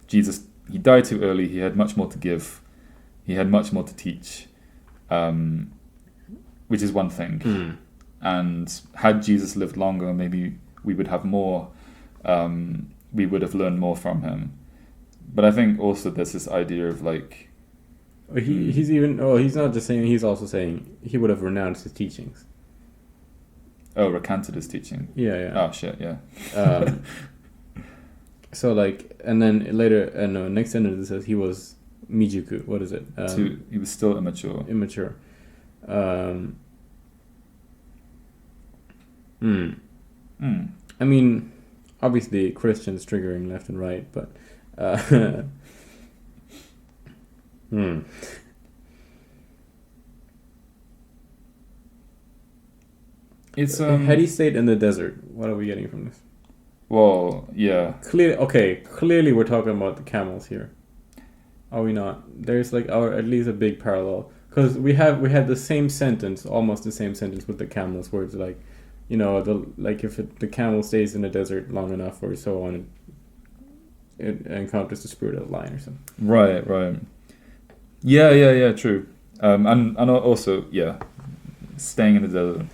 Jesus, he died too early. He had much more to give. He had much more to teach. Which is one thing. And had Jesus lived longer, maybe we would have more, we would have learned more from him. But I think also there's this idea of, like... he's not just saying, he's also saying he would have renounced his teachings. Oh, recanted his teaching. Yeah. Oh, shit, yeah. So, like, and then later, next sentence it says he was Mijuku. What is it? He was still immature. I mean, obviously Christians triggering left and right, but It's had he stayed in the desert, what are we getting from this? Well, yeah. Clearly we're talking about the camels here. Are we not? There's, like, at least a big parallel. because we had the same sentence, almost the same sentence with the camels, where it's like, if the camel stays in the desert long enough or so on, it encounters the spirit of the lion or something. Right. Yeah, true. And also, staying in the desert.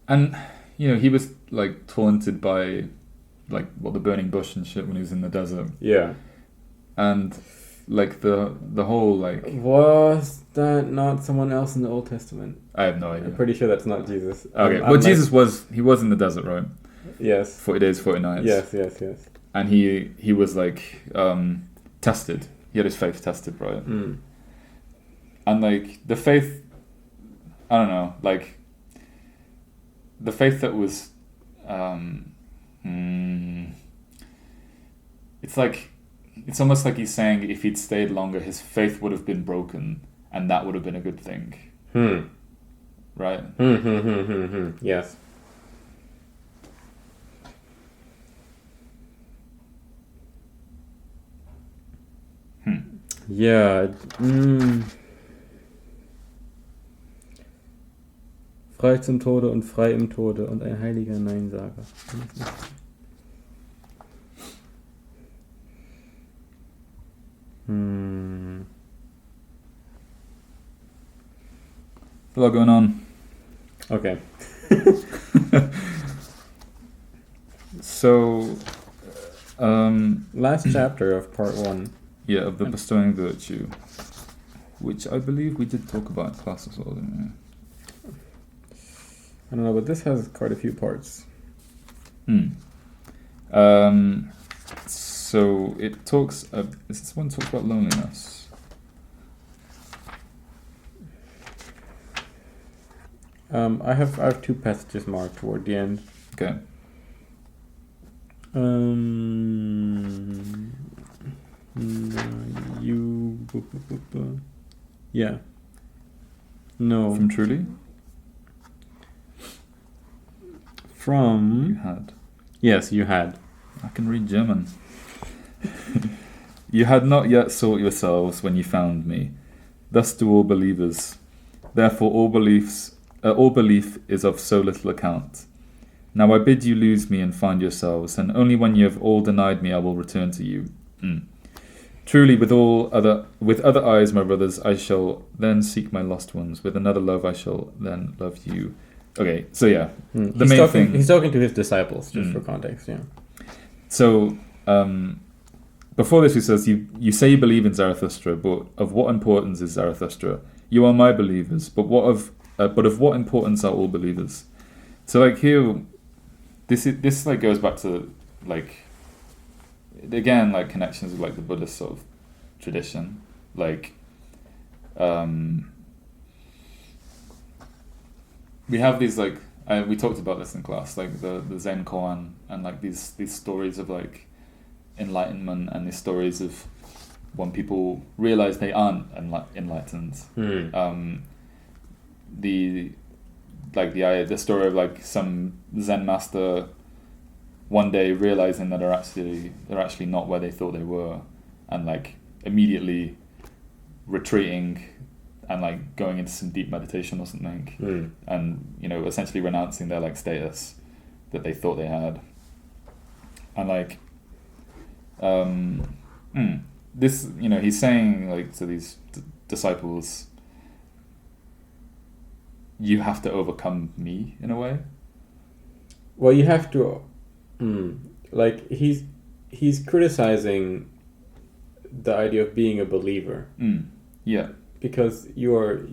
And, he was, like, taunted by, like, the burning bush and shit when he was in the desert. Yeah. And, like, the whole, like... Was that not someone else in the Old Testament? I have no idea. I'm pretty sure that's not Jesus. Okay, Jesus was in the desert, right? Yes. 40 days, 40 nights. Yes. And he was, like, tested. He had his faith tested, right? Mm. And, like, the faith... I don't know, like... The faith that was... it's like... It's almost like he's saying if he'd stayed longer, his faith would have been broken, and that would have been a good thing. Right? Yes. Ja. Frei zum Tode und frei im Tode und ein heiliger Neinsager. A lot going on. Okay. So, last chapter of part 1. Yeah, of the bestowing virtue, which I believe we did talk about in class as well, didn't we? I don't know, but this has quite a few parts. So it talks. Is this one talks about loneliness? I have 2 passages marked toward the end. Okay. Yeah. No. From Truly? From... You had. Yes, you had. I can read German. You had not yet sought yourselves when you found me. Thus do all believers. Therefore all belief is of so little account. Now I bid you lose me and find yourselves, and only when you have all denied me I will return to you. Truly, with other eyes, my brothers, I shall then seek my lost ones. With another love, I shall then love you. Okay, so yeah, He's talking to his disciples, just for context. Yeah. So before this, he says, "You say you believe in Zarathustra, but of what importance is Zarathustra? You are my believers, but of what importance are all believers?" So like here, this like goes back to like. Again, like connections with like the Buddhist sort of tradition, like we have these like we talked about this in class, like the Zen koan and like these stories of like enlightenment and these stories of when people realize they aren't enlightened. The story of like some Zen master one day realizing that they're actually not where they thought they were, and like immediately retreating and like going into some deep meditation or something, and essentially renouncing their like status that they thought they had, and like this he's saying like to these disciples, you have to overcome me in a way. Well, you have to. Like he's criticizing the idea of being a believer. Yeah. Because you're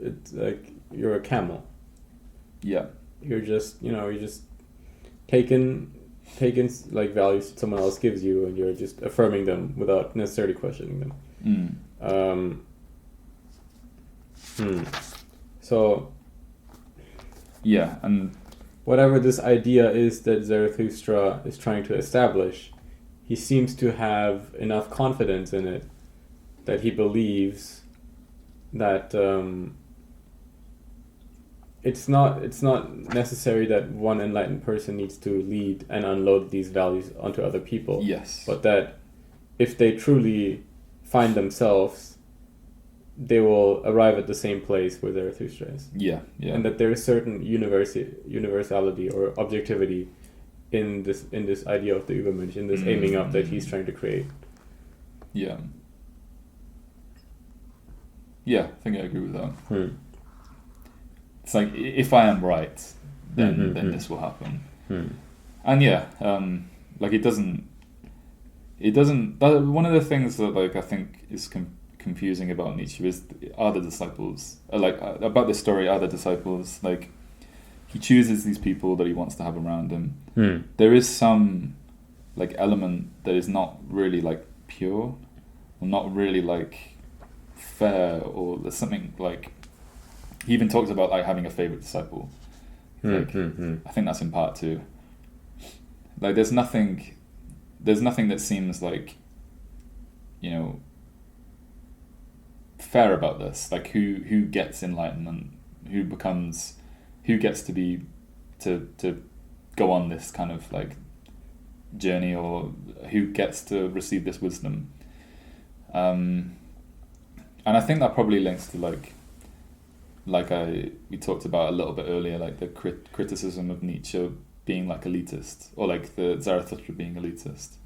it's like you're a camel. Yeah. You're just taking like values that someone else gives you, and you're just affirming them without necessarily questioning them. So. Yeah, and. Whatever this idea is that Zarathustra is trying to establish, he seems to have enough confidence in it that he believes that it's not necessary that one enlightened person needs to lead and unload these values onto other people. Yes. But that if they truly find themselves, they will arrive at the same place where Zarathustra is. Yeah. And that there is certain universality or objectivity in this idea of the Übermensch, in this aiming up that he's trying to create. Yeah. Yeah, I think I agree with that. It's like, if I am right, then this will happen. And yeah, like it doesn't. One of the things that like I think is confusing about Nietzsche is are the disciples about this story. Are the disciples like he chooses these people that he wants to have around him? There is some like element that is not really like pure, or not really like fair, or there's something like he even talks about like having a favorite disciple. Like I think that's in part two. Like there's nothing that seems like, you know, fair about this. Like who gets enlightenment, who gets to go on this kind of like journey, or who gets to receive this wisdom. And I think that probably links to we talked about a little bit earlier, like the criticism of Nietzsche being like elitist, or like the Zarathustra being elitist.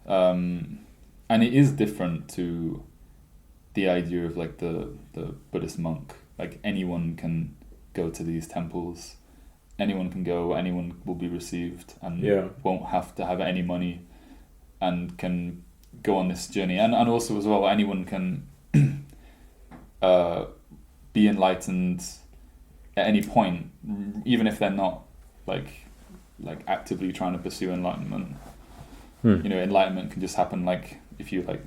And it is different to the idea of like the Buddhist monk. Like anyone can go to these temples, anyone can go, anyone will be received, and won't have to have any money, and can go on this journey. And also as well, anyone can be enlightened at any point, even if they're not like actively trying to pursue enlightenment. You know, enlightenment can just happen like if you like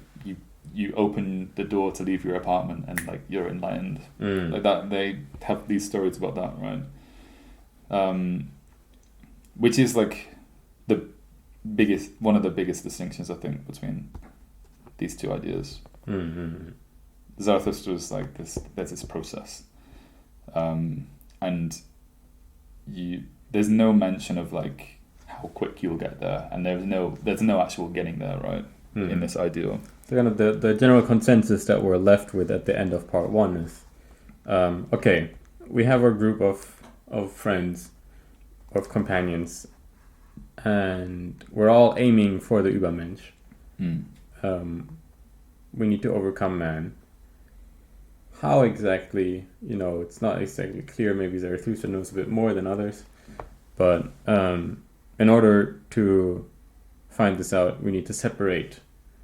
you open the door to leave your apartment and like you're enlightened. Like that, they have these stories about that, right? Which is like one of the biggest distinctions I think between these two ideas. Zarathustra is like this. There's this process, and there's no mention of like how quick you'll get there, and there's no actual getting there, right? In this ideal. So kind of the general consensus that we're left with at the end of part one is, okay, we have our group of friends, of companions, and we're all aiming for the Übermensch. We need to overcome man. How exactly, you know, it's not exactly clear. Maybe Zarathustra knows a bit more than others. But in order to find this out, we need to separate.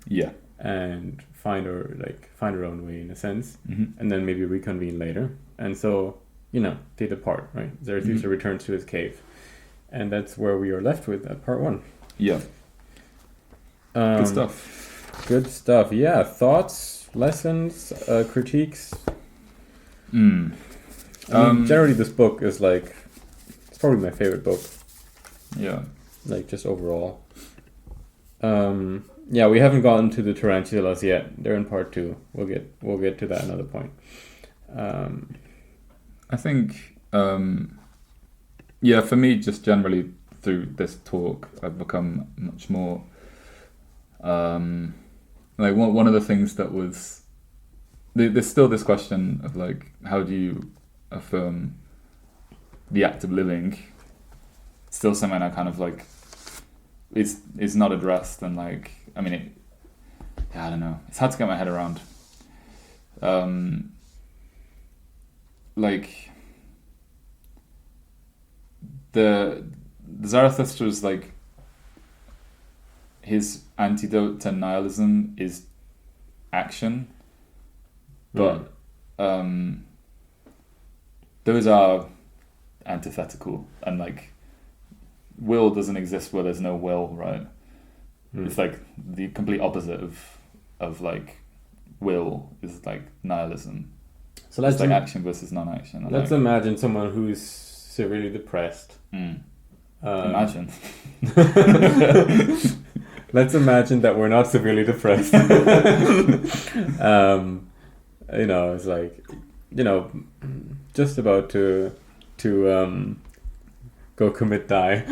Yeah. And find our own way in a sense. And then maybe reconvene later. And so, you know, they depart, right? Zarathustra returns to his cave. And that's where we are left with at part one. Yeah. Good stuff. Good stuff. Yeah. Thoughts, lessons, critiques. I mean, generally this book is like, it's probably my favorite book. Yeah. Like just overall. Yeah, we haven't gotten to the tarantulas yet. They're in part two. We'll get to that another point. I think for me, just generally through this talk, I've become much more like one of the things that was there's still this question of like, how do you affirm the act of living? Still something I kind of like it's not addressed, and like I mean I don't know, it's hard to get my head around. Like the Zarathustra's like his antidote to nihilism is action, but those are antithetical, and like will doesn't exist where there's no will, right? It's like the complete opposite of like will is like nihilism. So let's like action versus non-action. Let's imagine someone who's severely depressed. Imagine. Let's imagine that we're not severely depressed. You know, it's like, you know, just about to go commit die.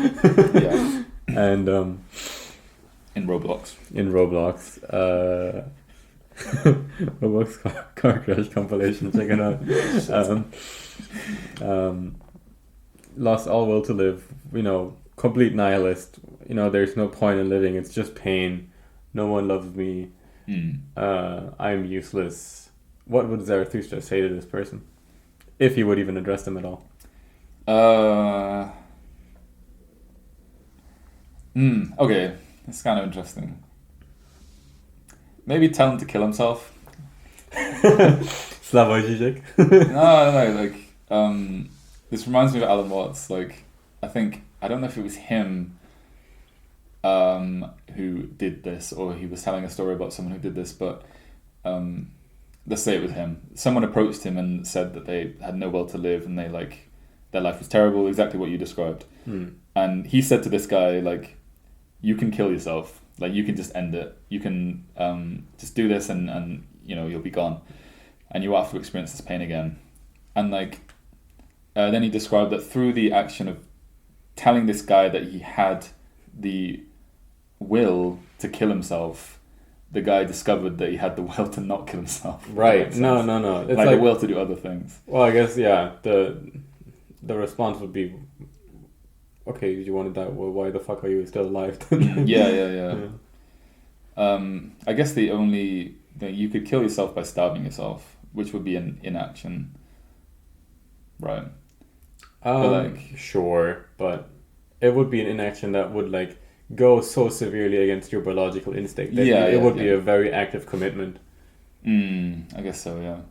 Yeah. And in Roblox. The book's Car Crash compilation. Check it out. Lost all will to live. Complete nihilist. There's no point in living. It's just pain. No one loves me. I'm useless. What would Zarathustra say to this person, if he would even address them at all? Okay, it's kind of interesting. Maybe tell him to kill himself. Slavoj Žižek. No. This reminds me of Alan Watts. I don't know if it was him who did this, or he was telling a story about someone who did this, but let's say it was him. Someone approached him and said that they had no will to live, and their life was terrible, exactly what you described. And he said to this guy, you can kill yourself. You can just end it. You can just do this, and you'll be gone, and you won't have to experience this pain again. And then he described that through the action of telling this guy that he had the will to kill himself, the guy discovered that he had the will to not kill himself. Right. No. It's the will to do other things. Well, I guess, yeah, the response would be, okay, you want to die, well, why the fuck are you still alive then? Yeah. I guess the only thing, you could kill yourself by stabbing yourself, which would be an inaction. Right. Sure, but it would be an inaction that would go so severely against your biological instinct that it would be a very active commitment. I guess so, yeah.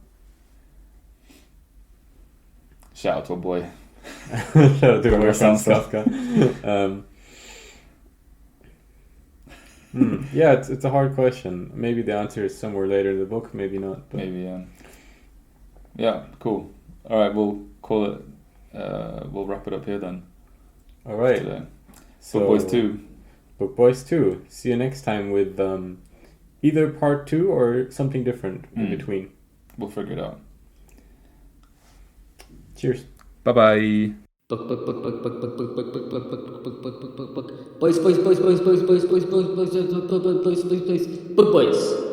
Shout out to a boy. Shout out to our friend Kafka. Yeah, it's a hard question. Maybe the answer is somewhere later in the book, maybe not. But. Maybe, yeah. Yeah, cool. All right, we'll call it. We'll wrap it up here then. All right. Today. So, Book Boys 2. Book Boys 2. See you next time with either part 2 or something different in between. We'll figure it out. Cheers. Bye-bye. Boys.